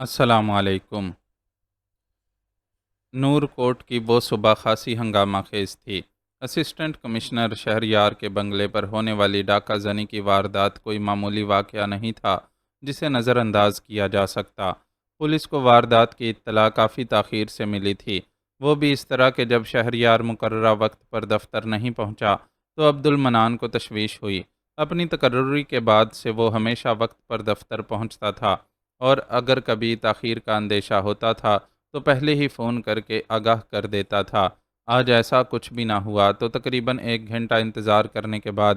السلام علیکم۔ نور کوٹ کی وہ صبح خاصی ہنگامہ خیز تھی۔ اسسٹنٹ کمشنر شہریار کے بنگلے پر ہونے والی ڈاکہ زنی کی واردات کوئی معمولی واقعہ نہیں تھا جسے نظر انداز کیا جا سکتا۔ پولیس کو واردات کی اطلاع کافی تاخیر سے ملی تھی، وہ بھی اس طرح کہ جب شہریار مقررہ وقت پر دفتر نہیں پہنچا تو عبد المنان کو تشویش ہوئی۔ اپنی تقرری کے بعد سے وہ ہمیشہ وقت پر دفتر پہنچتا تھا، اور اگر کبھی تاخیر کا اندیشہ ہوتا تھا تو پہلے ہی فون کر کے آگاہ کر دیتا تھا۔ آج ایسا کچھ بھی نہ ہوا تو تقریباً 1 گھنٹہ انتظار کرنے کے بعد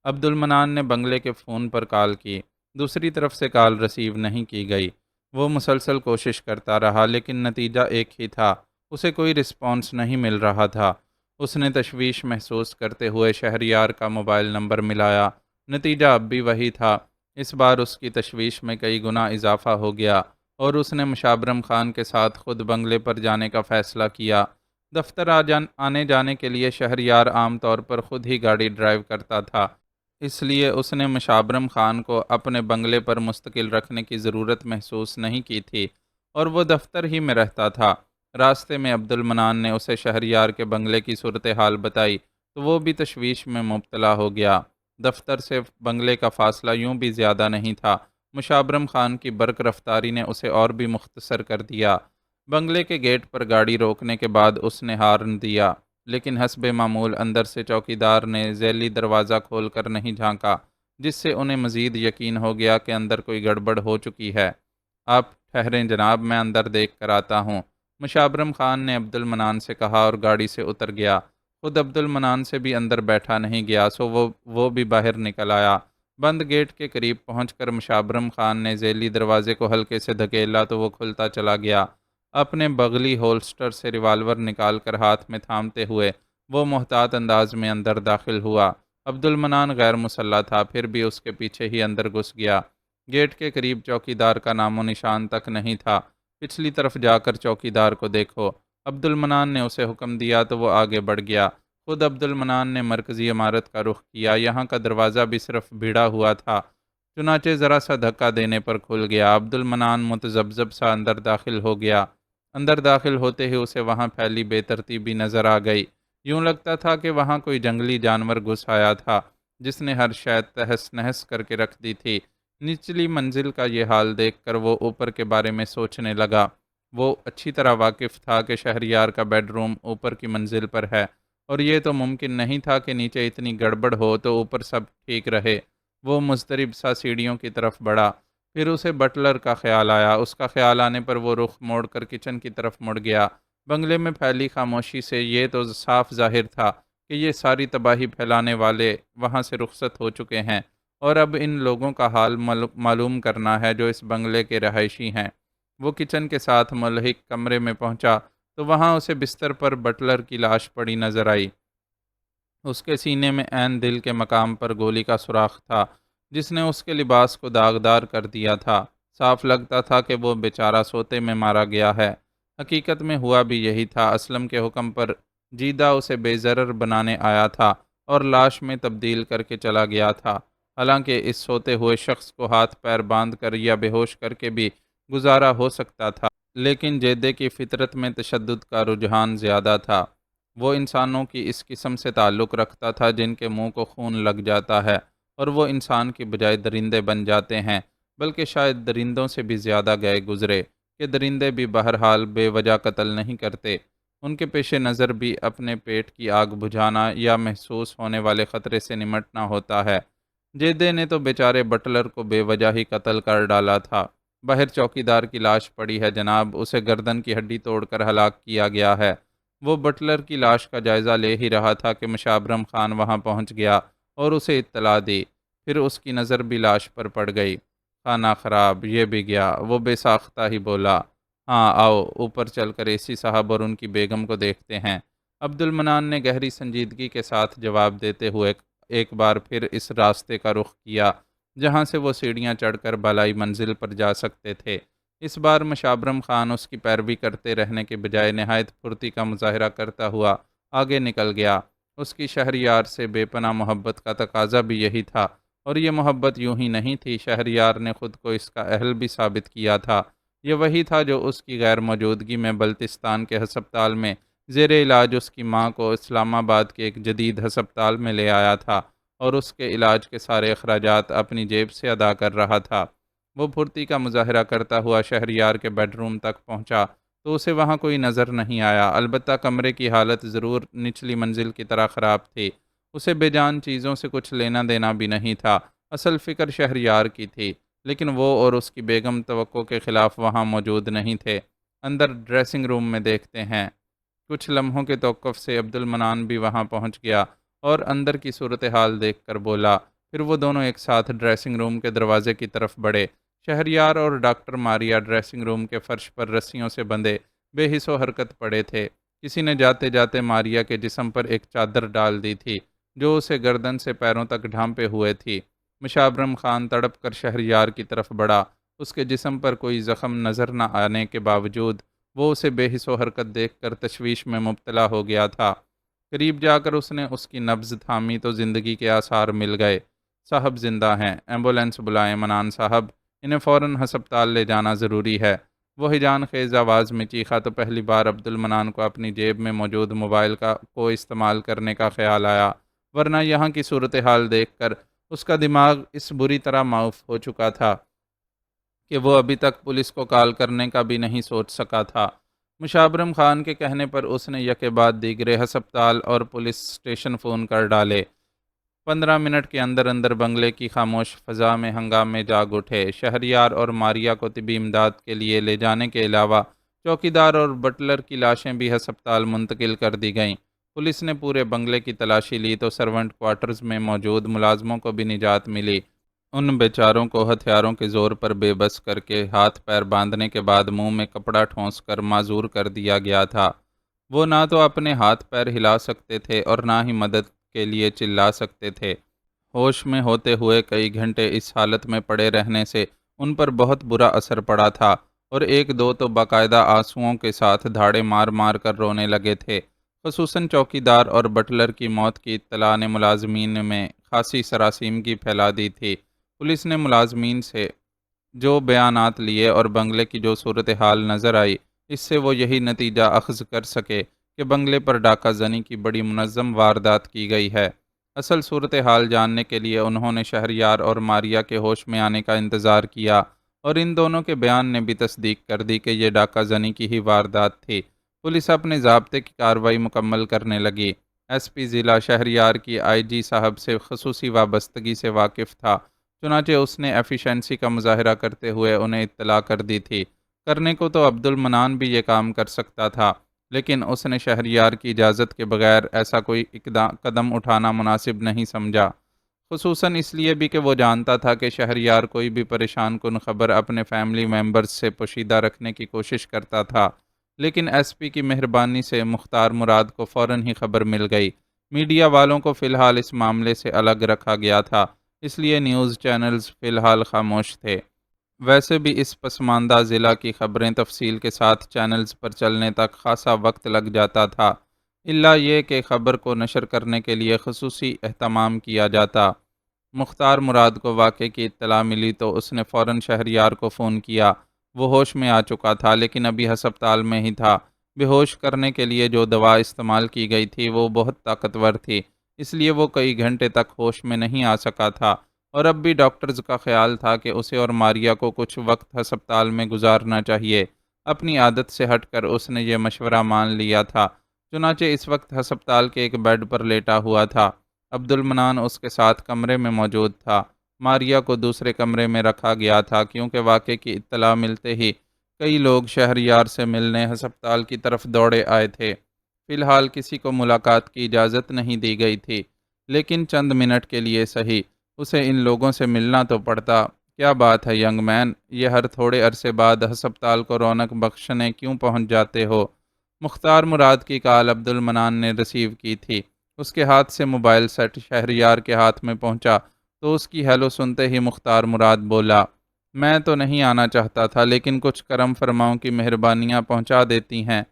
عبد المنان نے بنگلے کے فون پر کال کی۔ دوسری طرف سے کال ریسیو نہیں کی گئی۔ وہ مسلسل کوشش کرتا رہا لیکن نتیجہ ایک ہی تھا، اسے کوئی رسپانس نہیں مل رہا تھا۔ اس نے تشویش محسوس کرتے ہوئے شہریار کا موبائل نمبر ملایا، نتیجہ اب بھی وہی تھا۔ اس بار اس کی تشویش میں کئی گنا اضافہ ہو گیا اور اس نے مشابرم خان کے ساتھ خود بنگلے پر جانے کا فیصلہ کیا۔ دفتر آنے جانے کے لیے شہریار عام طور پر خود ہی گاڑی ڈرائیو کرتا تھا، اس لیے اس نے مشابرم خان کو اپنے بنگلے پر مستقل رکھنے کی ضرورت محسوس نہیں کی تھی، اور وہ دفتر ہی میں رہتا تھا۔ راستے میں عبد المنان نے اسے شہریار کے بنگلے کی صورتحال بتائی تو وہ بھی تشویش میں مبتلا ہو گیا۔ دفتر سے بنگلے کا فاصلہ یوں بھی زیادہ نہیں تھا، مشابرم خان کی برق رفتاری نے اسے اور بھی مختصر کر دیا۔ بنگلے کے گیٹ پر گاڑی روکنے کے بعد اس نے ہارن دیا، لیکن حسب معمول اندر سے چوکیدار نے ذیلی دروازہ کھول کر نہیں جھانکا، جس سے انہیں مزید یقین ہو گیا کہ اندر کوئی گڑبڑ ہو چکی ہے۔ آپ ٹھہریں جناب، میں اندر دیکھ کر آتا ہوں، مشابرم خان نے عبد المنان سے کہا اور گاڑی سے اتر گیا۔ خود عبد المنان سے بھی اندر بیٹھا نہیں گیا، سو وہ بھی باہر نکل آیا۔ بند گیٹ کے قریب پہنچ کر مشابرم خان نے ذیلی دروازے کو ہلکے سے دھکیلا تو وہ کھلتا چلا گیا۔ اپنے بغلی ہولسٹر سے ریوالور نکال کر ہاتھ میں تھامتے ہوئے وہ محتاط انداز میں اندر داخل ہوا۔ عبد المنان غیر مسلح تھا، پھر بھی اس کے پیچھے ہی اندر گھس گیا۔ گیٹ کے قریب چوکیدار کا نام و نشان تک نہیں تھا۔ پچھلی طرف جا کر چوکیدار کو دیکھو، عبد المنان نے اسے حکم دیا تو وہ آگے بڑھ گیا۔ خود عبد المنان نے مرکزی عمارت کا رخ کیا۔ یہاں کا دروازہ بھی صرف بھیڑا ہوا تھا، چنانچہ ذرا سا دھکا دینے پر کھل گیا۔ عبد المنان متذبذب سا اندر داخل ہو گیا۔ اندر داخل ہوتے ہی اسے وہاں پھیلی بے ترتیبی نظر آ گئی۔ یوں لگتا تھا کہ وہاں کوئی جنگلی جانور گھس آیا تھا جس نے ہر شے تہس نہس کر کے رکھ دی تھی۔ نچلی منزل کا یہ حال دیکھ کر وہ اوپر کے بارے میں سوچنے لگا۔ وہ اچھی طرح واقف تھا کہ شہریار کا بیڈ روم اوپر کی منزل پر ہے، اور یہ تو ممکن نہیں تھا کہ نیچے اتنی گڑبڑ ہو تو اوپر سب ٹھیک رہے۔ وہ مضطرب سا سیڑھیوں کی طرف بڑھا، پھر اسے بٹلر کا خیال آیا۔ اس کا خیال آنے پر وہ رخ موڑ کر کچن کی طرف مڑ گیا۔ بنگلے میں پھیلی خاموشی سے یہ تو صاف ظاہر تھا کہ یہ ساری تباہی پھیلانے والے وہاں سے رخصت ہو چکے ہیں، اور اب ان لوگوں کا حال معلوم کرنا ہے جو اس بنگلے کے رہائشی ہیں۔ وہ کچن کے ساتھ ملحق کمرے میں پہنچا تو وہاں اسے بستر پر بٹلر کی لاش پڑی نظر آئی۔ اس کے سینے میں عین دل کے مقام پر گولی کا سوراخ تھا جس نے اس کے لباس کو داغدار کر دیا تھا۔ صاف لگتا تھا کہ وہ بیچارہ سوتے میں مارا گیا ہے۔ حقیقت میں ہوا بھی یہی تھا۔ اسلم کے حکم پر جیدہ اسے بے ضرر بنانے آیا تھا اور لاش میں تبدیل کر کے چلا گیا تھا۔ حالانکہ اس سوتے ہوئے شخص کو ہاتھ پیر باندھ کر یا بے ہوش کر کے بھی گزارا ہو سکتا تھا، لیکن جیدے کی فطرت میں تشدد کا رجحان زیادہ تھا۔ وہ انسانوں کی اس قسم سے تعلق رکھتا تھا جن کے منہ کو خون لگ جاتا ہے اور وہ انسان کی بجائے درندے بن جاتے ہیں، بلکہ شاید درندوں سے بھی زیادہ گئے گزرے کہ درندے بھی بہرحال بے وجہ قتل نہیں کرتے۔ ان کے پیش نظر بھی اپنے پیٹ کی آگ بجھانا یا محسوس ہونے والے خطرے سے نمٹنا ہوتا ہے۔ جیدے نے تو بیچارے بٹلر کو بے وجہ ہی قتل کر ڈالا تھا۔ باہر چوکیدار کی لاش پڑی ہے جناب، اسے گردن کی ہڈی توڑ کر ہلاک کیا گیا ہے۔ وہ بٹلر کی لاش کا جائزہ لے ہی رہا تھا کہ مشابرم خان وہاں پہنچ گیا اور اسے اطلاع دی۔ پھر اس کی نظر بھی لاش پر پڑ گئی۔ کھانا خراب، یہ بھی گیا، وہ بے ساختہ ہی بولا۔ ہاں آؤ، اوپر چل کر اسی صاحب اور ان کی بیگم کو دیکھتے ہیں۔ عبد المنان نے گہری سنجیدگی کے ساتھ جواب دیتے ہوئے ایک بار پھر اس راستے کا رخ کیا جہاں سے وہ سیڑھیاں چڑھ کر بالائی منزل پر جا سکتے تھے۔ اس بار مشابرم خان اس کی پیروی کرتے رہنے کے بجائے نہایت پھرتی کا مظاہرہ کرتا ہوا آگے نکل گیا۔ اس کی شہریار سے بے پناہ محبت کا تقاضا بھی یہی تھا، اور یہ محبت یوں ہی نہیں تھی، شہریار نے خود کو اس کا اہل بھی ثابت کیا تھا۔ یہ وہی تھا جو اس کی غیر موجودگی میں بلتستان کے ہسپتال میں زیر علاج اس کی ماں کو اسلام آباد کے ایک جدید ہسپتال میں لے آیا تھا اور اس کے علاج کے سارے اخراجات اپنی جیب سے ادا کر رہا تھا۔ وہ پھرتی کا مظاہرہ کرتا ہوا شہریار کے بیڈ روم تک پہنچا تو اسے وہاں کوئی نظر نہیں آیا، البتہ کمرے کی حالت ضرور نچلی منزل کی طرح خراب تھی۔ اسے بے جان چیزوں سے کچھ لینا دینا بھی نہیں تھا، اصل فکر شہریار کی تھی، لیکن وہ اور اس کی بیگم توقع کے خلاف وہاں موجود نہیں تھے۔ اندر ڈریسنگ روم میں دیکھتے ہیں۔ کچھ لمحوں کے توقف سے عبد المنان بھی وہاں پہنچ گیا اور اندر کی صورتحال دیکھ کر بولا۔ پھر وہ دونوں ایک ساتھ ڈریسنگ روم کے دروازے کی طرف بڑھے۔ شہریار اور ڈاکٹر ماریا ڈریسنگ روم کے فرش پر رسیوں سے بندھے بے حس و حرکت پڑے تھے۔ کسی نے جاتے جاتے ماریا کے جسم پر ایک چادر ڈال دی تھی جو اسے گردن سے پیروں تک ڈھانپے ہوئے تھی۔ مشابرم خان تڑپ کر شہریار کی طرف بڑھا۔ اس کے جسم پر کوئی زخم نظر نہ آنے کے باوجود وہ اسے بے حس و حرکت دیکھ کر تشویش میں مبتلا ہو گیا تھا۔ قریب جا کر اس نے اس کی نبض تھامی تو زندگی کے آثار مل گئے۔ صاحب زندہ ہیں، ایمبولینس بلائیں منان صاحب، انہیں فوراً ہسپتال لے جانا ضروری ہے۔ وہ ہیجان خیز آواز میں چیخا تو پہلی بار عبد المنان کو اپنی جیب میں موجود موبائل کو استعمال کرنے کا خیال آیا، ورنہ یہاں کی صورتحال دیکھ کر اس کا دماغ اس بری طرح معاف ہو چکا تھا کہ وہ ابھی تک پولیس کو کال کرنے کا بھی نہیں سوچ سکا تھا۔ مشابرم خان کے کہنے پر اس نے یکے بعد دیگرے ہسپتال اور پولیس اسٹیشن فون کر ڈالے۔ 15 منٹ کے اندر اندر بنگلے کی خاموش فضا میں ہنگامے جاگ اٹھے۔ شہریار اور ماریا کو طبی امداد کے لیے لے جانے کے علاوہ چوکیدار اور بٹلر کی لاشیں بھی ہسپتال منتقل کر دی گئیں۔ پولیس نے پورے بنگلے کی تلاشی لی تو سرونٹ کوارٹرز میں موجود ملازموں کو بھی نجات ملی۔ ان بیچاروں کو ہتھیاروں کے زور پر بے بس کر کے ہاتھ پیر باندھنے کے بعد منہ میں کپڑا ٹھونس کر معذور کر دیا گیا تھا۔ وہ نہ تو اپنے ہاتھ پیر ہلا سکتے تھے اور نہ ہی مدد کے لیے چلا سکتے تھے۔ ہوش میں ہوتے ہوئے کئی گھنٹے اس حالت میں پڑے رہنے سے ان پر بہت برا اثر پڑا تھا اور ایک دو تو باقاعدہ آنسوؤں کے ساتھ دھاڑے مار مار کر رونے لگے تھے۔ خصوصاً چوکیدار اور بٹلر کی موت کی اطلاع نے ملازمین میں خاصی سراسیمگی پھیلا دی تھی۔ پولیس نے ملازمین سے جو بیانات لیے اور بنگلے کی جو صورتحال نظر آئی، اس سے وہ یہی نتیجہ اخذ کر سکے کہ بنگلے پر ڈاکہ زنی کی بڑی منظم واردات کی گئی ہے۔ اصل صورتحال جاننے کے لیے انہوں نے شہریار اور ماریا کے ہوش میں آنے کا انتظار کیا اور ان دونوں کے بیان نے بھی تصدیق کر دی کہ یہ ڈاکہ زنی کی ہی واردات تھی۔ پولیس اپنے ضابطے کی کارروائی مکمل کرنے لگی۔ ایس پی ضلع شہریار کی آئی جی صاحب سے خصوصی وابستگی سے واقف تھا، چنانچہ اس نے ایفیشنسی کا مظاہرہ کرتے ہوئے انہیں اطلاع کر دی تھی۔ کرنے کو تو عبد المنان بھی یہ کام کر سکتا تھا، لیکن اس نے شہریار کی اجازت کے بغیر ایسا کوئی قدم اٹھانا مناسب نہیں سمجھا، خصوصاً اس لیے بھی کہ وہ جانتا تھا کہ شہریار کوئی بھی پریشان کن خبر اپنے فیملی ممبرز سے پوشیدہ رکھنے کی کوشش کرتا تھا۔ لیکن ایس پی کی مہربانی سے مختار مراد کو فوراً ہی خبر مل گئی۔ میڈیا والوں کو فی الحال اس معاملے سے الگ رکھا گیا تھا، اس لیے نیوز چینلز فی الحال خاموش تھے۔ ویسے بھی اس پسماندہ ضلع کی خبریں تفصیل کے ساتھ چینلز پر چلنے تک خاصا وقت لگ جاتا تھا، الا یہ کہ خبر کو نشر کرنے کے لیے خصوصی اہتمام کیا جاتا۔ مختار مراد کو واقعے کی اطلاع ملی تو اس نے فوراً شہریار کو فون کیا۔ وہ ہوش میں آ چکا تھا لیکن ابھی ہسپتال میں ہی تھا۔ بے ہوش کرنے کے لیے جو دوا استعمال کی گئی تھی وہ بہت طاقتور تھی، اس لیے وہ کئی گھنٹے تک ہوش میں نہیں آ سکا تھا اور اب بھی ڈاکٹرز کا خیال تھا کہ اسے اور ماریا کو کچھ وقت ہسپتال میں گزارنا چاہیے۔ اپنی عادت سے ہٹ کر اس نے یہ مشورہ مان لیا تھا، چنانچہ اس وقت ہسپتال کے ایک بیڈ پر لیٹا ہوا تھا۔ عبد المنان اس کے ساتھ کمرے میں موجود تھا۔ ماریا کو دوسرے کمرے میں رکھا گیا تھا کیونکہ واقعے کی اطلاع ملتے ہی کئی لوگ شہریار سے ملنے ہسپتال کی طرف دوڑے آئے تھے۔ فی الحال کسی کو ملاقات کی اجازت نہیں دی گئی تھی، لیکن چند منٹ کے لیے صحیح اسے ان لوگوں سے ملنا تو پڑتا۔ کیا بات ہے ینگ مین، یہ ہر تھوڑے عرصے بعد ہسپتال کو رونق بخشنے کیوں پہنچ جاتے ہو؟ مختار مراد کی کال عبد المنان نے ریسیو کی تھی۔ اس کے ہاتھ سے موبائل سیٹ شہریار کے ہاتھ میں پہنچا تو اس کی ہیلو سنتے ہی مختار مراد بولا، میں تو نہیں آنا چاہتا تھا لیکن کچھ کرم فرماؤں کی مہربانیاں پہنچا دیتی ہیں۔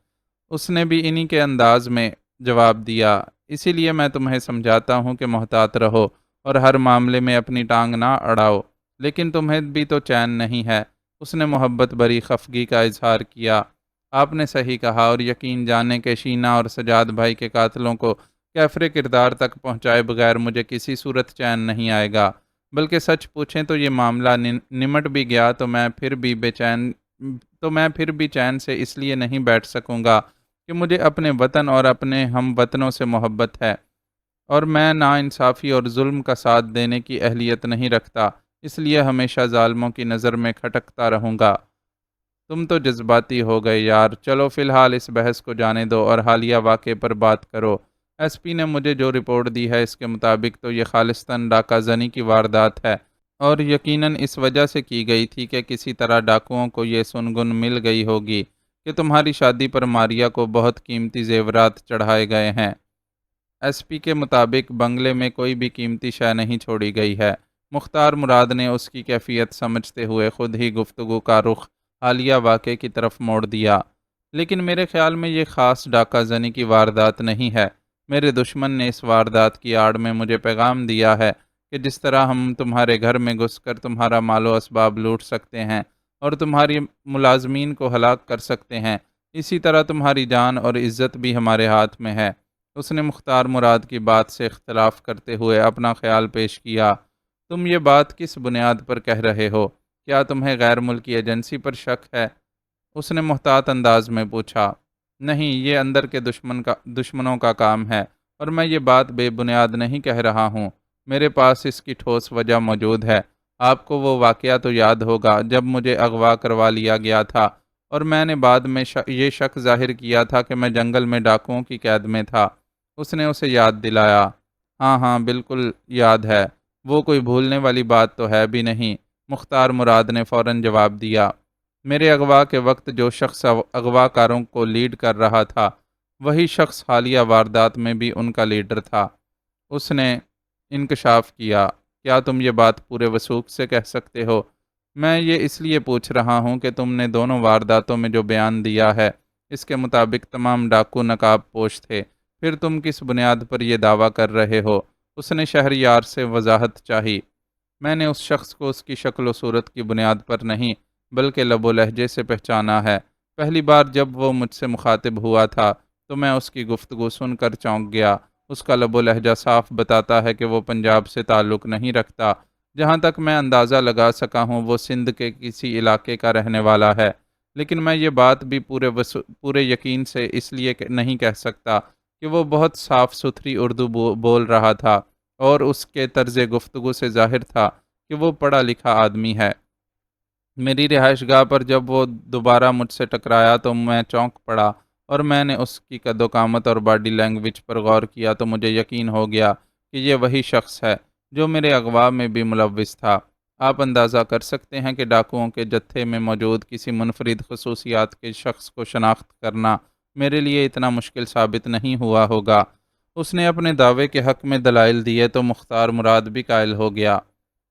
اس نے بھی انہی کے انداز میں جواب دیا، اسی لیے میں تمہیں سمجھاتا ہوں کہ محتاط رہو اور ہر معاملے میں اپنی ٹانگ نہ اڑاؤ، لیکن تمہیں بھی تو چین نہیں ہے۔ اس نے محبت بری خفگی کا اظہار کیا۔ آپ نے صحیح کہا، اور یقین جانے کہ شینا اور سجاد بھائی کے قاتلوں کو کیفر کردار تک پہنچائے بغیر مجھے کسی صورت چین نہیں آئے گا۔ بلکہ سچ پوچھیں تو یہ معاملہ نمٹ بھی گیا تو میں پھر بھی چین سے اس لیے نہیں بیٹھ سکوں گا کہ مجھے اپنے وطن اور اپنے ہم وطنوں سے محبت ہے، اور میں ناانصافی اور ظلم کا ساتھ دینے کی اہلیت نہیں رکھتا، اس لیے ہمیشہ ظالموں کی نظر میں کھٹکتا رہوں گا۔ تم تو جذباتی ہو گئے یار، چلو فی الحال اس بحث کو جانے دو اور حالیہ واقعے پر بات کرو۔ ایس پی نے مجھے جو رپورٹ دی ہے اس کے مطابق تو یہ خالصتاً ڈاکہ زنی کی واردات ہے، اور یقیناً اس وجہ سے کی گئی تھی کہ کسی طرح ڈاکوؤں کو یہ سنگن مل گئی ہوگی کہ تمہاری شادی پر ماریا کو بہت قیمتی زیورات چڑھائے گئے ہیں۔ ایس پی کے مطابق بنگلے میں کوئی بھی قیمتی شے نہیں چھوڑی گئی ہے۔ مختار مراد نے اس کی کیفیت سمجھتے ہوئے خود ہی گفتگو کا رخ حالیہ واقعے کی طرف موڑ دیا۔ لیکن میرے خیال میں یہ خاص ڈاکہ زنی کی واردات نہیں ہے۔ میرے دشمن نے اس واردات کی آڑ میں مجھے پیغام دیا ہے کہ جس طرح ہم تمہارے گھر میں گھس کر تمہارا مال و اسباب لوٹ سکتے ہیں اور تمہاری ملازمین کو ہلاک کر سکتے ہیں، اسی طرح تمہاری جان اور عزت بھی ہمارے ہاتھ میں ہے۔ اس نے مختار مراد کی بات سے اختلاف کرتے ہوئے اپنا خیال پیش کیا۔ تم یہ بات کس بنیاد پر کہہ رہے ہو؟ کیا تمہیں غیر ملکی ایجنسی پر شک ہے؟ اس نے محتاط انداز میں پوچھا۔ نہیں، یہ اندر کے دشمنوں کا کام ہے، اور میں یہ بات بے بنیاد نہیں کہہ رہا ہوں۔ میرے پاس اس کی ٹھوس وجہ موجود ہے۔ آپ کو وہ واقعہ تو یاد ہوگا جب مجھے اغوا کروا لیا گیا تھا اور میں نے بعد میں یہ شک ظاہر کیا تھا کہ میں جنگل میں ڈاکوؤں کی قید میں تھا۔ اس نے اسے یاد دلایا۔ ہاں ہاں بالکل یاد ہے، وہ کوئی بھولنے والی بات تو ہے بھی نہیں، مختار مراد نے فوراً جواب دیا۔ میرے اغوا کے وقت جو شخص اغوا کاروں کو لیڈ کر رہا تھا وہی شخص حالیہ واردات میں بھی ان کا لیڈر تھا۔ اس نے انکشاف کیا۔ کیا تم یہ بات پورے وثوق سے کہہ سکتے ہو؟ میں یہ اس لیے پوچھ رہا ہوں کہ تم نے دونوں وارداتوں میں جو بیان دیا ہے اس کے مطابق تمام ڈاکو نقاب پوش تھے، پھر تم کس بنیاد پر یہ دعویٰ کر رہے ہو؟ اس نے شہریار سے وضاحت چاہی۔ میں نے اس شخص کو اس کی شکل و صورت کی بنیاد پر نہیں بلکہ لب و لہجے سے پہچانا ہے۔ پہلی بار جب وہ مجھ سے مخاطب ہوا تھا تو میں اس کی گفتگو سن کر چونک گیا۔ اس کا لب و لہجہ صاف بتاتا ہے کہ وہ پنجاب سے تعلق نہیں رکھتا۔ جہاں تک میں اندازہ لگا سکا ہوں وہ سندھ کے کسی علاقے کا رہنے والا ہے، لیکن میں یہ بات بھی پورے یقین سے اس لیے نہیں کہہ سکتا کہ وہ بہت صاف ستھری اردو بول رہا تھا، اور اس کے طرز گفتگو سے ظاہر تھا کہ وہ پڑھا لکھا آدمی ہے۔ میری رہائش گاہ پر جب وہ دوبارہ مجھ سے ٹکرایا تو میں چونک پڑا، اور میں نے اس کی قد و قامت اور باڈی لینگویج پر غور کیا تو مجھے یقین ہو گیا کہ یہ وہی شخص ہے جو میرے اغوا میں بھی ملوث تھا۔ آپ اندازہ کر سکتے ہیں کہ ڈاکوؤں کے جتھے میں موجود کسی منفرد خصوصیات کے شخص کو شناخت کرنا میرے لیے اتنا مشکل ثابت نہیں ہوا ہوگا۔ اس نے اپنے دعوے کے حق میں دلائل دیے تو مختار مراد بھی قائل ہو گیا۔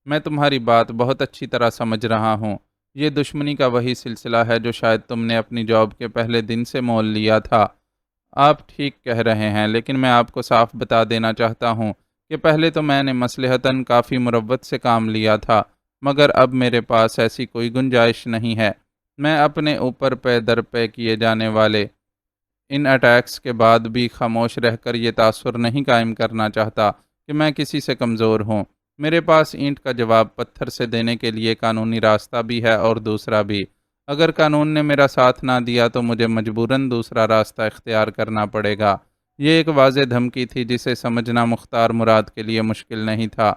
میں تمہاری بات بہت اچھی طرح سمجھ رہا ہوں۔ یہ دشمنی کا وہی سلسلہ ہے جو شاید تم نے اپنی جاب کے پہلے دن سے مول لیا تھا۔ آپ ٹھیک کہہ رہے ہیں، لیکن میں آپ کو صاف بتا دینا چاہتا ہوں کہ پہلے تو میں نے مصلحتاً کافی مروت سے کام لیا تھا، مگر اب میرے پاس ایسی کوئی گنجائش نہیں ہے۔ میں اپنے اوپر پے در پے کیے جانے والے ان اٹیکس کے بعد بھی خاموش رہ کر یہ تاثر نہیں قائم کرنا چاہتا کہ میں کسی سے کمزور ہوں۔ میرے پاس اینٹ کا جواب پتھر سے دینے کے لیے قانونی راستہ بھی ہے اور دوسرا بھی۔ اگر قانون نے میرا ساتھ نہ دیا تو مجھے مجبوراً دوسرا راستہ اختیار کرنا پڑے گا۔ یہ ایک واضح دھمکی تھی جسے سمجھنا مختار مراد کے لیے مشکل نہیں تھا۔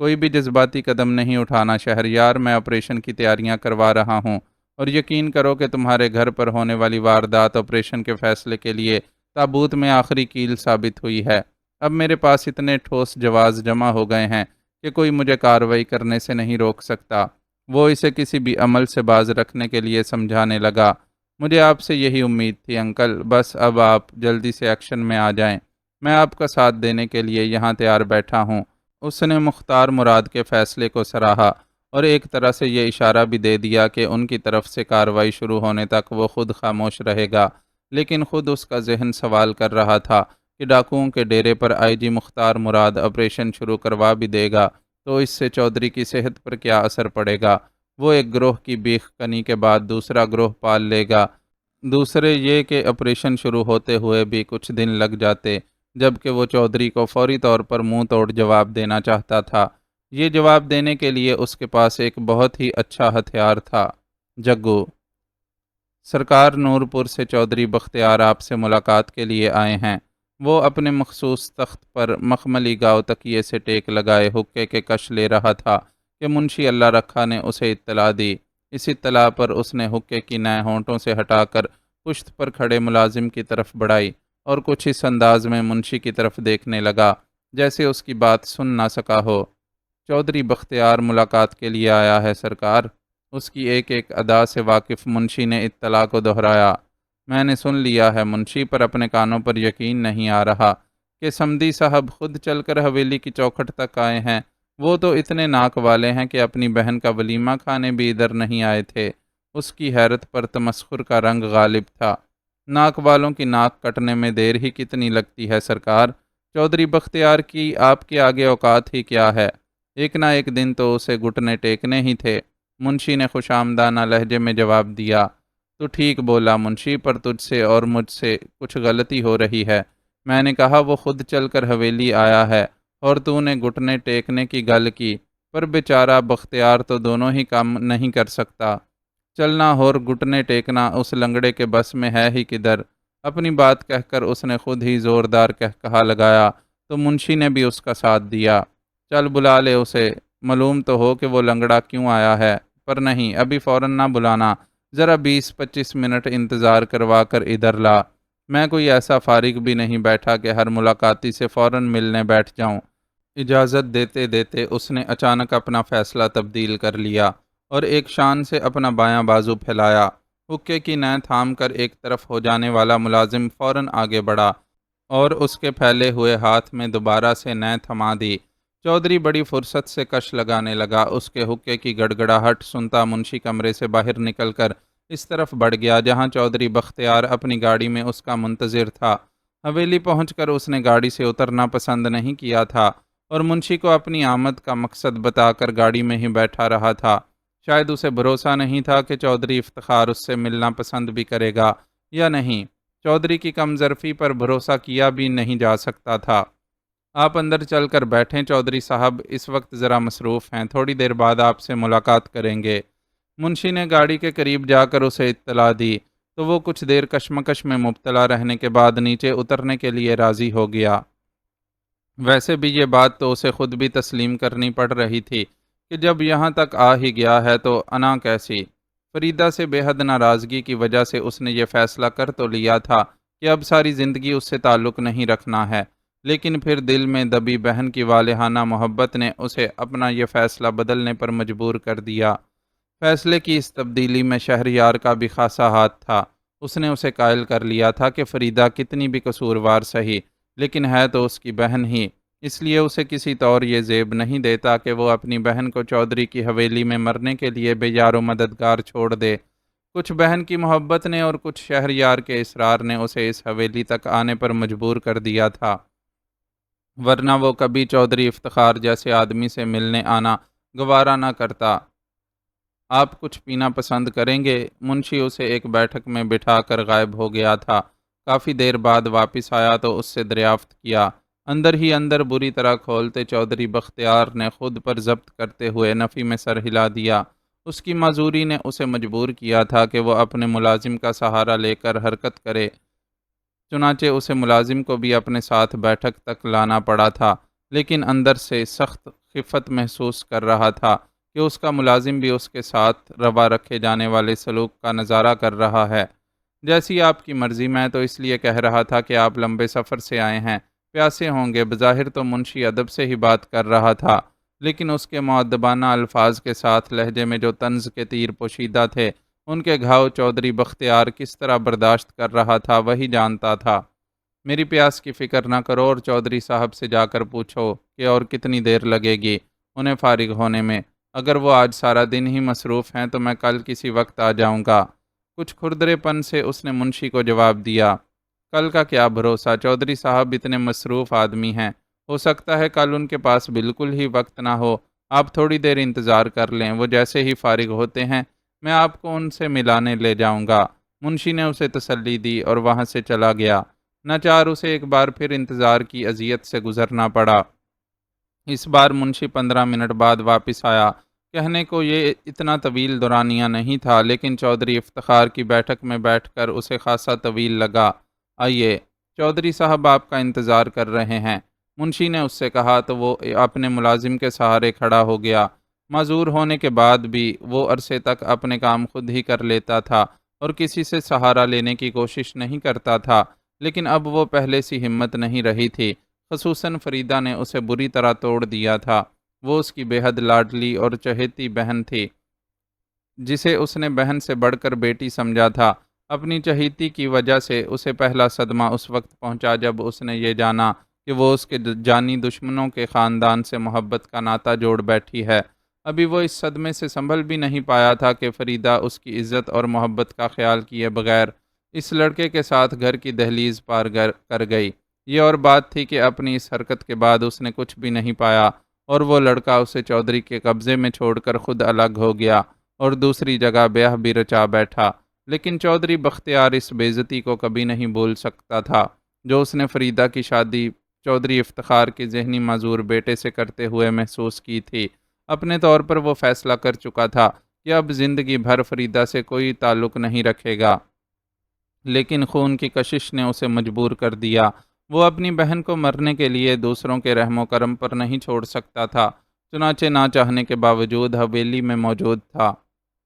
کوئی بھی جذباتی قدم نہیں اٹھانا شہریار، میں آپریشن کی تیاریاں کروا رہا ہوں، اور یقین کرو کہ تمہارے گھر پر ہونے والی واردات آپریشن کے فیصلے کے لیے تابوت میں آخری کیل ثابت ہوئی ہے۔ اب میرے پاس اتنے ٹھوس جواز جمع ہو گئے ہیں کہ کوئی مجھے کارروائی کرنے سے نہیں روک سکتا۔ وہ اسے کسی بھی عمل سے باز رکھنے کے لیے سمجھانے لگا۔ مجھے آپ سے یہی امید تھی انکل، بس اب آپ جلدی سے ایکشن میں آ جائیں۔ میں آپ کا ساتھ دینے کے لیے یہاں تیار بیٹھا ہوں۔ اس نے مختار مراد کے فیصلے کو سراہا اور ایک طرح سے یہ اشارہ بھی دے دیا کہ ان کی طرف سے کارروائی شروع ہونے تک وہ خود خاموش رہے گا، لیکن خود اس کا ذہن سوال کر رہا تھا کہ ڈاکوؤں کے ڈیرے پر آئی جی مختار مراد آپریشن شروع کروا بھی دے گا تو اس سے چودھری کی صحت پر کیا اثر پڑے گا۔ وہ ایک گروہ کی بیخ کنی کے بعد دوسرا گروہ پال لے گا۔ دوسرے یہ کہ آپریشن شروع ہوتے ہوئے بھی کچھ دن لگ جاتے، جبکہ وہ چودھری کو فوری طور پر منہ توڑ جواب دینا چاہتا تھا۔ یہ جواب دینے کے لیے اس کے پاس ایک بہت ہی اچھا ہتھیار تھا۔ جگو: سرکار، نورپور سے چودھری بختیار آپ سے ملاقات کے لیے آئے ہیں۔ وہ اپنے مخصوص تخت پر مخملی گاؤ تکیے سے ٹیک لگائے حقے کے کش لے رہا تھا کہ منشی اللہ رکھا نے اسے اطلاع دی۔ اس اطلاع پر اس نے حقے کی نئے ہونٹوں سے ہٹا کر پشت پر کھڑے ملازم کی طرف بڑھائی اور کچھ اس انداز میں منشی کی طرف دیکھنے لگا جیسے اس کی بات سن نہ سکا ہو۔ چودھری بختیار ملاقات کے لیے آیا ہے سرکار۔ اس کی ایک ایک ادا سے واقف منشی نے اطلاع کو دہرایا۔ میں نے سن لیا ہے۔ منشی پر اپنے کانوں پر یقین نہیں آ رہا کہ سمدی صاحب خود چل کر حویلی کی چوکھٹ تک آئے ہیں۔ وہ تو اتنے ناک والے ہیں کہ اپنی بہن کا ولیمہ کھانے بھی ادھر نہیں آئے تھے۔ اس کی حیرت پر تمسخر کا رنگ غالب تھا۔ ناک والوں کی ناک کٹنے میں دیر ہی کتنی لگتی ہے سرکار؟ چودھری بختیار کی آپ کے آگے اوقات ہی کیا ہے؟ ایک نہ ایک دن تو اسے گھٹنے ٹیکنے ہی تھے۔ منشی نے خوش آمدانہ لہجے میں جواب دیا۔ تو ٹھیک بولا منشی، پر تجھ سے اور مجھ سے کچھ غلطی ہو رہی ہے۔ میں نے کہا وہ خود چل کر حویلی آیا ہے اور تو نے گھٹنے ٹیکنے کی گل کی، پر بیچارہ بختیار تو دونوں ہی کام نہیں کر سکتا۔ چلنا اور گھٹنے ٹیکنا اس لنگڑے کے بس میں ہے ہی کدھر؟ اپنی بات کہہ کر اس نے خود ہی زوردار کہا لگایا تو منشی نے بھی اس کا ساتھ دیا۔ چل بلا لے اسے، معلوم تو ہو کہ وہ لنگڑا کیوں آیا ہے۔ پر نہیں، ابھی فوراً نہ بلانا، ذرا 20-25 منٹ انتظار کروا کر ادھر لا۔ میں کوئی ایسا فارغ بھی نہیں بیٹھا کہ ہر ملاقاتی سے فوراً ملنے بیٹھ جاؤں۔ اجازت دیتے دیتے اس نے اچانک اپنا فیصلہ تبدیل کر لیا اور ایک شان سے اپنا بایاں بازو پھیلایا۔ حقے کی نیں تھام کر ایک طرف ہو جانے والا ملازم فوراً آگے بڑھا اور اس کے پھیلے ہوئے ہاتھ میں دوبارہ سے نیں تھما دی۔ چودھری بڑی فرصت سے کش لگانے لگا۔ اس کے حقے کی گڑگڑاہٹ سنتا منشی کمرے سے باہر نکل کر اس طرف بڑھ گیا جہاں چودھری بختیار اپنی گاڑی میں اس کا منتظر تھا۔ حویلی پہنچ کر اس نے گاڑی سے اترنا پسند نہیں کیا تھا اور منشی کو اپنی آمد کا مقصد بتا کر گاڑی میں ہی بیٹھا رہا تھا۔ شاید اسے بھروسہ نہیں تھا کہ چودھری افتخار اس سے ملنا پسند بھی کرے گا یا نہیں۔ چودھری کی کم ظرفی پر بھروسہ کیا بھی نہیں جا سکتا تھا۔ آپ اندر چل کر بیٹھیں چودھری صاحب، اس وقت ذرا مصروف ہیں، تھوڑی دیر بعد آپ سے ملاقات کریں گے۔ منشی نے گاڑی کے قریب جا کر اسے اطلاع دی تو وہ کچھ دیر کشمکش میں مبتلا رہنے کے بعد نیچے اترنے کے لیے راضی ہو گیا۔ ویسے بھی یہ بات تو اسے خود بھی تسلیم کرنی پڑ رہی تھی کہ جب یہاں تک آ ہی گیا ہے تو انا کیسی؟ فریدہ سے بے حد ناراضگی کی وجہ سے اس نے یہ فیصلہ کر تو لیا تھا کہ اب ساری زندگی اس سے تعلق نہیں رکھنا ہے، لیکن پھر دل میں دبی بہن کی والہانہ محبت نے اسے اپنا یہ فیصلہ بدلنے پر مجبور کر دیا۔ فیصلے کی اس تبدیلی میں شہریار کا بھی خاصا ہاتھ تھا۔ اس نے اسے قائل کر لیا تھا کہ فریدہ کتنی بھی قصوروار سہی، لیکن ہے تو اس کی بہن ہی، اس لیے اسے کسی طور یہ زیب نہیں دیتا کہ وہ اپنی بہن کو چودھری کی حویلی میں مرنے کے لیے بے یار و مددگار چھوڑ دے۔ کچھ بہن کی محبت نے اور کچھ شہریار کے اصرار نے اسے اس حویلی تک آنے پر مجبور کر دیا تھا، ورنہ وہ کبھی چودھری افتخار جیسے آدمی سے ملنے آنا گوارا نہ کرتا۔ آپ کچھ پینا پسند کریں گے؟ منشی اسے ایک بیٹھک میں بٹھا کر غائب ہو گیا تھا۔ کافی دیر بعد واپس آیا تو اس سے دریافت کیا۔ اندر ہی اندر بری طرح کھولتے چودھری بختیار نے خود پر ضبط کرتے ہوئے نفی میں سر ہلا دیا۔ اس کی معذوری نے اسے مجبور کیا تھا کہ وہ اپنے ملازم کا سہارا لے کر حرکت کرے، چنانچہ اسے ملازم کو بھی اپنے ساتھ بیٹھک تک لانا پڑا تھا، لیکن اندر سے سخت خفت محسوس کر رہا تھا کہ اس کا ملازم بھی اس کے ساتھ روا رکھے جانے والے سلوک کا نظارہ کر رہا ہے۔ جیسی آپ کی مرضی، میں تو اس لیے کہہ رہا تھا کہ آپ لمبے سفر سے آئے ہیں، پیاسے ہوں گے۔ بظاہر تو منشی ادب سے ہی بات کر رہا تھا، لیکن اس کے مؤدبانہ الفاظ کے ساتھ لہجے میں جو طنز کے تیر پوشیدہ تھے، ان کے گھاؤ چودھری بختیار کس طرح برداشت کر رہا تھا وہی جانتا تھا۔ میری پیاس کی فکر نہ کرو اور چودھری صاحب سے جا کر پوچھو کہ اور کتنی دیر لگے گی انہیں فارغ ہونے میں۔ اگر وہ آج سارا دن ہی مصروف ہیں تو میں کل کسی وقت آ جاؤں گا۔ کچھ کھردرے پن سے اس نے منشی کو جواب دیا۔ کل کا کیا بھروسہ؟ چودھری صاحب اتنے مصروف آدمی ہیں، ہو سکتا ہے کل ان کے پاس بالکل ہی وقت نہ ہو آپ تھوڑی دیر انتظار کر لیں، وہ جیسے ہی فارغ ہوتے ہیں میں آپ کو ان سے ملانے لے جاؤں گا۔ منشی نے اسے تسلی دی اور وہاں سے چلا گیا۔ ناچار اسے ایک بار پھر انتظار کی اذیت سے گزرنا پڑا۔ اس بار منشی 15 منٹ بعد واپس آیا۔ کہنے کو یہ اتنا طویل دورانیہ نہیں تھا، لیکن چودھری افتخار کی بیٹھک میں بیٹھ کر اسے خاصا طویل لگا۔ آئیے، چودھری صاحب آپ کا انتظار کر رہے ہیں، منشی نے اس سے کہا تو وہ اپنے ملازم کے سہارے کھڑا ہو گیا۔ معذور ہونے کے بعد بھی وہ عرصے تک اپنے کام خود ہی کر لیتا تھا اور کسی سے سہارا لینے کی کوشش نہیں کرتا تھا، لیکن اب وہ پہلے سی ہمت نہیں رہی تھی۔ خصوصاً فریدہ نے اسے بری طرح توڑ دیا تھا۔ وہ اس کی بے حد لاڈلی اور چہیتی بہن تھی، جسے اس نے بہن سے بڑھ کر بیٹی سمجھا تھا۔ اپنی چہیتی کی وجہ سے اسے پہلا صدمہ اس وقت پہنچا جب اس نے یہ جانا کہ وہ اس کے جانی دشمنوں کے خاندان سے محبت کا ناطہ جوڑ بیٹھی ہے۔ ابھی وہ اس صدمے سے سنبھل بھی نہیں پایا تھا کہ فریدہ اس کی عزت اور محبت کا خیال کیے بغیر اس لڑکے کے ساتھ گھر کی دہلیز پار کر گئی۔ یہ اور بات تھی کہ اپنی اس حرکت کے بعد اس نے کچھ بھی نہیں پایا اور وہ لڑکا اسے چودھری کے قبضے میں چھوڑ کر خود الگ ہو گیا اور دوسری جگہ بیاہ بھی رچا بیٹھا۔ لیکن چودھری بختیار اس بے عزتی کو کبھی نہیں بھول سکتا تھا جو اس نے فریدہ کی شادی چودھری افتخار کے ذہنی معذور بیٹے سے کرتے ہوئے محسوس کی تھی۔ اپنے طور پر وہ فیصلہ کر چکا تھا کہ اب زندگی بھر فریدہ سے کوئی تعلق نہیں رکھے گا، لیکن خون کی کشش نے اسے مجبور کر دیا۔ وہ اپنی بہن کو مرنے کے لیے دوسروں کے رحم و کرم پر نہیں چھوڑ سکتا تھا، چنانچہ نہ چاہنے کے باوجود حویلی میں موجود تھا۔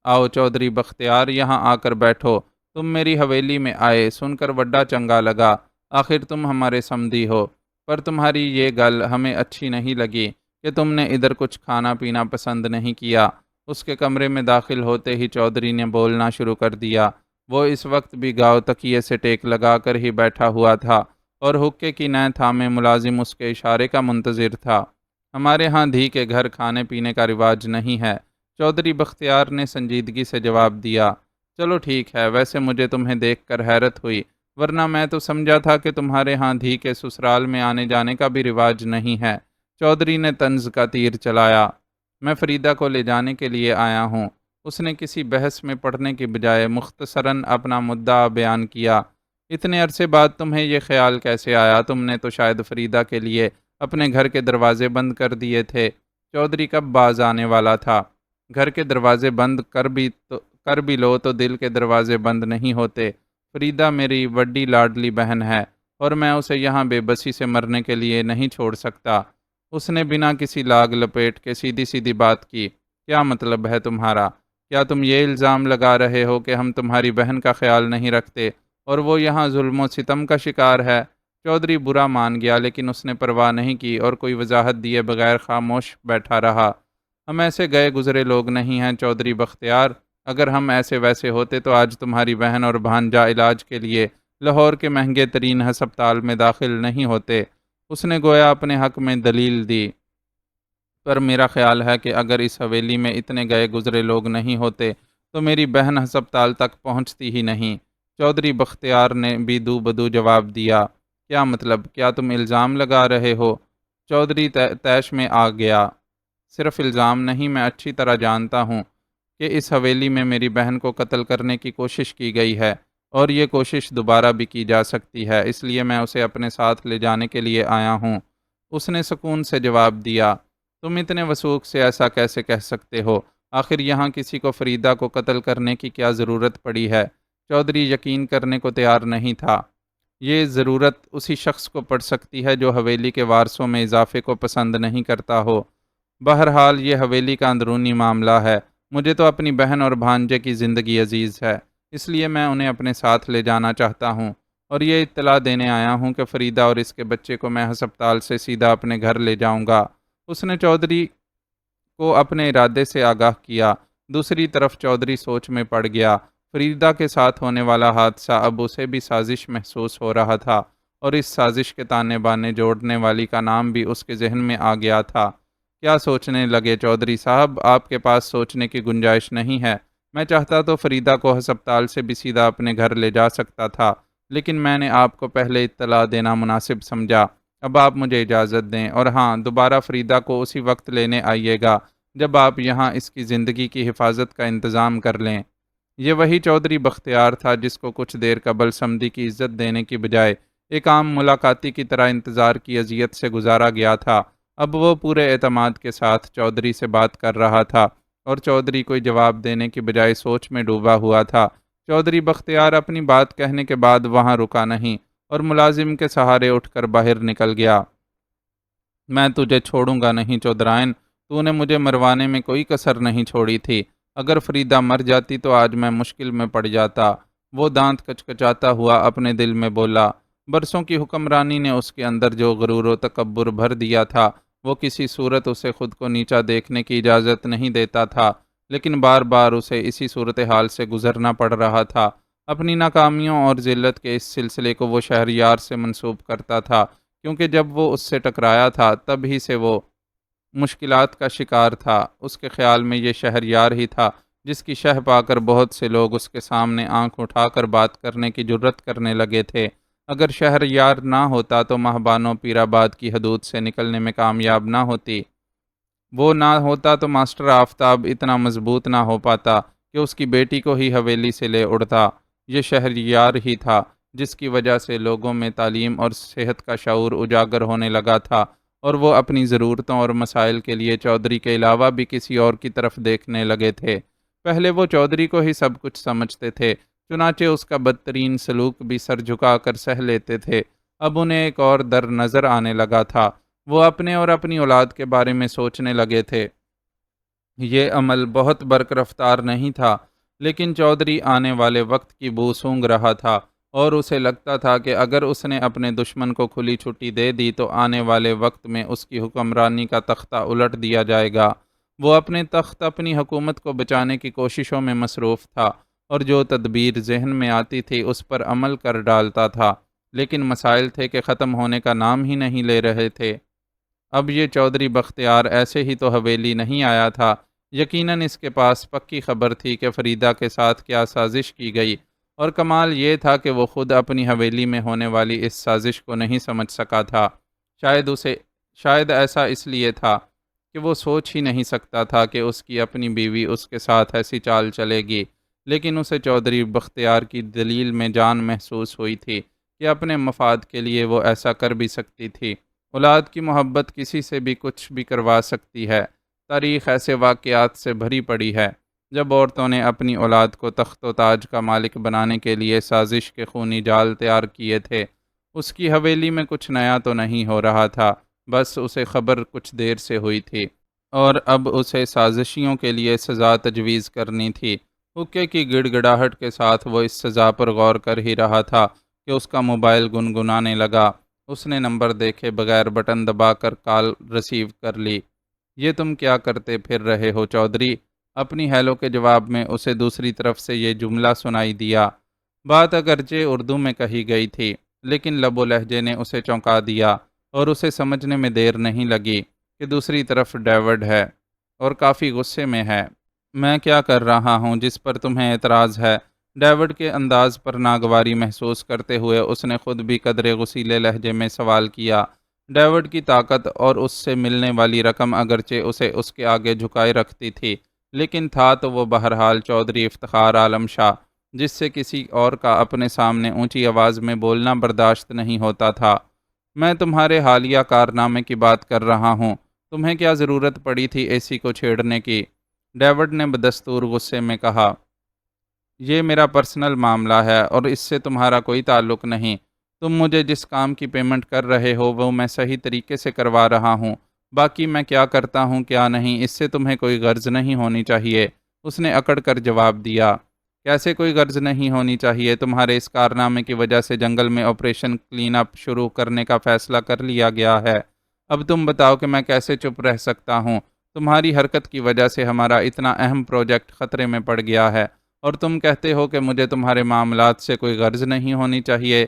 آؤ چودھری بختیار، یہاں آ کر بیٹھو، تم میری حویلی میں آئے سن کر بڑا چنگا لگا، آخر تم ہمارے سمدھی ہو، پر تمہاری یہ گل ہمیں اچھی نہیں لگی کہ تم نے ادھر کچھ کھانا پینا پسند نہیں کیا۔ اس کے کمرے میں داخل ہوتے ہی چودھری نے بولنا شروع کر دیا۔ وہ اس وقت بھی گاؤ تکیے سے ٹیک لگا کر ہی بیٹھا ہوا تھا اور حقے کی نہ تھامے ملازم اس کے اشارے کا منتظر تھا۔ ہمارے ہاں دھی کے گھر کھانے پینے کا رواج نہیں ہے، چودھری بختیار نے سنجیدگی سے جواب دیا۔ چلو ٹھیک ہے، ویسے مجھے تمہیں دیکھ کر حیرت ہوئی، ورنہ میں تو سمجھا تھا کہ تمہارے ہاں دھی کے سسرال میں آنے جانے کا بھی رواج نہیں ہے۔ چودھری نے طنز کا تیر چلایا۔ میں فریدہ کو لے جانے کے لیے آیا ہوں۔ اس نے کسی بحث میں پڑھنے کی بجائے مختصراً اپنا مدعا بیان کیا۔ اتنے عرصے بعد تمہیں یہ خیال کیسے آیا؟ تم نے تو شاید فریدہ کے لیے اپنے گھر کے دروازے بند کر دیے تھے۔ چودھری کب باز آنے والا تھا؟ گھر کے دروازے بند کر بھی لو تو دل کے دروازے بند نہیں ہوتے۔ فریدہ میری وڈی لاڈلی بہن ہے اور میں اسے یہاں بے بسی سے مرنے کے لیے نہیں چھوڑ سکتا۔ اس نے بنا کسی لاگ لپیٹ کے سیدھی سیدھی بات کی۔ کیا مطلب ہے تمہارا؟ کیا تم یہ الزام لگا رہے ہو کہ ہم تمہاری بہن کا خیال نہیں رکھتے اور وہ یہاں ظلم و ستم کا شکار ہے؟ چودھری برا مان گیا، لیکن اس نے پرواہ نہیں کی اور کوئی وضاحت دیے بغیر خاموش بیٹھا رہا۔ ہم ایسے گئے گزرے لوگ نہیں ہیں چودھری بختیار، اگر ہم ایسے ویسے ہوتے تو آج تمہاری بہن اور بھانجا علاج کے لیے لاہور کے مہنگے ترین ہسپتال میں داخل نہیں ہوتے۔ اس نے گویا اپنے حق میں دلیل دی۔ پر میرا خیال ہے کہ اگر اس حویلی میں اتنے گئے گزرے لوگ نہیں ہوتے تو میری بہن ہسپتال تک پہنچتی ہی نہیں۔ چودھری بختیار نے بھی دو بدو جواب دیا۔ کیا مطلب؟ کیا تم الزام لگا رہے ہو؟ چودھری طیش میں آ گیا۔ صرف الزام نہیں، میں اچھی طرح جانتا ہوں کہ اس حویلی میں میری بہن کو قتل کرنے کی کوشش کی گئی ہے اور یہ کوشش دوبارہ بھی کی جا سکتی ہے، اس لیے میں اسے اپنے ساتھ لے جانے کے لیے آیا ہوں۔ اس نے سکون سے جواب دیا۔ تم اتنے وثوق سے ایسا کیسے کہہ سکتے ہو؟ آخر یہاں کسی کو فریدہ کو قتل کرنے کی کیا ضرورت پڑی ہے؟ چودھری یقین کرنے کو تیار نہیں تھا۔ یہ ضرورت اسی شخص کو پڑ سکتی ہے جو حویلی کے وارثوں میں اضافے کو پسند نہیں کرتا ہو۔ بہرحال یہ حویلی کا اندرونی معاملہ ہے، مجھے تو اپنی بہن اور بھانجے کی زندگی عزیز ہے، اس لیے میں انہیں اپنے ساتھ لے جانا چاہتا ہوں اور یہ اطلاع دینے آیا ہوں کہ فریدہ اور اس کے بچے کو میں ہسپتال سے سیدھا اپنے گھر لے جاؤں گا۔ اس نے چودھری کو اپنے ارادے سے آگاہ کیا۔ دوسری طرف چودھری سوچ میں پڑ گیا۔ فریدہ کے ساتھ ہونے والا حادثہ اب اسے بھی سازش محسوس ہو رہا تھا اور اس سازش کے تانے بانے جوڑنے والی کا نام بھی اس کے ذہن میں آ گیا تھا۔ کیا سوچنے لگے چودھری صاحب؟ آپ کے پاس سوچنے کی گنجائش نہیں ہے۔ میں چاہتا تو فریدہ کو ہسپتال سے بھی سیدھا اپنے گھر لے جا سکتا تھا، لیکن میں نے آپ کو پہلے اطلاع دینا مناسب سمجھا۔ اب آپ مجھے اجازت دیں، اور ہاں، دوبارہ فریدہ کو اسی وقت لینے آئیے گا جب آپ یہاں اس کی زندگی کی حفاظت کا انتظام کر لیں۔ یہ وہی چودھری بختیار تھا جس کو کچھ دیر قبل سمدھی کی عزت دینے کی بجائے ایک عام ملاقاتی کی طرح انتظار کی اذیت سے گزارا گیا تھا۔ اب وہ پورے اعتماد کے ساتھ چودھری سے بات کر رہا تھا اور چودھری کوئی جواب دینے کی بجائے سوچ میں ڈوبا ہوا تھا۔ چودھری بختیار اپنی بات کہنے کے بعد وہاں رکا نہیں اور ملازم کے سہارے اٹھ کر باہر نکل گیا۔ میں تجھے چھوڑوں گا نہیں چودھرائن، تو نے مجھے مروانے میں کوئی کسر نہیں چھوڑی تھی۔ اگر فریدہ مر جاتی تو آج میں مشکل میں پڑ جاتا۔ وہ دانت کچکچاتا ہوا اپنے دل میں بولا۔ برسوں کی حکمرانی نے اس کے اندر جو غرور و تکبر بھر دیا تھا، وہ کسی صورت اسے خود کو نیچا دیکھنے کی اجازت نہیں دیتا تھا، لیکن بار بار اسے اسی صورتحال سے گزرنا پڑ رہا تھا۔ اپنی ناکامیوں اور ذلت کے اس سلسلے کو وہ شہریار سے منسوب کرتا تھا، کیونکہ جب وہ اس سے ٹکرایا تھا تب ہی سے وہ مشکلات کا شکار تھا۔ اس کے خیال میں یہ شہریار ہی تھا جس کی شہ پا کر بہت سے لوگ اس کے سامنے آنکھ اٹھا کر بات کرنے کی جرت کرنے لگے تھے۔ اگر شہریار نہ ہوتا تو مہبانو پیرآباد کی حدود سے نکلنے میں کامیاب نہ ہوتی۔ وہ نہ ہوتا تو ماسٹر آفتاب اتنا مضبوط نہ ہو پاتا کہ اس کی بیٹی کو ہی حویلی سے لے اڑتا۔ یہ شہریار ہی تھا جس کی وجہ سے لوگوں میں تعلیم اور صحت کا شعور اجاگر ہونے لگا تھا، اور وہ اپنی ضرورتوں اور مسائل کے لیے چودھری کے علاوہ بھی کسی اور کی طرف دیکھنے لگے تھے۔ پہلے وہ چودھری کو ہی سب کچھ سمجھتے تھے، چنانچہ اس کا بدترین سلوک بھی سر جھکا کر سہ لیتے تھے۔ اب انہیں ایک اور در نظر آنے لگا تھا۔ وہ اپنے اور اپنی اولاد کے بارے میں سوچنے لگے تھے۔ یہ عمل بہت برق رفتار نہیں تھا، لیکن چودھری آنے والے وقت کی بو سونگھ رہا تھا، اور اسے لگتا تھا کہ اگر اس نے اپنے دشمن کو کھلی چھٹی دے دی تو آنے والے وقت میں اس کی حکمرانی کا تختہ الٹ دیا جائے گا۔ وہ اپنے تخت، اپنی حکومت کو بچانے کی کوششوں میں مصروف تھا، اور جو تدبیر ذہن میں آتی تھی اس پر عمل کر ڈالتا تھا، لیکن مسائل تھے کہ ختم ہونے کا نام ہی نہیں لے رہے تھے۔ اب یہ چودھری بختیار ایسے ہی تو حویلی نہیں آیا تھا، یقیناً اس کے پاس پکی خبر تھی کہ فریدہ کے ساتھ کیا سازش کی گئی، اور کمال یہ تھا کہ وہ خود اپنی حویلی میں ہونے والی اس سازش کو نہیں سمجھ سکا تھا۔ شاید ایسا اس لیے تھا کہ وہ سوچ ہی نہیں سکتا تھا کہ اس کی اپنی بیوی اس کے ساتھ ایسی چال چلے گی، لیکن اسے چودھری بختیار کی دلیل میں جان محسوس ہوئی تھی کہ اپنے مفاد کے لیے وہ ایسا کر بھی سکتی تھی۔ اولاد کی محبت کسی سے بھی کچھ بھی کروا سکتی ہے۔ تاریخ ایسے واقعات سے بھری پڑی ہے جب عورتوں نے اپنی اولاد کو تخت و تاج کا مالک بنانے کے لیے سازش کے خونی جال تیار کیے تھے۔ اس کی حویلی میں کچھ نیا تو نہیں ہو رہا تھا، بس اسے خبر کچھ دیر سے ہوئی تھی، اور اب اسے سازشیوں کے لیے سزا تجویز کرنی تھی۔ حقے کی گڑ گڑاہٹ کے ساتھ وہ اس سزا پر غور کر ہی رہا تھا کہ اس کا موبائل گنگنانے لگا۔ اس نے نمبر دیکھے بغیر بٹن دبا کر کال ریسیو کر لی۔ یہ تم کیا کرتے پھر رہے ہو چودھری؟ اپنی ہیلو کے جواب میں اسے دوسری طرف سے یہ جملہ سنائی دیا۔ بات اگرچہ اردو میں کہی گئی تھی، لیکن لب و لہجے نے اسے چونکا دیا، اور اسے سمجھنے میں دیر نہیں لگی کہ دوسری طرف ڈیوڈ ہے اور کافی غصے میں ہے۔ میں کیا کر رہا ہوں جس پر تمہیں اعتراض ہے؟ ڈیوڈ کے انداز پر ناگواری محسوس کرتے ہوئے اس نے خود بھی قدرے غصیلے لہجے میں سوال کیا۔ ڈیوڈ کی طاقت اور اس سے ملنے والی رقم اگرچہ اسے اس کے آگے جھکائے رکھتی تھی، لیکن تھا تو وہ بہرحال چودھری افتخار عالم شاہ، جس سے کسی اور کا اپنے سامنے اونچی آواز میں بولنا برداشت نہیں ہوتا تھا۔ میں تمہارے حالیہ کارنامے کی بات کر رہا ہوں۔ تمہیں کیا ضرورت پڑی تھی ایسی کو چھیڑنے کی؟ ڈیوڈ نے بدستور غصے میں کہا۔ یہ میرا پرسنل معاملہ ہے اور اس سے تمہارا کوئی تعلق نہیں۔ تم مجھے جس کام کی پیمنٹ کر رہے ہو وہ میں صحیح طریقے سے کروا رہا ہوں، باقی میں کیا کرتا ہوں کیا نہیں اس سے تمہیں کوئی غرض نہیں ہونی چاہیے۔ اس نے اکڑ کر جواب دیا۔ کیسے کوئی غرض نہیں ہونی چاہیے؟ تمہارے اس کارنامے کی وجہ سے جنگل میں آپریشن کلین اپ شروع کرنے کا فیصلہ کر لیا گیا ہے۔ اب تم بتاؤ کہ میں کیسے چپ رہ سکتا ہوں؟ تمہاری حرکت کی وجہ سے ہمارا اتنا اہم پروجیکٹ خطرے میں پڑ گیا ہے، اور تم کہتے ہو کہ مجھے تمہارے معاملات سے کوئی غرض نہیں ہونی چاہیے۔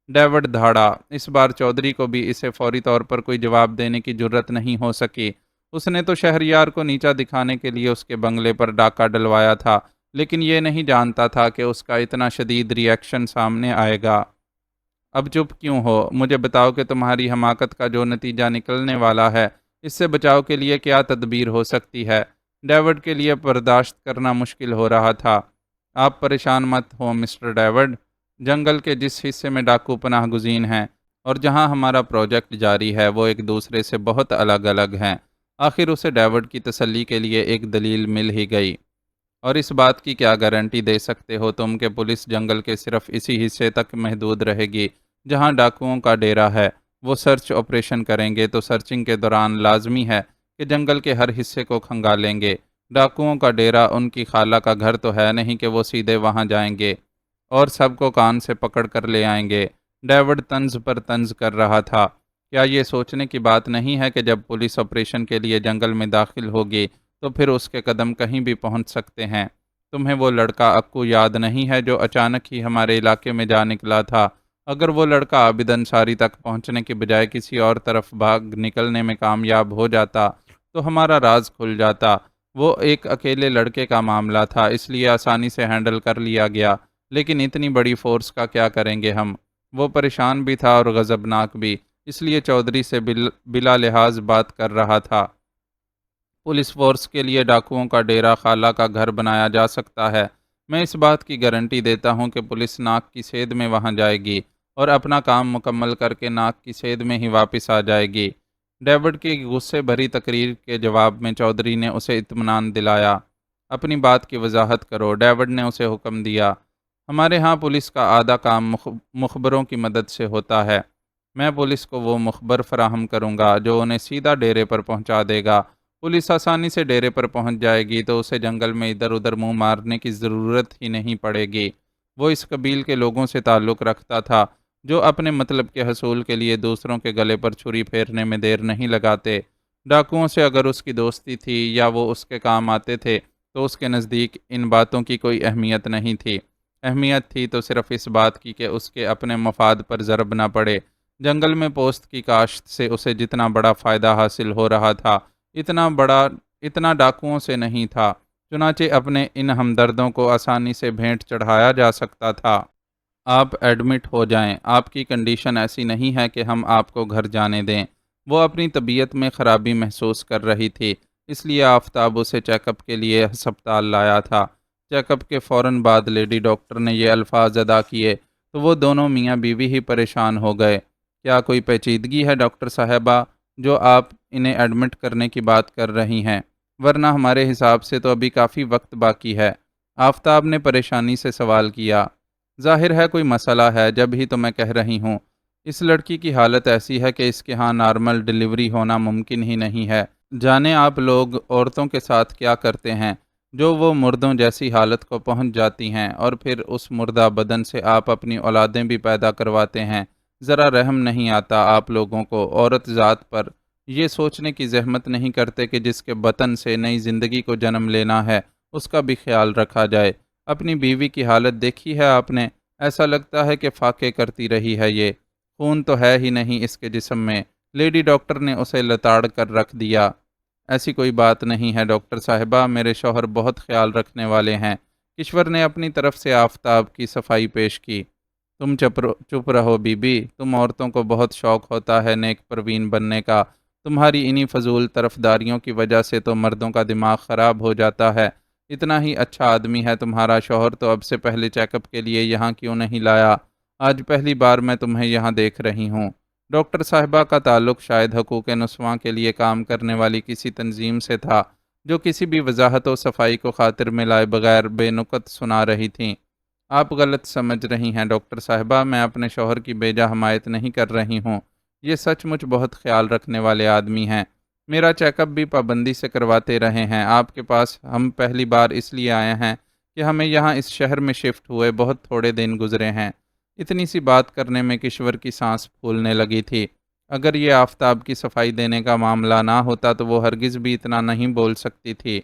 ڈیوڈ دھاڑا۔ اس بار چودھری کو بھی اسے فوری طور پر کوئی جواب دینے کی جرت نہیں ہو سکی۔ اس نے تو شہریار کو نیچا دکھانے کے لیے اس کے بنگلے پر ڈاکہ ڈلوایا تھا، لیکن یہ نہیں جانتا تھا کہ اس کا اتنا شدید ری ایکشن سامنے آئے گا۔ اب چپ کیوں ہو؟ مجھے بتاؤ کہ تمہاری حماقت کا جو نتیجہ نکلنے والا ہے اس سے بچاؤ کے لیے کیا تدبیر ہو سکتی ہے؟ ڈیوڈ کے لیے برداشت کرنا مشکل ہو رہا تھا۔ آپ پریشان مت ہو مسٹر ڈیوڈ، جنگل کے جس حصے میں ڈاکو پناہ گزین ہیں اور جہاں ہمارا پروجیکٹ جاری ہے وہ ایک دوسرے سے بہت الگ الگ ہیں۔ آخر اسے ڈیوڈ کی تسلی کے لیے ایک دلیل مل ہی گئی۔ اور اس بات کی کیا گارنٹی دے سکتے ہو تم کہ پولیس جنگل کے صرف اسی حصے تک محدود رہے گی جہاں ڈاکوؤں کا ڈیرا ہے؟ وہ سرچ آپریشن کریں گے تو سرچنگ کے دوران لازمی ہے کہ جنگل کے ہر حصے کو کھنگالیں گے۔ ڈاکوؤں کا ڈیرا ان کی خالہ کا گھر تو ہے نہیں کہ وہ سیدھے وہاں جائیں گے اور سب کو کان سے پکڑ کر لے آئیں گے۔ ڈیوڈ طنز پر طنز کر رہا تھا۔ کیا یہ سوچنے کی بات نہیں ہے کہ جب پولیس آپریشن کے لیے جنگل میں داخل ہوگی تو پھر اس کے قدم کہیں بھی پہنچ سکتے ہیں؟ تمہیں وہ لڑکا اکو یاد نہیں ہے جو اچانک ہی ہمارے علاقے میں جا نکلا تھا؟ اگر وہ لڑکا عابد انصاری تک پہنچنے کی بجائے کسی اور طرف بھاگ نکلنے میں کامیاب ہو جاتا تو ہمارا راز کھل جاتا۔ وہ ایک اکیلے لڑکے کا معاملہ تھا، اس لیے آسانی سے ہینڈل کر لیا گیا، لیکن اتنی بڑی فورس کا کیا کریں گے ہم؟ وہ پریشان بھی تھا اور غضبناک بھی، اس لیے چودھری سے بلا لحاظ بات کر رہا تھا۔ پولیس فورس کے لیے ڈاکوؤں کا ڈیرا خالہ کا گھر بنایا جا سکتا ہے۔ میں اس بات کی گارنٹی دیتا ہوں کہ پولیس ناک کی سید میں وہاں جائے گی اور اپنا کام مکمل کر کے ناک کی سید میں ہی واپس آ جائے گی۔ ڈیوڈ کی غصے بھری تقریر کے جواب میں چودھری نے اسے اطمینان دلایا۔ اپنی بات کی وضاحت کرو، ڈیوڈ نے اسے حکم دیا۔ ہمارے ہاں پولیس کا آدھا کام مخبروں کی مدد سے ہوتا ہے۔ میں پولیس کو وہ مخبر فراہم کروں گا جو انہیں سیدھا ڈیرے پر پہنچا دے گا۔ پولیس آسانی سے ڈیرے پر پہنچ جائے گی تو اسے جنگل میں ادھر ادھر منہ مارنے کی ضرورت ہی نہیں پڑے گی۔ وہ اس قبیل کے لوگوں سے تعلق رکھتا تھا جو اپنے مطلب کے حصول کے لیے دوسروں کے گلے پر چھری پھیرنے میں دیر نہیں لگاتے۔ ڈاکوؤں سے اگر اس کی دوستی تھی یا وہ اس کے کام آتے تھے تو اس کے نزدیک ان باتوں کی کوئی اہمیت نہیں تھی۔ اہمیت تھی تو صرف اس بات کی کہ اس کے اپنے مفاد پر ضرب نہ پڑے۔ جنگل میں پوست کی کاشت سے اسے جتنا بڑا فائدہ حاصل ہو رہا تھا اتنا ڈاکوؤں سے نہیں تھا، چنانچہ اپنے ان ہمدردوں کو آسانی سے بھینٹ چڑھایا جا سکتا تھا۔ آپ ایڈمٹ ہو جائیں، آپ کی کنڈیشن ایسی نہیں ہے کہ ہم آپ کو گھر جانے دیں۔ وہ اپنی طبیعت میں خرابی محسوس کر رہی تھی، اس لیے آفتاب اسے چیک اپ کے لیے ہسپتال لایا تھا۔ چیک اپ کے فوراً بعد لیڈی ڈاکٹر نے یہ الفاظ ادا کیے تو وہ دونوں میاں بیوی ہی پریشان ہو گئے۔ کیا کوئی پیچیدگی ہے ڈاکٹر صاحبہ جو آپ انہیں ایڈمٹ کرنے کی بات کر رہی ہیں؟ ورنہ ہمارے حساب سے تو ابھی کافی وقت باقی ہے۔ آفتاب نے پریشانی سے سوال کیا۔ ظاہر ہے کوئی مسئلہ ہے، جب ہی تو میں کہہ رہی ہوں۔ اس لڑکی کی حالت ایسی ہے کہ اس کے ہاں نارمل ڈیلیوری ہونا ممکن ہی نہیں ہے۔ جانے آپ لوگ عورتوں کے ساتھ کیا کرتے ہیں جو وہ مردوں جیسی حالت کو پہنچ جاتی ہیں اور پھر اس مردہ بدن سے آپ اپنی اولادیں بھی پیدا کرواتے ہیں۔ ذرا رحم نہیں آتا آپ لوگوں کو عورت ذات پر؟ یہ سوچنے کی زحمت نہیں کرتے کہ جس کے بطن سے نئی زندگی کو جنم لینا ہے اس کا بھی خیال رکھا جائے۔ اپنی بیوی کی حالت دیکھی ہے آپ نے؟ ایسا لگتا ہے کہ فاقے کرتی رہی ہے، یہ خون تو ہے ہی نہیں اس کے جسم میں۔ لیڈی ڈاکٹر نے اسے لتاڑ کر رکھ دیا۔ ایسی کوئی بات نہیں ہے ڈاکٹر صاحبہ، میرے شوہر بہت خیال رکھنے والے ہیں۔ کشور نے اپنی طرف سے آفتاب کی صفائی پیش کی۔ تم چپ رہو بی بی، تم عورتوں کو بہت شوق ہوتا ہے نیک پروین بننے کا۔ تمہاری انہی فضول طرفداریوں کی وجہ سے تو مردوں کا دماغ خراب ہو جاتا ہے۔ اتنا ہی اچھا آدمی ہے تمہارا شوہر تو اب سے پہلے چیک اپ کے لیے یہاں کیوں نہیں لایا؟ آج پہلی بار میں تمہیں یہاں دیکھ رہی ہوں۔ ڈاکٹر صاحبہ کا تعلق شاید حقوق نسواں کے لیے کام کرنے والی کسی تنظیم سے تھا جو کسی بھی وضاحت و صفائی کو خاطر میں لائے بغیر بے نکت سنا رہی تھیں۔ آپ غلط سمجھ رہی ہیں ڈاکٹر صاحبہ، میں اپنے شوہر کی بیجا حمایت نہیں کر رہی ہوں۔ یہ سچ مچ بہت خیال رکھنے والے آدمی ہیں۔ میرا چیک اپ بھی پابندی سے کرواتے رہے ہیں۔ آپ کے پاس ہم پہلی بار اس لیے آئے ہیں کہ ہمیں یہاں اس شہر میں شفٹ ہوئے بہت تھوڑے دن گزرے ہیں۔ اتنی سی بات کرنے میں کشور کی سانس پھولنے لگی تھی۔ اگر یہ آفتاب کی صفائی دینے کا معاملہ نہ ہوتا تو وہ ہرگز بھی اتنا نہیں بول سکتی تھی۔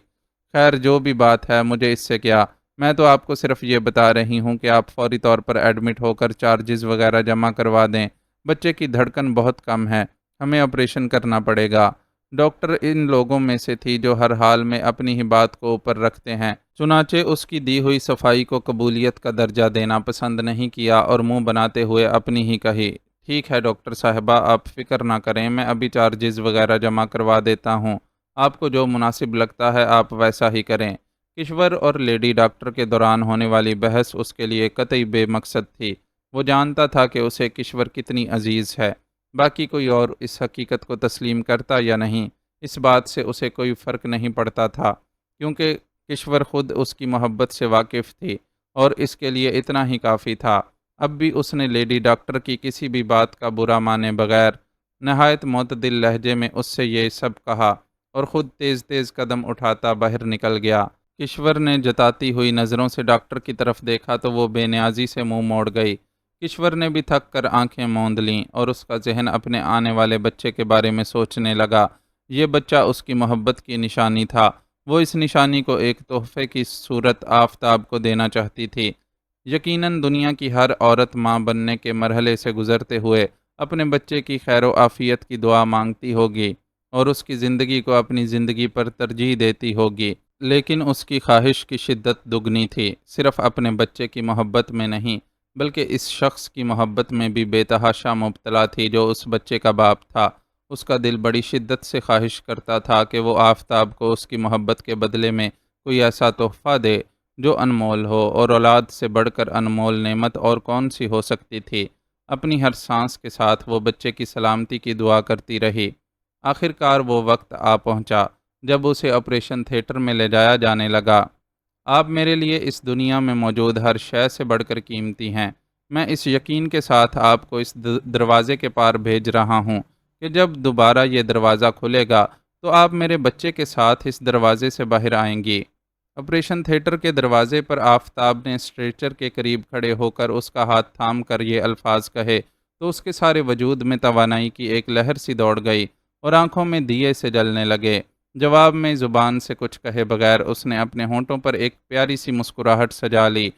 خیر جو بھی بات ہے، مجھے اس سے کیا، میں تو آپ کو صرف یہ بتا رہی ہوں کہ آپ فوری طور پر ایڈمٹ ہو کر چارجز وغیرہ جمع کروا دیں۔ بچے کی دھڑکن بہت کم ہے، ہمیں آپریشن کرنا پڑے گا۔ ڈاکٹر ان لوگوں میں سے تھی جو ہر حال میں اپنی ہی بات کو اوپر رکھتے ہیں، چنانچہ اس کی دی ہوئی صفائی کو قبولیت کا درجہ دینا پسند نہیں کیا اور منہ بناتے ہوئے اپنی ہی کہی، ٹھیک ہے ڈاکٹر صاحبہ، آپ فکر نہ کریں، میں ابھی چارجز وغیرہ جمع کروا دیتا ہوں۔ آپ کو جو مناسب لگتا ہے آپ ویسا ہی کریں۔ کشور اور لیڈی ڈاکٹر کے دوران ہونے والی بحث اس کے لیے قطعی بے مقصد تھی۔ وہ جانتا تھا کہ اسے کشور کتنی عزیز ہے۔ باقی کوئی اور اس حقیقت کو تسلیم کرتا یا نہیں، اس بات سے اسے کوئی فرق نہیں پڑتا تھا، کیونکہ کشور خود اس کی محبت سے واقف تھی اور اس کے لیے اتنا ہی کافی تھا۔ اب بھی اس نے لیڈی ڈاکٹر کی کسی بھی بات کا برا مانے بغیر نہایت معتدل لہجے میں اس سے یہ سب کہا اور خود تیز تیز قدم اٹھاتا باہر نکل گیا۔ کشور نے جتاتی ہوئی نظروں سے ڈاکٹر کی طرف دیکھا تو وہ بے نیازی سے منہ موڑ گئی۔ کشور نے بھی تھک کر آنکھیں موند لیں اور اس کا ذہن اپنے آنے والے بچے کے بارے میں سوچنے لگا۔ یہ بچہ اس کی محبت کی نشانی تھا۔ وہ اس نشانی کو ایک تحفے کی صورت آفتاب کو دینا چاہتی تھی۔ یقیناً دنیا کی ہر عورت ماں بننے کے مرحلے سے گزرتے ہوئے اپنے بچے کی خیر و عافیت کی دعا مانگتی ہوگی اور اس کی زندگی کو اپنی زندگی پر ترجیح دیتی ہوگی، لیکن اس کی خواہش کی شدت دگنی تھی، صرف اپنے بچے کی محبت میں نہیں بلکہ اس شخص کی محبت میں بھی بے تحاشا مبتلا تھی جو اس بچے کا باپ تھا۔ اس کا دل بڑی شدت سے خواہش کرتا تھا کہ وہ آفتاب کو اس کی محبت کے بدلے میں کوئی ایسا تحفہ دے جو انمول ہو، اور اولاد سے بڑھ کر انمول نعمت اور کون سی ہو سکتی تھی۔ اپنی ہر سانس کے ساتھ وہ بچے کی سلامتی کی دعا کرتی رہی۔ آخر کار وہ وقت آ پہنچا جب اسے آپریشن تھیٹر میں لے جایا جانے لگا۔ آپ میرے لیے اس دنیا میں موجود ہر شے سے بڑھ کر قیمتی ہیں۔ میں اس یقین کے ساتھ آپ کو اس دروازے کے پار بھیج رہا ہوں کہ جب دوبارہ یہ دروازہ کھلے گا تو آپ میرے بچے کے ساتھ اس دروازے سے باہر آئیں گی۔ آپریشن تھیٹر کے دروازے پر آفتاب نے اسٹریچر کے قریب کھڑے ہو کر اس کا ہاتھ تھام کر یہ الفاظ کہے تو اس کے سارے وجود میں توانائی کی ایک لہر سی دوڑ گئی اور آنکھوں میں دیے سے جلنے لگے۔ جواب میں زبان سے کچھ کہے بغیر اس نے اپنے ہونٹوں پر ایک پیاری سی مسکراہٹ سجا لی۔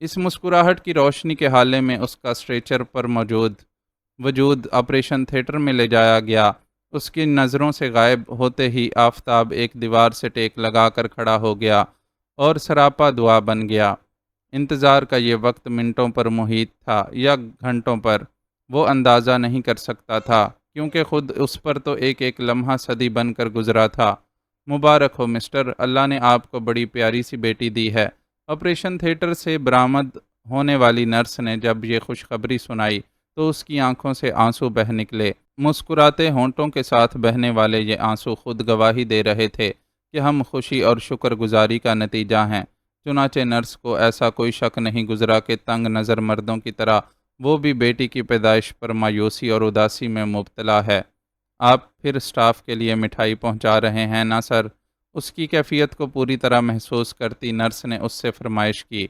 اس مسکراہٹ کی روشنی کے حالے میں اس کا اسٹریچر پر موجود وجود آپریشن تھیٹر میں لے جایا گیا۔ اس کی نظروں سے غائب ہوتے ہی آفتاب ایک دیوار سے ٹیک لگا کر کھڑا ہو گیا اور سراپا دعا بن گیا۔ انتظار کا یہ وقت منٹوں پر محیط تھا یا گھنٹوں پر، وہ اندازہ نہیں کر سکتا تھا، کیونکہ خود اس پر تو ایک ایک لمحہ صدی بن کر گزرا تھا۔ مبارک ہو مسٹر، اللہ نے آپ کو بڑی پیاری سی بیٹی دی ہے۔ آپریشن تھیٹر سے برآمد ہونے والی نرس نے جب یہ خوشخبری سنائی تو اس کی آنکھوں سے آنسو بہہ نکلے۔ مسکراتے ہونٹوں کے ساتھ بہنے والے یہ آنسو خود گواہی دے رہے تھے کہ ہم خوشی اور شکر گزاری کا نتیجہ ہیں۔ چنانچہ نرس کو ایسا کوئی شک نہیں گزرا کہ تنگ نظر مردوں کی طرح وہ بھی بیٹی کی پیدائش پر مایوسی اور اداسی میں مبتلا ہے۔ آپ پھر اسٹاف کے لیے مٹھائی پہنچا رہے ہیں نا سر؟ اس کی کیفیت کو پوری طرح محسوس کرتی نرس نے اس سے فرمائش کی۔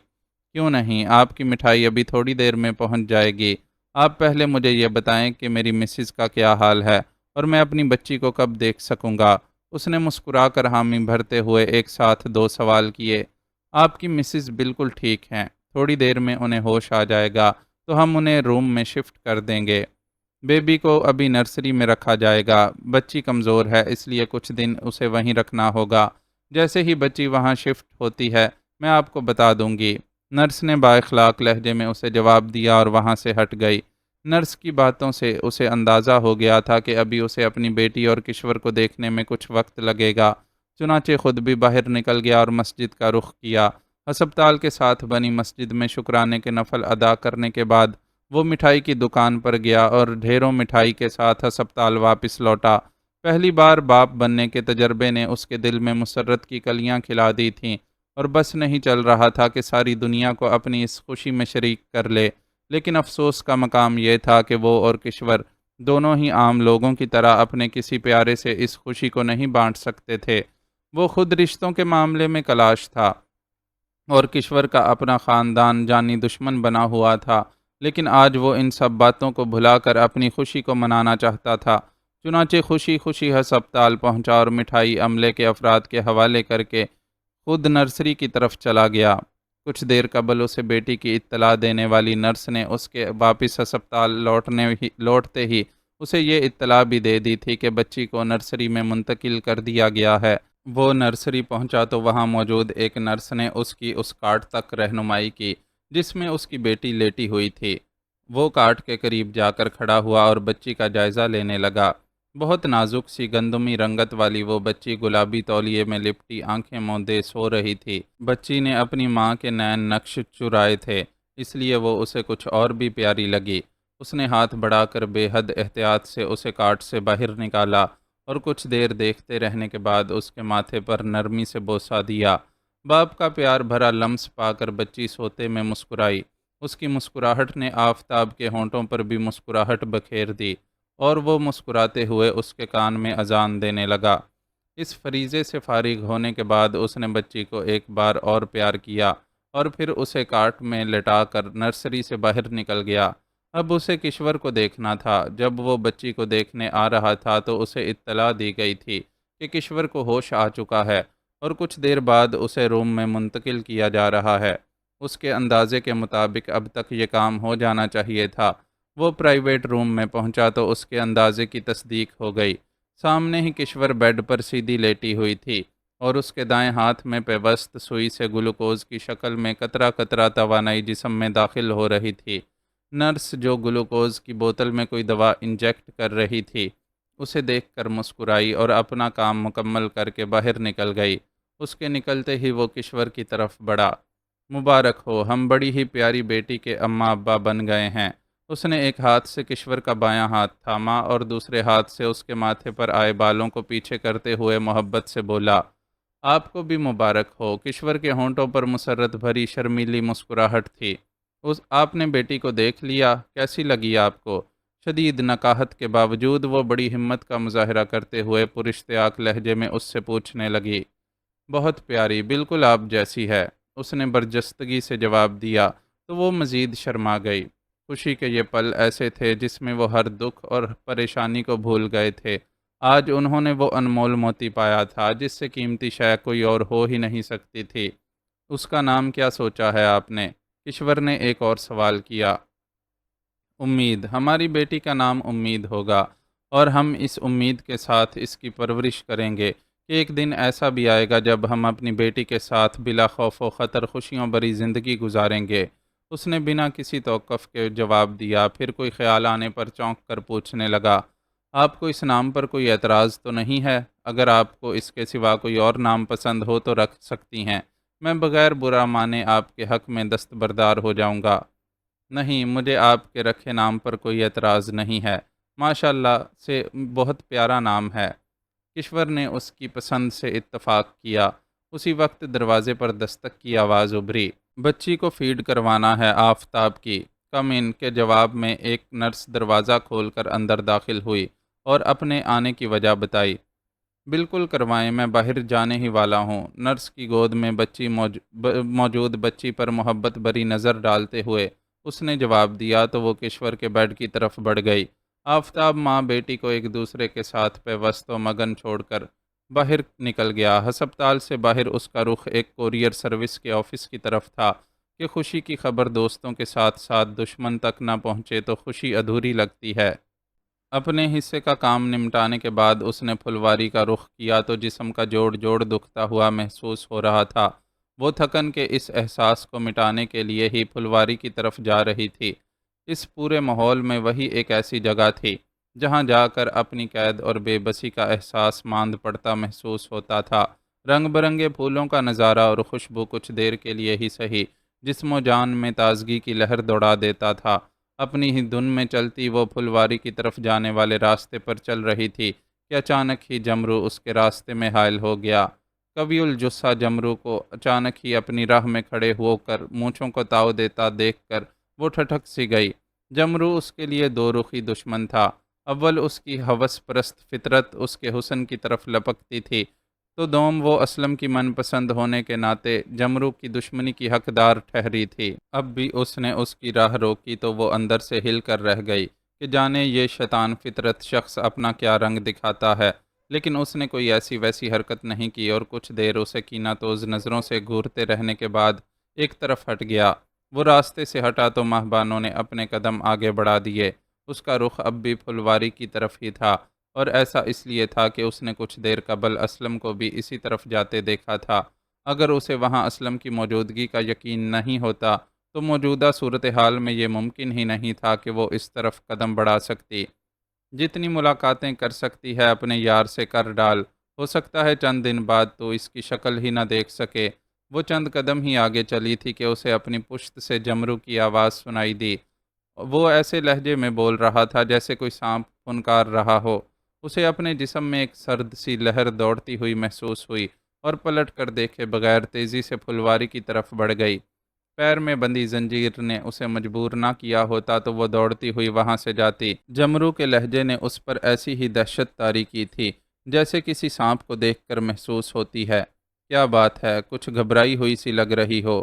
کیوں نہیں، آپ کی مٹھائی ابھی تھوڑی دیر میں پہنچ جائے گی۔ آپ پہلے مجھے یہ بتائیں کہ میری مسز کا کیا حال ہے اور میں اپنی بچی کو کب دیکھ سکوں گا؟ اس نے مسکرا کر حامی بھرتے ہوئے ایک ساتھ دو سوال کیے۔ آپ کی مسز بالکل ٹھیک ہیں، تھوڑی دیر میں انہیں ہوش آ جائے گا تو ہم انہیں روم میں شفٹ کر دیں گے۔ بیبی کو ابھی نرسری میں رکھا جائے گا، بچی کمزور ہے اس لیے کچھ دن اسے وہیں رکھنا ہوگا۔ جیسے ہی بچی وہاں شفٹ ہوتی ہے میں آپ کو بتا دوں گی۔ نرس نے بااخلاق لہجے میں اسے جواب دیا اور وہاں سے ہٹ گئی۔ نرس کی باتوں سے اسے اندازہ ہو گیا تھا کہ ابھی اسے اپنی بیٹی اور کشور کو دیکھنے میں کچھ وقت لگے گا۔ چنانچہ خود بھی باہر نکل گیا اور مسجد کا رخ کیا۔ ہسپتال کے ساتھ بنی مسجد میں شکرانے کے نفل ادا کرنے کے بعد وہ مٹھائی کی دکان پر گیا اور ڈھیروں مٹھائی کے ساتھ ہسپتال واپس لوٹا۔ پہلی بار باپ بننے کے تجربے نے اس کے دل میں مسرت کی کلیاں کھلا دی تھیں اور بس نہیں چل رہا تھا کہ ساری دنیا کو اپنی اس خوشی میں شریک کر لے، لیکن افسوس کا مقام یہ تھا کہ وہ اور کشور دونوں ہی عام لوگوں کی طرح اپنے کسی پیارے سے اس خوشی کو نہیں بانٹ سکتے تھے۔ وہ خود رشتوں کے معاملے میں کلاش تھا اور کشور کا اپنا خاندان جانی دشمن بنا ہوا تھا، لیکن آج وہ ان سب باتوں کو بھلا کر اپنی خوشی کو منانا چاہتا تھا۔ چنانچہ خوشی خوشی ہسپتال پہنچا اور مٹھائی عملے کے افراد کے حوالے کر کے خود نرسری کی طرف چلا گیا۔ کچھ دیر قبل اسے بیٹی کی اطلاع دینے والی نرس نے اس کے واپس ہسپتال لوٹتے ہی اسے یہ اطلاع بھی دے دی تھی کہ بچی کو نرسری میں منتقل کر دیا گیا ہے۔ وہ نرسری پہنچا تو وہاں موجود ایک نرس نے اس کی اس کاٹ تک رہنمائی کی جس میں اس کی بیٹی لیٹی ہوئی تھی۔ وہ کاٹ کے قریب جا کر کھڑا ہوا اور بچی کا جائزہ لینے لگا۔ بہت نازک سی گندمی رنگت والی وہ بچی گلابی تولیے میں لپٹی آنکھیں موندے سو رہی تھی۔ بچی نے اپنی ماں کے نین نقش چرائے تھے، اس لیے وہ اسے کچھ اور بھی پیاری لگی۔ اس نے ہاتھ بڑھا کر بے حد احتیاط سے اسے کاٹ سے باہر نکالا اور کچھ دیر دیکھتے رہنے کے بعد اس کے ماتھے پر نرمی سے بوسہ دیا۔ باپ کا پیار بھرا لمس پا کر بچی سوتے میں مسکرائی۔ اس کی مسکراہٹ نے آفتاب کے ہونٹوں پر بھی مسکراہٹ بکھیر دی اور وہ مسکراتے ہوئے اس کے کان میں اذان دینے لگا۔ اس فریضے سے فارغ ہونے کے بعد اس نے بچی کو ایک بار اور پیار کیا اور پھر اسے کاٹ میں لٹا کر نرسری سے باہر نکل گیا۔ اب اسے کشور کو دیکھنا تھا۔ جب وہ بچی کو دیکھنے آ رہا تھا تو اسے اطلاع دی گئی تھی کہ کشور کو ہوش آ چکا ہے اور کچھ دیر بعد اسے روم میں منتقل کیا جا رہا ہے۔ اس کے اندازے کے مطابق اب تک یہ کام ہو جانا چاہیے تھا۔ وہ پرائیویٹ روم میں پہنچا تو اس کے اندازے کی تصدیق ہو گئی۔ سامنے ہی کشور بیڈ پر سیدھی لیٹی ہوئی تھی اور اس کے دائیں ہاتھ میں پیوست سوئی سے گلوکوز کی شکل میں قطرہ قطرہ توانائی جسم میں داخل ہو رہی تھی۔ نرس جو گلوکوز کی بوتل میں کوئی دوا انجیکٹ کر رہی تھی، اسے دیکھ کر مسکرائی اور اپنا کام مکمل کر کے باہر نکل گئی۔ اس کے نکلتے ہی وہ کشور کی طرف بڑھا۔ مبارک ہو، ہم بڑی ہی پیاری بیٹی کے اماں ابا بن گئے ہیں۔ اس نے ایک ہاتھ سے کشور کا بایاں ہاتھ تھاما اور دوسرے ہاتھ سے اس کے ماتھے پر آئے بالوں کو پیچھے کرتے ہوئے محبت سے بولا، آپ کو بھی مبارک ہو۔ کشور کے ہونٹوں پر مسرت بھری شرمیلی مسکراہٹ تھی۔ آپ نے بیٹی کو دیکھ لیا، کیسی لگی آپ کو؟ شدید نکاہت کے باوجود وہ بڑی ہمت کا مظاہرہ کرتے ہوئے پراشتیاق لہجے میں اس سے پوچھنے لگی۔ بہت پیاری، بالکل آپ جیسی ہے، اس نے برجستگی سے جواب دیا تو وہ مزید شرما گئی۔ خوشی کے یہ پل ایسے تھے جس میں وہ ہر دکھ اور پریشانی کو بھول گئے تھے۔ آج انہوں نے وہ انمول موتی پایا تھا جس سے قیمتی شے کوئی اور ہو ہی نہیں سکتی تھی۔ اس کا نام کیا سوچا ہے آپ نے؟ کشور نے ایک اور سوال کیا۔ امید، ہماری بیٹی کا نام امید ہوگا اور ہم اس امید کے ساتھ اس کی پرورش کریں گے کہ ایک دن ایسا بھی آئے گا جب ہم اپنی بیٹی کے ساتھ بلا خوف و خطر خوشیوں بھری زندگی گزاریں گے۔ اس نے بنا کسی توقف کے جواب دیا، پھر کوئی خیال آنے پر چونک کر پوچھنے لگا، آپ کو اس نام پر کوئی اعتراض تو نہیں ہے؟ اگر آپ کو اس کے سوا کوئی اور نام پسند ہو تو رکھ سکتی ہیں، میں بغیر برا مانے آپ کے حق میں دستبردار ہو جاؤں گا۔ نہیں، مجھے آپ کے رکھے نام پر کوئی اعتراض نہیں ہے، ماشاء اللہ سے بہت پیارا نام ہے۔ کشور نے اس کی پسند سے اتفاق کیا۔ اسی وقت دروازے پر دستک کی آواز ابھری۔ بچی کو فیڈ کروانا ہے آفتاب کی، کم ان کے جواب میں ایک نرس دروازہ کھول کر اندر داخل ہوئی اور اپنے آنے کی وجہ بتائی۔ بالکل کروائیں، میں باہر جانے ہی والا ہوں۔ نرس کی گود میں بچی موجود بچی پر محبت بھری نظر ڈالتے ہوئے اس نے جواب دیا تو وہ کشور کے بیڈ کی طرف بڑھ گئی۔ آفتاب ماں بیٹی کو ایک دوسرے کے ساتھ پیوست و مگن چھوڑ کر باہر نکل گیا۔ ہسپتال سے باہر اس کا رخ ایک کوریئر سروس کے آفس کی طرف تھا کہ خوشی کی خبر دوستوں کے ساتھ ساتھ دشمن تک نہ پہنچے تو خوشی ادھوری لگتی ہے۔ اپنے حصے کا کام نمٹانے کے بعد اس نے پھلواری کا رخ کیا تو جسم کا جوڑ جوڑ دکھتا ہوا محسوس ہو رہا تھا۔ وہ تھکن کے اس احساس کو مٹانے کے لیے ہی پھلواری کی طرف جا رہی تھی۔ اس پورے ماحول میں وہی ایک ایسی جگہ تھی جہاں جا کر اپنی قید اور بے بسی کا احساس ماند پڑتا محسوس ہوتا تھا۔ رنگ برنگے پھولوں کا نظارہ اور خوشبو کچھ دیر کے لیے ہی سہی جسم و جان میں تازگی کی لہر دوڑا دیتا تھا۔ اپنی ہی دھن میں چلتی وہ پھلواری کی طرف جانے والے راستے پر چل رہی تھی کہ اچانک ہی جمرو اس کے راستے میں حائل ہو گیا۔ قوی الجثہ جمرو کو اچانک ہی اپنی راہ میں کھڑے ہو کر مونچھوں کو تاؤ دیتا دیکھ کر وہ ٹھٹک سی گئی۔ جمرو اس کے لیے دو رخی دشمن تھا۔ اول اس کی ہوس پرست فطرت اس کے حسن کی طرف لپکتی تھی تو دوم وہ اسلم کی من پسند ہونے کے ناطے جمرو کی دشمنی کی حقدار ٹھہری تھی۔ اب بھی اس نے اس کی راہ روکی تو وہ اندر سے ہل کر رہ گئی کہ جانے یہ شیطان فطرت شخص اپنا کیا رنگ دکھاتا ہے، لیکن اس نے کوئی ایسی ویسی حرکت نہیں کی اور کچھ دیر اسے کینہ توز نظروں سے گھورتے رہنے کے بعد ایک طرف ہٹ گیا۔ وہ راستے سے ہٹا تو مہبانوں نے اپنے قدم آگے بڑھا دیے۔ اس کا رخ اب بھی پھلواری کی طرف ہی تھا اور ایسا اس لیے تھا کہ اس نے کچھ دیر قبل اسلم کو بھی اسی طرف جاتے دیکھا تھا۔ اگر اسے وہاں اسلم کی موجودگی کا یقین نہیں ہوتا تو موجودہ صورتحال میں یہ ممکن ہی نہیں تھا کہ وہ اس طرف قدم بڑھا سکتی۔ جتنی ملاقاتیں کر سکتی ہے اپنے یار سے کر ڈال، ہو سکتا ہے چند دن بعد تو اس کی شکل ہی نہ دیکھ سکے۔ وہ چند قدم ہی آگے چلی تھی کہ اسے اپنی پشت سے جمرو کی آواز سنائی دی۔ وہ ایسے لہجے میں بول رہا تھا جیسے کوئی سانپ پھنکار رہا ہو۔ اسے اپنے جسم میں ایک سرد سی لہر دوڑتی ہوئی محسوس ہوئی اور پلٹ کر دیکھے بغیر تیزی سے پھلواری کی طرف بڑھ گئی۔ پیر میں بندھی زنجیر نے اسے مجبور نہ کیا ہوتا تو وہ دوڑتی ہوئی وہاں سے جاتی۔ جمرو کے لہجے نے اس پر ایسی ہی دہشت طاری کی تھی جیسے کسی سانپ کو دیکھ کر محسوس ہوتی ہے۔ کیا بات ہے، کچھ گھبرائی ہوئی سی لگ رہی ہو۔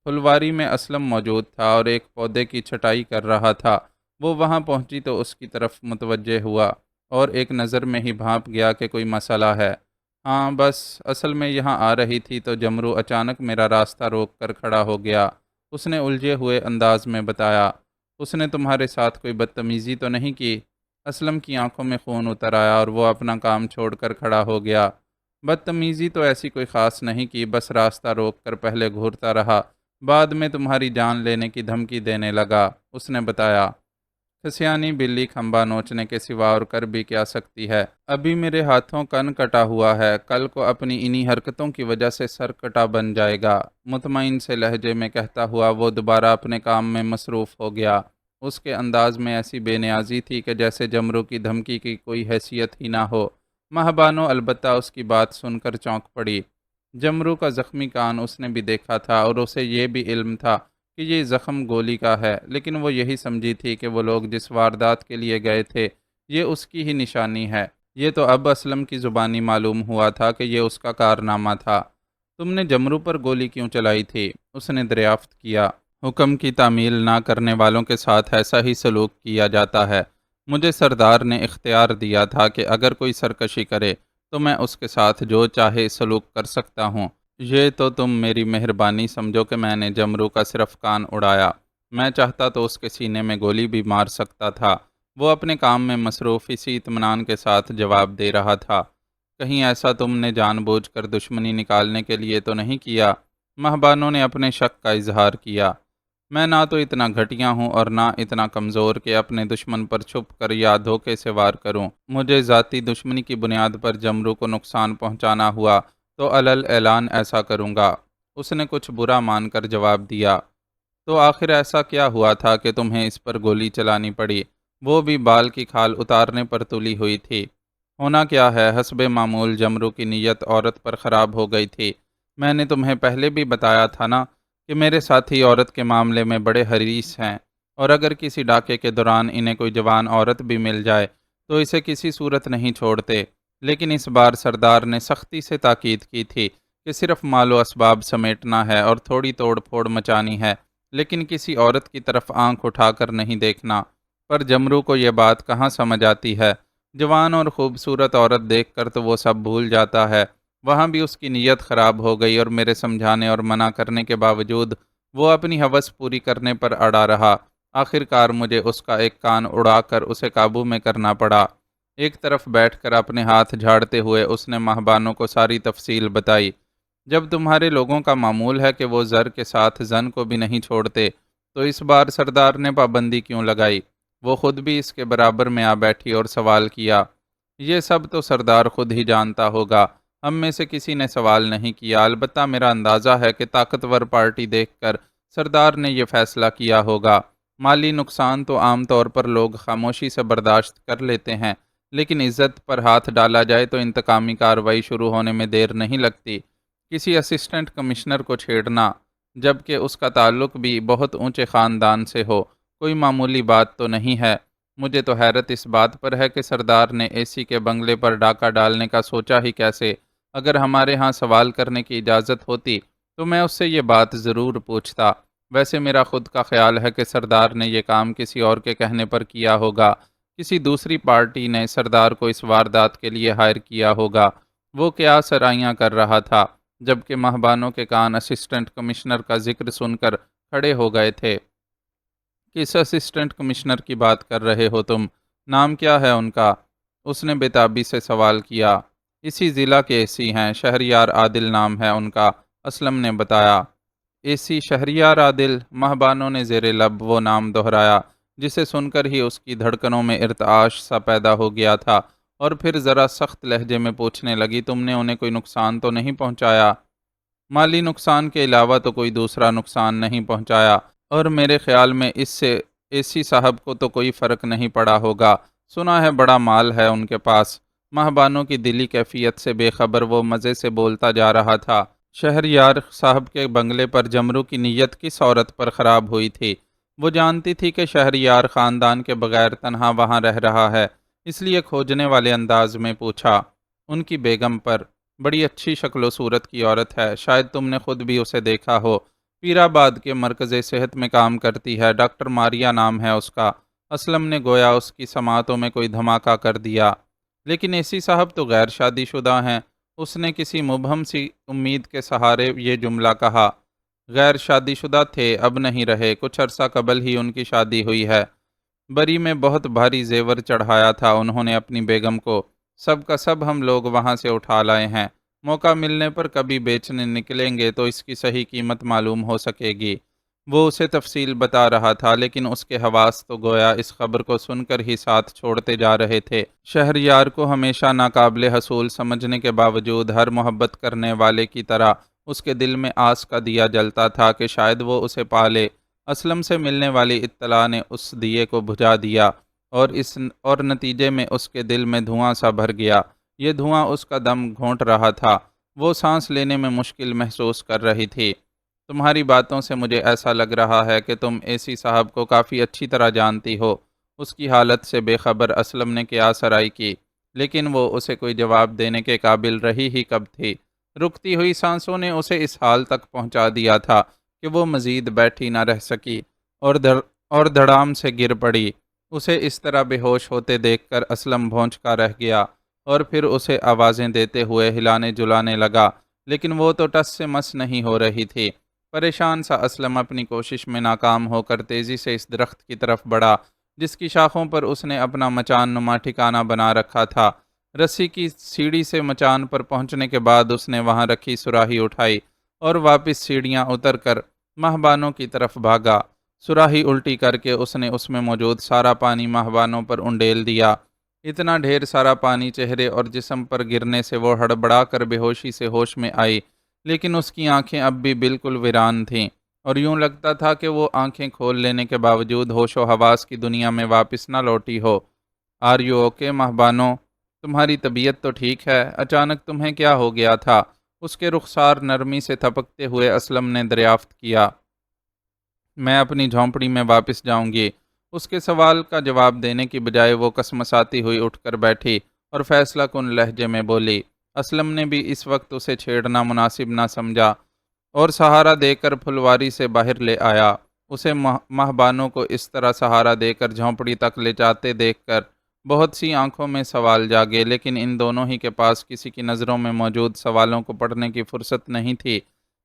پھلواری میں اسلم موجود تھا اور ایک پودے کی چھٹائی کر رہا تھا۔ وہ وہاں پہنچی تو اس کی طرف متوجہ ہوا اور ایک نظر میں ہی بھانپ گیا کہ کوئی مسئلہ ہے۔ ہاں بس، اصل میں یہاں آ رہی تھی تو جمرو اچانک میرا راستہ روک کر کھڑا ہو گیا، اس نے الجھے ہوئے انداز میں بتایا۔ اس نے تمہارے ساتھ کوئی بدتمیزی تو نہیں کی؟ اسلم کی آنکھوں میں خون اتر آیا اور وہ اپنا کام چھوڑ کر کھڑا ہو گیا۔ بدتمیزی تو ایسی کوئی خاص نہیں کی، بس راستہ روک کر پہلے گھورتا رہا، بعد میں تمہاری جان لینے کی دھمکی دینے لگا، اس نے بتایا۔ کھسیانی بلی کھمبا نوچنے کے سوا اور کر بھی کیا سکتی ہے؟ ابھی میرے ہاتھوں کن کٹا ہوا ہے، کل کو اپنی انہی حرکتوں کی وجہ سے سر کٹا بن جائے گا۔ مطمئن سے لہجے میں کہتا ہوا وہ دوبارہ اپنے کام میں مصروف ہو گیا۔ اس کے انداز میں ایسی بے نیازی تھی کہ جیسے جمرو کی دھمکی کی کوئی حیثیت ہی نہ ہو۔ مہبانو البتہ اس کی بات سن کر چونک پڑی۔ جمرو کا زخمی کان اس نے بھی دیکھا تھا اور اسے یہ بھی علم تھا کہ یہ زخم گولی کا ہے، لیکن وہ یہی سمجھی تھی کہ وہ لوگ جس واردات کے لیے گئے تھے یہ اس کی ہی نشانی ہے۔ یہ تو اب اسلم کی زبانی معلوم ہوا تھا کہ یہ اس کا کارنامہ تھا۔ تم نے جمرو پر گولی کیوں چلائی تھی؟ اس نے دریافت کیا۔ حکم کی تعمیل نہ کرنے والوں کے ساتھ ایسا ہی سلوک کیا جاتا ہے۔ مجھے سردار نے اختیار دیا تھا کہ اگر کوئی سرکشی کرے تو میں اس کے ساتھ جو چاہے سلوک کر سکتا ہوں۔ یہ تو تم میری مہربانی سمجھو کہ میں نے جمرو کا صرف کان اڑایا، میں چاہتا تو اس کے سینے میں گولی بھی مار سکتا تھا۔ وہ اپنے کام میں مصروف اسی اطمینان کے ساتھ جواب دے رہا تھا۔ کہیں ایسا تم نے جان بوجھ کر دشمنی نکالنے کے لیے تو نہیں کیا؟ مہبانوں نے اپنے شک کا اظہار کیا۔ میں نہ تو اتنا گھٹیا ہوں اور نہ اتنا کمزور کہ اپنے دشمن پر چھپ کر یا دھوکے سے وار کروں۔ مجھے ذاتی دشمنی کی بنیاد پر جمرو کو نقصان پہنچانا ہوا تو علل اعلان ایسا کروں گا۔ اس نے کچھ برا مان کر جواب دیا۔ تو آخر ایسا کیا ہوا تھا کہ تمہیں اس پر گولی چلانی پڑی؟ وہ بھی بال کی کھال اتارنے پر تلی ہوئی تھی۔ ہونا کیا ہے، حسب معمول جمرو کی نیت عورت پر خراب ہو گئی تھی۔ میں نے تمہیں پہلے بھی بتایا تھا نا کہ میرے ساتھی عورت کے معاملے میں بڑے حریص ہیں، اور اگر کسی ڈاکے کے دوران انہیں کوئی جوان عورت بھی مل جائے تو اسے کسی صورت نہیں چھوڑتے۔ لیکن اس بار سردار نے سختی سے تاکید کی تھی کہ صرف مال و اسباب سمیٹنا ہے اور تھوڑی توڑ پھوڑ مچانی ہے، لیکن کسی عورت کی طرف آنکھ اٹھا کر نہیں دیکھنا۔ پر جمرو کو یہ بات کہاں سمجھ آتی ہے؟ جوان اور خوبصورت عورت دیکھ کر تو وہ سب بھول جاتا ہے۔ وہاں بھی اس کی نیت خراب ہو گئی اور میرے سمجھانے اور منع کرنے کے باوجود وہ اپنی ہوس پوری کرنے پر اڑا رہا۔ آخر کار مجھے اس کا ایک کان اڑا کر اسے قابو میں کرنا پڑا۔ ایک طرف بیٹھ کر اپنے ہاتھ جھاڑتے ہوئے اس نے مہبانوں کو ساری تفصیل بتائی۔ جب تمہارے لوگوں کا معمول ہے کہ وہ زر کے ساتھ زن کو بھی نہیں چھوڑتے تو اس بار سردار نے پابندی کیوں لگائی؟ وہ خود بھی اس کے برابر میں آ بیٹھی اور سوال کیا۔ یہ سب تو سردار خود ہی جانتا ہوگا، ہم میں سے کسی نے سوال نہیں کیا۔ البتہ میرا اندازہ ہے کہ طاقتور پارٹی دیکھ کر سردار نے یہ فیصلہ کیا ہوگا۔ مالی نقصان تو عام طور پر لوگ خاموشی سے برداشت کر لیتے ہیں، لیکن عزت پر ہاتھ ڈالا جائے تو انتقامی کارروائی شروع ہونے میں دیر نہیں لگتی۔ کسی اسسٹنٹ کمشنر کو چھیڑنا، جبکہ اس کا تعلق بھی بہت اونچے خاندان سے ہو، کوئی معمولی بات تو نہیں ہے۔ مجھے تو حیرت اس بات پر ہے کہ سردار نے اے سی کے بنگلے پر ڈاکہ ڈالنے کا سوچا ہی کیسے؟ اگر ہمارے ہاں سوال کرنے کی اجازت ہوتی تو میں اس سے یہ بات ضرور پوچھتا۔ ویسے میرا خود کا خیال ہے کہ سردار نے یہ کام کسی اور کے کہنے پر کیا ہوگا۔ کسی دوسری پارٹی نے سردار کو اس واردات کے لیے ہائر کیا ہوگا۔ وہ کیا سرائیاں کر رہا تھا، جبکہ مہبانوں کے کان اسسٹنٹ کمشنر کا ذکر سن کر کھڑے ہو گئے تھے۔ کس اسسٹنٹ کمشنر کی بات کر رہے ہو تم؟ نام کیا ہے ان کا؟ اس نے بےتابی سے سوال کیا۔ اسی ضلع کے اے سی ہیں، شہریار عادل نام ہے ان کا، اسلم نے بتایا۔ اے سی شہریار عادل؟ ماہبانوں نے زیر لب وہ نام دہرایا جسے سن کر ہی اس کی دھڑکنوں میں ارتعاش سا پیدا ہو گیا تھا، اور پھر ذرا سخت لہجے میں پوچھنے لگی، تم نے انہیں کوئی نقصان تو نہیں پہنچایا؟ مالی نقصان کے علاوہ تو کوئی دوسرا نقصان نہیں پہنچایا، اور میرے خیال میں اس سے اے سی صاحب کو تو کوئی فرق نہیں پڑا ہوگا، سنا ہے بڑا مال ہے ان کے پاس۔ ماہبانوں کی دلی کیفیت سے بے خبر وہ مزے سے بولتا جا رہا تھا۔ شہریار صاحب کے بنگلے پر جمرو کی نیت کس عورت پر خراب ہوئی تھی؟ وہ جانتی تھی کہ شہریار خاندان کے بغیر تنہا وہاں رہ رہا ہے، اس لیے کھوجنے والے انداز میں پوچھا، ان کی بیگم پر؟ بڑی اچھی شکل و صورت کی عورت ہے، شاید تم نے خود بھی اسے دیکھا ہو، پیرآباد کے مرکز صحت میں کام کرتی ہے، ڈاکٹر ماریا نام ہے اس کا۔ اسلم نے گویا اس کی سماعتوں میں کوئی دھماکہ کر دیا۔ لیکن اے سی صاحب تو غیر شادی شدہ ہیں، اس نے کسی مبہم سی امید کے سہارے یہ جملہ کہا۔ غیر شادی شدہ تھے، اب نہیں رہے، کچھ عرصہ قبل ہی ان کی شادی ہوئی ہے۔ بری میں بہت بھاری زیور چڑھایا تھا انہوں نے اپنی بیگم کو، سب کا سب ہم لوگ وہاں سے اٹھا لائے ہیں، موقع ملنے پر کبھی بیچنے نکلیں گے تو اس کی صحیح قیمت معلوم ہو سکے گی۔ وہ اسے تفصیل بتا رہا تھا، لیکن اس کے حواس تو گویا اس خبر کو سن کر ہی ساتھ چھوڑتے جا رہے تھے۔ شہریار کو ہمیشہ ناقابل حصول سمجھنے کے باوجود ہر محبت کرنے والے کی طرح اس کے دل میں آس کا دیا جلتا تھا کہ شاید وہ اسے پالے۔ اسلم سے ملنے والی اطلاع نے اس دیے کو بجھا دیا، اور نتیجے میں اس کے دل میں دھواں سا بھر گیا۔ یہ دھواں اس کا دم گھونٹ رہا تھا، وہ سانس لینے میں مشکل محسوس کر رہی تھی۔ تمہاری باتوں سے مجھے ایسا لگ رہا ہے کہ تم اے سی صاحب کو کافی اچھی طرح جانتی ہو۔ اس کی حالت سے بے خبر اسلم نے کیا سرائی کی، لیکن وہ اسے کوئی جواب دینے کے قابل رہی ہی کب تھی۔ رکتی ہوئی سانسوں نے اسے اس حال تک پہنچا دیا تھا کہ وہ مزید بیٹھی نہ رہ سکی، اور دھڑام سے گر پڑی۔ اسے اس طرح بے ہوش ہوتے دیکھ کر اسلم بھونچکا رہ گیا، اور پھر اسے آوازیں دیتے ہوئے ہلانے جلانے لگا، لیکن وہ تو ٹس سے مس نہیں ہو رہی تھی۔ پریشان سا اسلم اپنی کوشش میں ناکام ہو کر تیزی سے اس درخت کی طرف بڑھا جس کی شاخوں پر اس نے اپنا مچان نما ٹھکانہ بنا رکھا تھا۔ رسی کی سیڑھی سے مچان پر پہنچنے کے بعد اس نے وہاں رکھی سراہی اٹھائی اور واپس سیڑھیاں اتر کر ماہبانوں کی طرف بھاگا۔ سراہی الٹی کر کے اس نے اس میں موجود سارا پانی ماہبانوں پر انڈیل دیا۔ اتنا ڈھیر سارا پانی چہرے اور جسم پر گرنے سے وہ ہڑبڑا کر بے ہوشی سے ہوش میں آئی، لیکن اس کی آنکھیں اب بھی بالکل ویران تھیں، اور یوں لگتا تھا کہ وہ آنکھیں کھول لینے کے باوجود ہوش و حواس کی دنیا میں واپس نہ لوٹی ہو۔ آر یو اوکے ماہبانوں؟ تمہاری طبیعت تو ٹھیک ہے؟ اچانک تمہیں کیا ہو گیا تھا؟ اس کے رخسار نرمی سے تھپکتے ہوئے اسلم نے دریافت کیا۔ میں اپنی جھونپڑی میں واپس جاؤں گی۔ اس کے سوال کا جواب دینے کی بجائے وہ کسمساتی ہوئی اٹھ کر بیٹھی اور فیصلہ کن لہجے میں بولی۔ اسلم نے بھی اس وقت اسے چھیڑنا مناسب نہ سمجھا، اور سہارا دے کر پھلواری سے باہر لے آیا۔ اسے ماہبانوں کو اس طرح سہارا دے کر جھونپڑی تک لے جاتے دیکھ کر بہت سی آنکھوں میں سوال جاگے، لیکن ان دونوں ہی کے پاس کسی کی نظروں میں موجود سوالوں کو پڑھنے کی فرصت نہیں تھی۔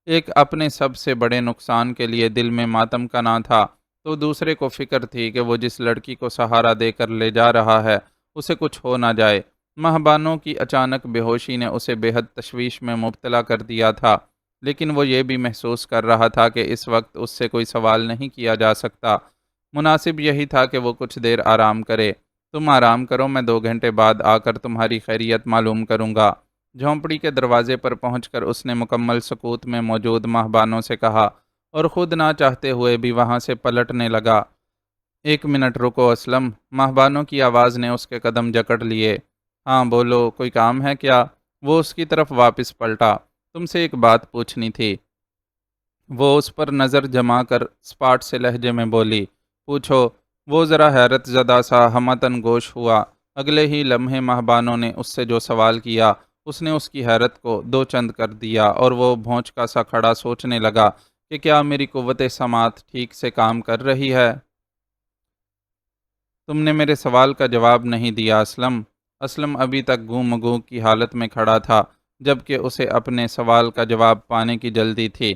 ایک اپنے سب سے بڑے نقصان کے لیے دل میں ماتم کا نہ تھا، تو دوسرے کو فکر تھی کہ وہ جس لڑکی کو سہارا دے کر لے جا رہا ہے اسے کچھ ہو نہ جائے۔ ماہبانوں کی اچانک بے ہوشی نے اسے بے حد تشویش میں مبتلا کر دیا تھا، لیکن وہ یہ بھی محسوس کر رہا تھا کہ اس وقت اس سے کوئی سوال نہیں کیا جا سکتا۔ مناسب یہی تھا کہ وہ کچھ دیر آرام کرے۔ تم آرام کرو، میں 2 گھنٹے بعد آ کر تمہاری خیریت معلوم کروں گا۔ جھونپڑی کے دروازے پر پہنچ کر اس نے مکمل سکوت میں موجود ماہبانوں سے کہا، اور خود نہ چاہتے ہوئے بھی وہاں سے پلٹنے لگا۔ 1 منٹ رکو اسلم، ماہبانوں کی آواز نے اس کے قدم جکڑ لیے۔ ہاں بولو، کوئی کام ہے کیا؟ وہ اس کی طرف واپس پلٹا۔ تم سے ایک بات پوچھنی تھی۔ وہ اس پر نظر جما کر اسپاٹ سے لہجے میں بولی۔ پوچھو۔ وہ ذرا حیرت زدہ سا ہمتن گوش ہوا۔ اگلے ہی لمحے ماہبانوں نے اس سے جو سوال کیا اس نے اس کی حیرت کو دو چند کر دیا، اور وہ بھونچکا سا کھڑا سوچنے لگا کہ کیا میری قوت سماعت ٹھیک سے کام کر رہی ہے؟ تم نے میرے سوال کا جواب نہیں دیا اسلم۔ اسلم ابھی تک گوں مگوں کی حالت میں کھڑا تھا، جبکہ اسے اپنے سوال کا جواب پانے کی جلدی تھی۔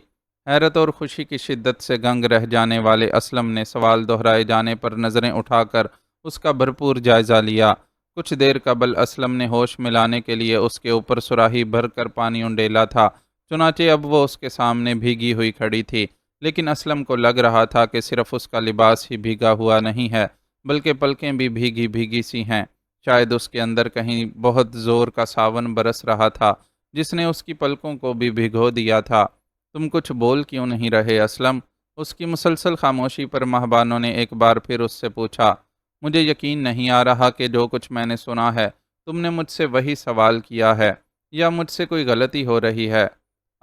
حیرت اور خوشی کی شدت سے گنگ رہ جانے والے اسلم نے سوال دہرائے جانے پر نظریں اٹھا کر اس کا بھرپور جائزہ لیا۔ کچھ دیر قبل اسلم نے ہوش ملانے کے لیے اس کے اوپر سراہی بھر کر پانی انڈیلا تھا، چنانچہ اب وہ اس کے سامنے بھیگی ہوئی کھڑی تھی، لیکن اسلم کو لگ رہا تھا کہ صرف اس کا لباس ہی بھیگا ہوا نہیں ہے، بلکہ پلکیں بھی بھیگی بھیگی سی ہیں۔ شاید اس کے اندر کہیں بہت زور کا ساون برس رہا تھا، جس نے اس کی پلکوں کو بھی بھگو دیا تھا۔ تم کچھ بول کیوں نہیں رہے اسلم؟ اس کی مسلسل خاموشی پر مہبانوں نے ایک بار پھر اس سے پوچھا۔ مجھے یقین نہیں آ رہا کہ جو کچھ میں نے سنا ہے، تم نے مجھ سے وہی سوال کیا ہے، یا مجھ سے کوئی غلطی ہو رہی ہے؟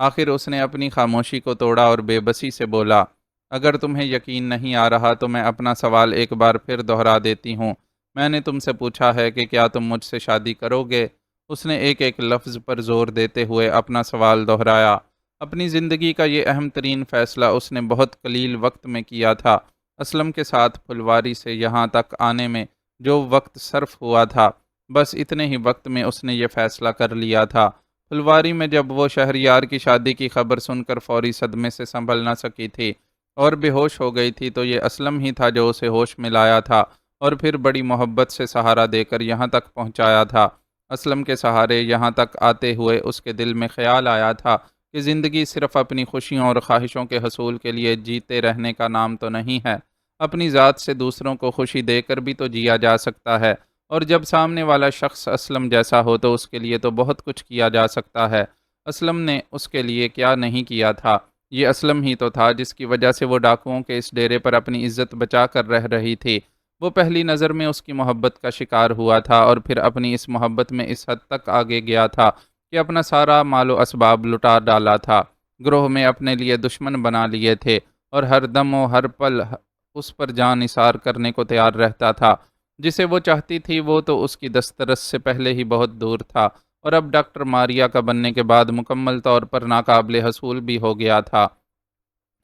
آخر اس نے اپنی خاموشی کو توڑا اور بے بسی سے بولا، اگر تمہیں یقین نہیں آ رہا تو میں اپنا سوال ایک بار پھر دہرا دیتی ہوں۔ میں نے تم سے پوچھا ہے کہ کیا تم مجھ سے شادی کرو گے؟ اس نے ایک ایک لفظ پر زور دیتے ہوئے اپنا سوال دہرایا۔ اپنی زندگی کا یہ اہم ترین فیصلہ اس نے بہت قلیل وقت میں کیا تھا۔ اسلم کے ساتھ پھلواری سے یہاں تک آنے میں جو وقت صرف ہوا تھا، بس اتنے ہی وقت میں اس نے یہ فیصلہ کر لیا تھا۔ پھلواری میں جب وہ شہریار کی شادی کی خبر سن کر فوری صدمے سے سنبھل نہ سکی تھی اور بے ہوش ہو گئی تھی، تو یہ اسلم ہی تھا جو اسے ہوش میں لایا تھا اور پھر بڑی محبت سے سہارا دے کر یہاں تک پہنچایا تھا۔ اسلم کے سہارے یہاں تک آتے ہوئے اس کے دل میں خیال آیا تھا کہ زندگی صرف اپنی خوشیوں اور خواہشوں کے حصول کے لیے جیتے رہنے کا نام تو نہیں ہے، اپنی ذات سے دوسروں کو خوشی دے کر بھی تو جیا جا سکتا ہے، اور جب سامنے والا شخص اسلم جیسا ہو تو اس کے لیے تو بہت کچھ کیا جا سکتا ہے۔ اسلم نے اس کے لیے کیا نہیں کیا تھا؟ یہ اسلم ہی تو تھا جس کی وجہ سے وہ ڈاکوؤں کے اس ڈیرے پر اپنی عزت بچا کر رہ رہی تھی۔ وہ پہلی نظر میں اس کی محبت کا شکار ہوا تھا اور پھر اپنی اس محبت میں اس حد تک آگے گیا تھا کہ اپنا سارا مال و اسباب لٹا ڈالا تھا، گروہ میں اپنے لیے دشمن بنا لیے تھے، اور ہر دم و ہر پل اس پر جان نثار کرنے کو تیار رہتا تھا۔ جسے وہ چاہتی تھی وہ تو اس کی دسترس سے پہلے ہی بہت دور تھا، اور اب ڈاکٹر ماریا کا بننے کے بعد مکمل طور پر ناقابل حصول بھی ہو گیا تھا۔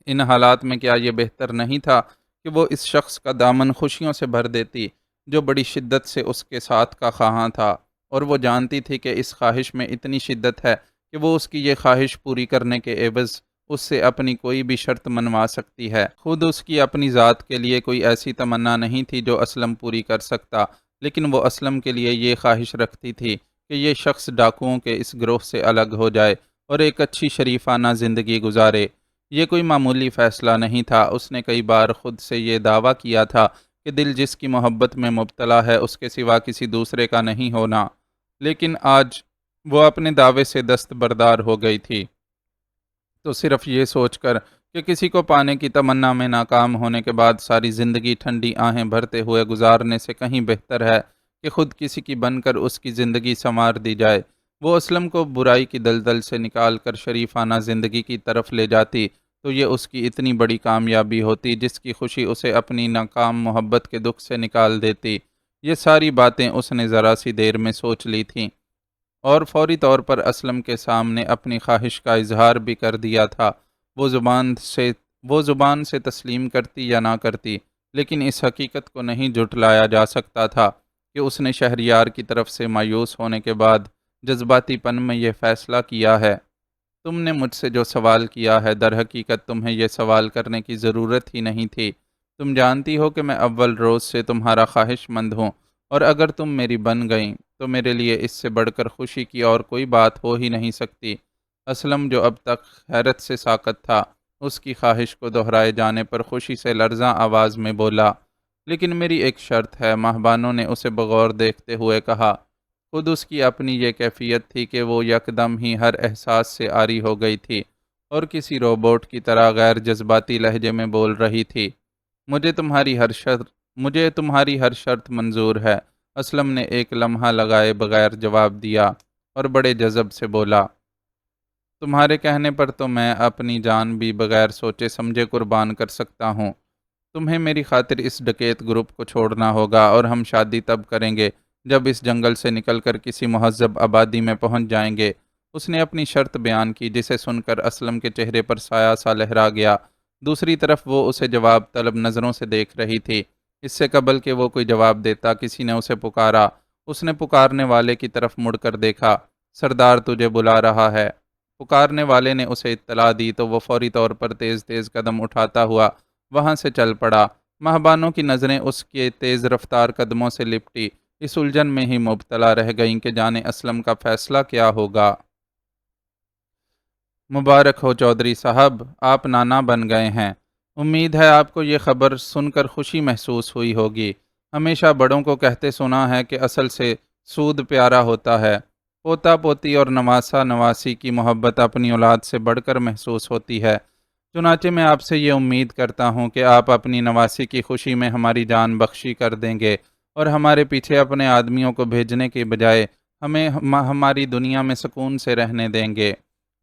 ان حالات میں کیا یہ بہتر نہیں تھا کہ وہ اس شخص کا دامن خوشیوں سے بھر دیتی جو بڑی شدت سے اس کے ساتھ کا خواہاں تھا، اور وہ جانتی تھی کہ اس خواہش میں اتنی شدت ہے کہ وہ اس کی یہ خواہش پوری کرنے کے عوض اس سے اپنی کوئی بھی شرط منوا سکتی ہے۔ خود اس کی اپنی ذات کے لیے کوئی ایسی تمنا نہیں تھی جو اسلم پوری کر سکتا، لیکن وہ اسلم کے لیے یہ خواہش رکھتی تھی کہ یہ شخص ڈاکوؤں کے اس گروہ سے الگ ہو جائے اور ایک اچھی شریفانہ زندگی گزارے۔ یہ کوئی معمولی فیصلہ نہیں تھا۔ اس نے کئی بار خود سے یہ دعویٰ کیا تھا کہ دل جس کی محبت میں مبتلا ہے اس کے سوا کسی دوسرے کا نہیں ہونا، لیکن آج وہ اپنے دعوے سے دستبردار ہو گئی تھی، تو صرف یہ سوچ کر کہ کسی کو پانے کی تمنا میں ناکام ہونے کے بعد ساری زندگی ٹھنڈی آہیں بھرتے ہوئے گزارنے سے کہیں بہتر ہے کہ خود کسی کی بن کر اس کی زندگی سنوار دی جائے۔ وہ اسلم کو برائی کی دلدل سے نکال کر شریفانہ زندگی کی طرف لے جاتی تو یہ اس کی اتنی بڑی کامیابی ہوتی جس کی خوشی اسے اپنی ناکام محبت کے دکھ سے نکال دیتی۔ یہ ساری باتیں اس نے ذرا سی دیر میں سوچ لی تھیں، اور فوری طور پر اسلم کے سامنے اپنی خواہش کا اظہار بھی کر دیا تھا۔ وہ زبان سے تسلیم کرتی یا نہ کرتی، لیکن اس حقیقت کو نہیں جھٹلایا جا سکتا تھا کہ اس نے شہریار کی طرف سے مایوس ہونے کے بعد جذباتی پن میں یہ فیصلہ کیا ہے۔ تم نے مجھ سے جو سوال کیا ہے، در حقیقت تمہیں یہ سوال کرنے کی ضرورت ہی نہیں تھی۔ تم جانتی ہو کہ میں اول روز سے تمہارا خواہش مند ہوں، اور اگر تم میری بن گئیں تو میرے لیے اس سے بڑھ کر خوشی کی اور کوئی بات ہو ہی نہیں سکتی۔ اسلم جو اب تک حیرت سے ساکت تھا، اس کی خواہش کو دہرائے جانے پر خوشی سے لرزاں آواز میں بولا، لیکن میری ایک شرط ہے۔ مہبانوں نے اسے بغور دیکھتے ہوئے کہا۔ خود اس کی اپنی یہ کیفیت تھی کہ وہ یکدم ہی ہر احساس سے عاری ہو گئی تھی اور کسی روبوٹ کی طرح غیر جذباتی لہجے میں بول رہی تھی، مجھے تمہاری ہر شرط منظور ہے۔ اسلم نے ایک لمحہ لگائے بغیر جواب دیا اور بڑے جذب سے بولا، تمہارے کہنے پر تو میں اپنی جان بھی بغیر سوچے سمجھے قربان کر سکتا ہوں۔ تمہیں میری خاطر اس ڈکیت گروپ کو چھوڑنا ہوگا، اور ہم شادی تب کریں گے جب اس جنگل سے نکل کر کسی مہذب آبادی میں پہنچ جائیں گے۔ اس نے اپنی شرط بیان کی، جسے سن کر اسلم کے چہرے پر سایہ سا لہرا گیا۔ دوسری طرف وہ اسے جواب طلب نظروں سے دیکھ رہی تھی۔ اس سے قبل کہ وہ کوئی جواب دیتا، کسی نے اسے پکارا۔ اس نے پکارنے والے کی طرف مڑ کر دیکھا۔ سردار تجھے بلا رہا ہے۔ پکارنے والے نے اسے اطلاع دی تو وہ فوری طور پر تیز تیز قدم اٹھاتا ہوا وہاں سے چل پڑا۔ مہبانوں کی نظریں اس کے تیز رفتار قدموں سے لپٹی اس الجھن میں ہی مبتلا رہ گئیں کہ جانے اسلم کا فیصلہ کیا ہوگا۔ مبارک ہو چودھری صاحب، آپ نانا بن گئے ہیں۔ امید ہے آپ کو یہ خبر سن کر خوشی محسوس ہوئی ہوگی۔ ہمیشہ بڑوں کو کہتے سنا ہے کہ اصل سے سود پیارا ہوتا ہے۔ پوتا پوتی اور نواسا نواسی کی محبت اپنی اولاد سے بڑھ کر محسوس ہوتی ہے۔ چنانچہ میں آپ سے یہ امید کرتا ہوں کہ آپ اپنی نواسی کی خوشی میں ہماری جان بخشی کر دیں گے اور ہمارے پیچھے اپنے آدمیوں کو بھیجنے کے بجائے ہمیں ہماری دنیا میں سکون سے رہنے دیں گے۔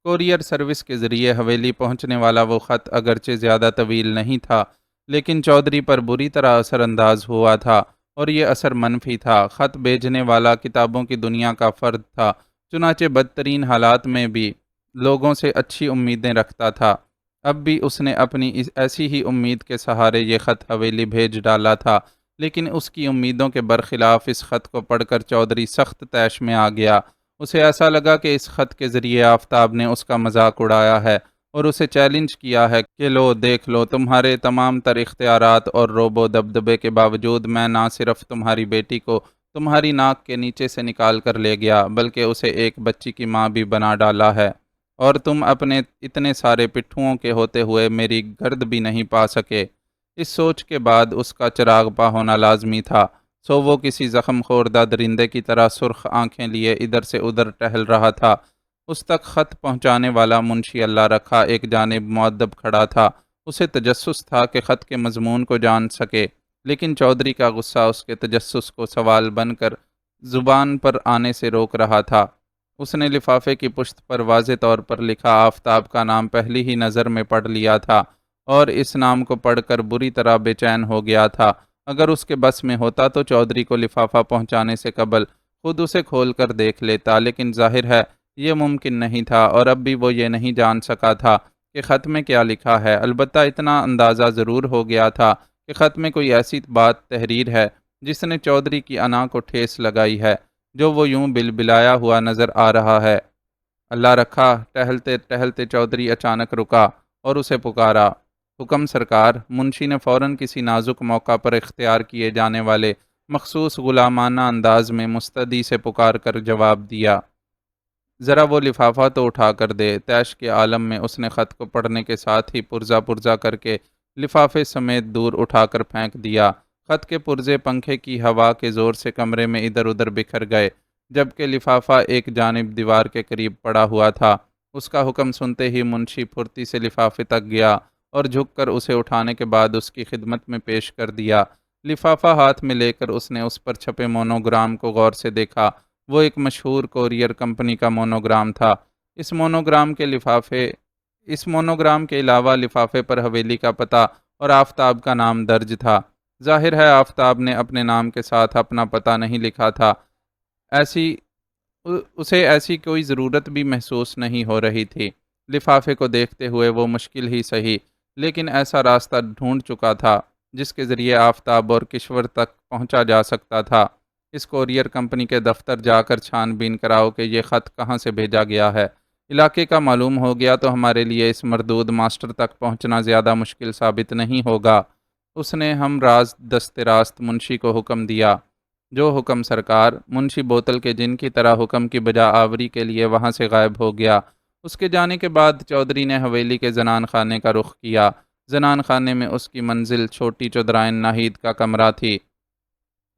کورئیر سروس کے ذریعے حویلی پہنچنے والا وہ خط اگرچہ زیادہ طویل نہیں تھا، لیکن چودھری پر بری طرح اثر انداز ہوا تھا، اور یہ اثر منفی تھا۔ خط بھیجنے والا کتابوں کی دنیا کا فرد تھا، چنانچہ بدترین حالات میں بھی لوگوں سے اچھی امیدیں رکھتا تھا۔ اب بھی اس نے اپنی ایسی ہی امید کے سہارے یہ خط حویلی بھیج ڈالا تھا، لیکن اس کی امیدوں کے برخلاف اس خط کو پڑھ کر چودھری سخت طیش میں آ گیا۔ اسے ایسا لگا کہ اس خط کے ذریعے آفتاب نے اس کا مذاق اڑایا ہے اور اسے چیلنج کیا ہے کہ لو دیکھ لو، تمہارے تمام تر اختیارات اور روب و دبدبے کے باوجود میں نہ صرف تمہاری بیٹی کو تمہاری ناک کے نیچے سے نکال کر لے گیا، بلکہ اسے ایک بچی کی ماں بھی بنا ڈالا ہے، اور تم اپنے اتنے سارے پٹھوؤں کے ہوتے ہوئے میری گرد بھی نہیں پا سکے۔ اس سوچ کے بعد اس کا چراغ پا ہونا لازمی تھا، سو وہ کسی زخم خوردہ درندے کی طرح سرخ آنکھیں لیے ادھر سے ادھر ٹہل رہا تھا۔ اس تک خط پہنچانے والا منشی اللہ رکھا ایک جانب مؤدب کھڑا تھا۔ اسے تجسس تھا کہ خط کے مضمون کو جان سکے، لیکن چودھری کا غصہ اس کے تجسس کو سوال بن کر زبان پر آنے سے روک رہا تھا۔ اس نے لفافے کی پشت پر واضح طور پر لکھا آفتاب کا نام پہلی ہی نظر میں پڑھ لیا تھا، اور اس نام کو پڑھ کر بری طرح بے چین ہو گیا تھا۔ اگر اس کے بس میں ہوتا تو چودھری کو لفافہ پہنچانے سے قبل خود اسے کھول کر دیکھ لیتا، لیکن ظاہر ہے یہ ممکن نہیں تھا، اور اب بھی وہ یہ نہیں جان سکا تھا کہ خط میں کیا لکھا ہے۔ البتہ اتنا اندازہ ضرور ہو گیا تھا کہ خط میں کوئی ایسی بات تحریر ہے جس نے چودھری کی انا کو ٹھیس لگائی ہے، جو وہ یوں بلبلایا ہوا نظر آ رہا ہے۔ اللہ رکھا، ٹہلتے ٹہلتے چودھری اچانک رکا اور اسے پکارا۔ حکم سرکار۔ منشی نے فوراً کسی نازک موقع پر اختیار کیے جانے والے مخصوص غلامانہ انداز میں مستدعی سے پکار کر جواب دیا۔ ذرا وہ لفافہ تو اٹھا کر دے۔ طیش کے عالم میں اس نے خط کو پڑھنے کے ساتھ ہی پرزا پرزا کر کے لفافے سمیت دور اٹھا کر پھینک دیا۔ خط کے پرزے پنکھے کی ہوا کے زور سے کمرے میں ادھر ادھر بکھر گئے، جبکہ لفافہ ایک جانب دیوار کے قریب پڑا ہوا تھا۔ اس کا حکم سنتے ہی منشی پھرتی سے لفافے تک گیا اور جھک کر اسے اٹھانے کے بعد اس کی خدمت میں پیش کر دیا۔ لفافہ ہاتھ میں لے کر اس نے اس پر چھپے مونوگرام کو غور سے دیکھا۔ وہ ایک مشہور کورئیر کمپنی کا مونوگرام تھا۔ اس مونوگرام کے علاوہ لفافے پر حویلی کا پتہ اور آفتاب کا نام درج تھا۔ ظاہر ہے آفتاب نے اپنے نام کے ساتھ اپنا پتہ نہیں لکھا تھا۔ اسے ایسی کوئی ضرورت بھی محسوس نہیں ہو رہی تھی۔ لفافے کو دیکھتے ہوئے وہ مشکل ہی سہی، لیکن ایسا راستہ ڈھونڈ چکا تھا جس کے ذریعے آفتاب اور کشور تک پہنچا جا سکتا تھا۔ اس کورئیر کمپنی کے دفتر جا کر چھان بین کراؤ کہ یہ خط کہاں سے بھیجا گیا ہے۔ علاقے کا معلوم ہو گیا تو ہمارے لیے اس مردود ماسٹر تک پہنچنا زیادہ مشکل ثابت نہیں ہوگا۔ اس نے ہم راز دست راست منشی کو حکم دیا۔ جو حکم سرکار۔ منشی بوتل کے جن کی طرح حکم کی بجا آوری کے لیے وہاں سے غائب ہو گیا۔ اس کے جانے کے بعد چودھری نے حویلی کے زنان خانے کا رخ کیا۔ زنان خانے میں اس کی منزل چھوٹی چودرائن ناہید کا کمرہ تھی۔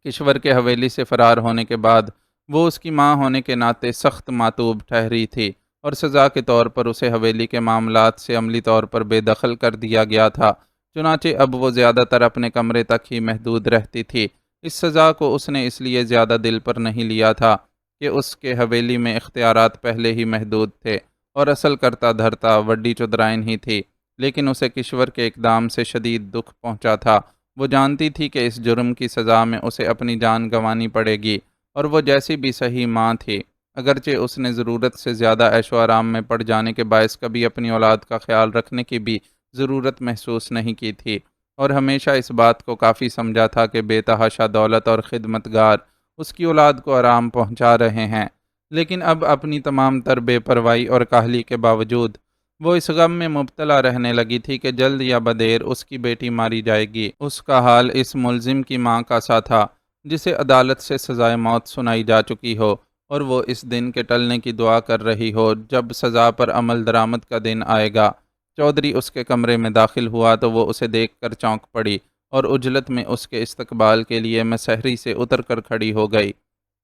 کشور کے حویلی سے فرار ہونے کے بعد وہ اس کی ماں ہونے کے ناطے سخت ماتوب ٹھہری تھی، اور سزا کے طور پر اسے حویلی کے معاملات سے عملی طور پر بے دخل کر دیا گیا تھا۔ چنانچہ اب وہ زیادہ تر اپنے کمرے تک ہی محدود رہتی تھی۔ اس سزا کو اس نے اس لیے زیادہ دل پر نہیں لیا تھا کہ اس کے حویلی میں اختیارات پہلے ہی محدود تھے، اور اصل کرتا دھرتا وڈی چودرائن ہی تھی، لیکن اسے کشور کے اقدام سے شدید دکھ پہنچا تھا۔ وہ جانتی تھی کہ اس جرم کی سزا میں اسے اپنی جان گنوانی پڑے گی، اور وہ جیسی بھی صحیح ماں تھی، اگرچہ اس نے ضرورت سے زیادہ عیش و آرام میں پڑ جانے کے باعث کبھی اپنی اولاد کا خیال رکھنے کی بھی ضرورت محسوس نہیں کی تھی، اور ہمیشہ اس بات کو کافی سمجھا تھا کہ بے تحاشا دولت اور خدمتگار اس کی اولاد کو آرام پہنچا رہے ہیں۔ لیکن اب اپنی تمام تر بے پرواہی اور کاہلی کے باوجود وہ اس غم میں مبتلا رہنے لگی تھی کہ جلد یا بدیر اس کی بیٹی ماری جائے گی۔ اس کا حال اس ملزم کی ماں کا سا تھا جسے عدالت سے سزائے موت سنائی جا چکی ہو، اور وہ اس دن کے ٹلنے کی دعا کر رہی ہو جب سزا پر عمل درآمد کا دن آئے گا۔ چودھری اس کے کمرے میں داخل ہوا تو وہ اسے دیکھ کر چونک پڑی اور عجلت میں اس کے استقبال کے لیے مسحری سے اتر کر کھڑی ہو گئی۔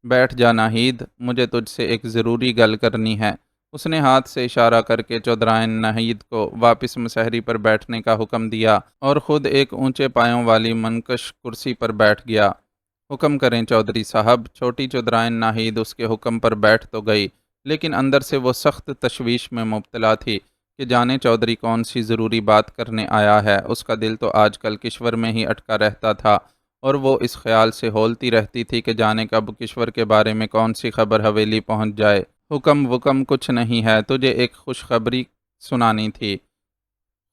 بیٹھ جا ناہید، مجھے تجھ سے ایک ضروری گل کرنی ہے۔ اس نے ہاتھ سے اشارہ کر کے چودھرائن ناہید کو واپس مسحری پر بیٹھنے کا حکم دیا اور خود ایک اونچے پایوں والی منکش کرسی پر بیٹھ گیا۔ حکم کریں چودھری صاحب۔ چھوٹی چودھرائن ناہید اس کے حکم پر بیٹھ تو گئی، لیکن اندر سے وہ سخت تشویش میں مبتلا تھی کہ جانے چودھری کون سی ضروری بات کرنے آیا ہے۔ اس کا دل تو آج کل کشور میں ہی اٹکا رہتا تھا اور وہ اس خیال سے ہولتی رہتی تھی کہ جانے کب کشور کے بارے میں کون سی خبر حویلی پہنچ جائے۔ حکم وکم کچھ نہیں ہے، تجھے ایک خوشخبری سنانی تھی۔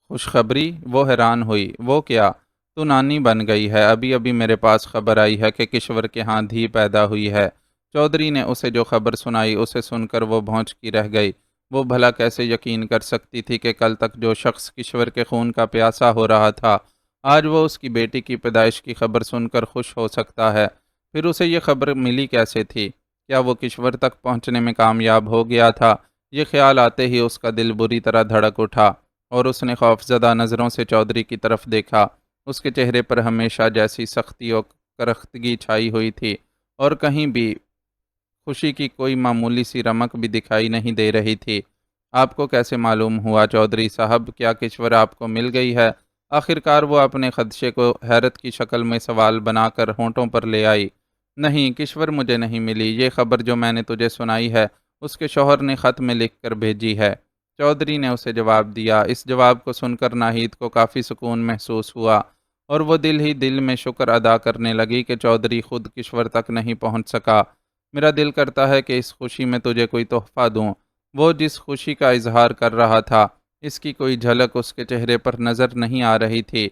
خوشخبری؟ وہ حیران ہوئی۔ وہ کیا؟ تو نانی بن گئی ہے، ابھی ابھی میرے پاس خبر آئی ہے کہ کشور کے ہاں دھی پیدا ہوئی ہے۔ چودھری نے اسے جو خبر سنائی اسے سن کر وہ بھونچکی رہ گئی۔ وہ بھلا کیسے یقین کر سکتی تھی کہ کل تک جو شخص کشور کے خون کا پیاسا ہو رہا تھا، آج وہ اس کی بیٹی کی پیدائش کی خبر سن کر خوش ہو سکتا ہے؟ پھر اسے یہ خبر ملی کیسے تھی؟ کیا وہ کشور تک پہنچنے میں کامیاب ہو گیا تھا؟ یہ خیال آتے ہی اس کا دل بری طرح دھڑک اٹھا اور اس نے خوفزدہ نظروں سے چودھری کی طرف دیکھا۔ اس کے چہرے پر ہمیشہ جیسی سختی اور کرختگی چھائی ہوئی تھی اور کہیں بھی خوشی کی کوئی معمولی سی رمق بھی دکھائی نہیں دے رہی تھی۔ آپ کو کیسے معلوم ہوا چودھری صاحب؟ کیا کشور آپ کو مل گئی ہے؟ آخرکار وہ اپنے خدشے کو حیرت کی شکل میں سوال بنا کر ہونٹوں پر لے آئی۔ نہیں، کشور مجھے نہیں ملی۔ یہ خبر جو میں نے تجھے سنائی ہے اس کے شوہر نے خط میں لکھ کر بھیجی ہے، چودھری نے اسے جواب دیا۔ اس جواب کو سن کر ناہید کو کافی سکون محسوس ہوا اور وہ دل ہی دل میں شکر ادا کرنے لگی کہ چودھری خود کشور تک نہیں پہنچ سکا۔ میرا دل کرتا ہے کہ اس خوشی میں تجھے کوئی تحفہ دوں۔ وہ جس خوشی کا اظہار کر رہا تھا اس کی کوئی جھلک اس کے چہرے پر نظر نہیں آ رہی تھی۔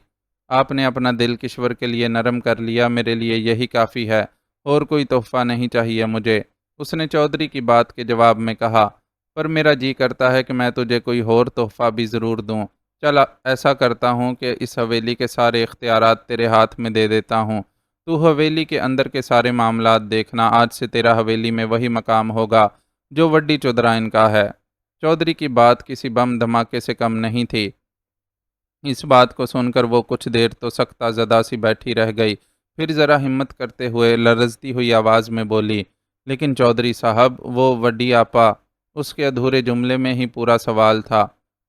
آپ نے اپنا دل کشور کے لیے نرم کر لیا، میرے لیے یہی کافی ہے، اور کوئی تحفہ نہیں چاہیے مجھے، اس نے چودھری کی بات کے جواب میں کہا۔ پر میرا جی کرتا ہے کہ میں تجھے کوئی اور تحفہ بھی ضرور دوں۔ چل ایسا کرتا ہوں کہ اس حویلی کے سارے اختیارات تیرے ہاتھ میں دے دیتا ہوں۔ تو حویلی کے اندر کے سارے معاملات دیکھنا، آج سے تیرا حویلی میں وہی مقام ہوگا جو وڈی چودھرائن کا ہے۔ چودھری کی بات کسی بم دھماکے سے کم نہیں تھی۔ اس بات کو سن کر وہ کچھ دیر تو سختہ زدہ سی بیٹھی رہ گئی، پھر ذرا ہمت کرتے ہوئے لرزتی ہوئی آواز میں بولی، لیکن چودھری صاحب، وہ وڈی آپا۔ اس کے ادھورے جملے میں ہی پورا سوال تھا۔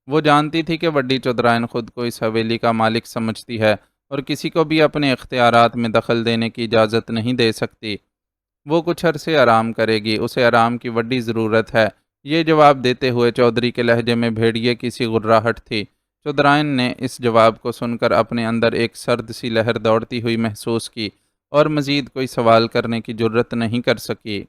وہ جانتی تھی کہ وڈی چودھرائن خود کو اس حویلی کا مالک سمجھتی ہے اور کسی کو بھی اپنے اختیارات میں دخل دینے کی اجازت نہیں دے سکتی۔ وہ کچھ عرصے آرام کرے گی، اسے آرام کی وڈی ضرورت ہے۔ یہ جواب دیتے ہوئے چودھری کے لہجے میں بھیڑیے کی سی غراہٹ تھی۔ چودھرائن نے اس جواب کو سن کر اپنے اندر ایک سرد سی لہر دوڑتی ہوئی محسوس کی اور مزید کوئی سوال کرنے کی جرت نہیں کر سکی۔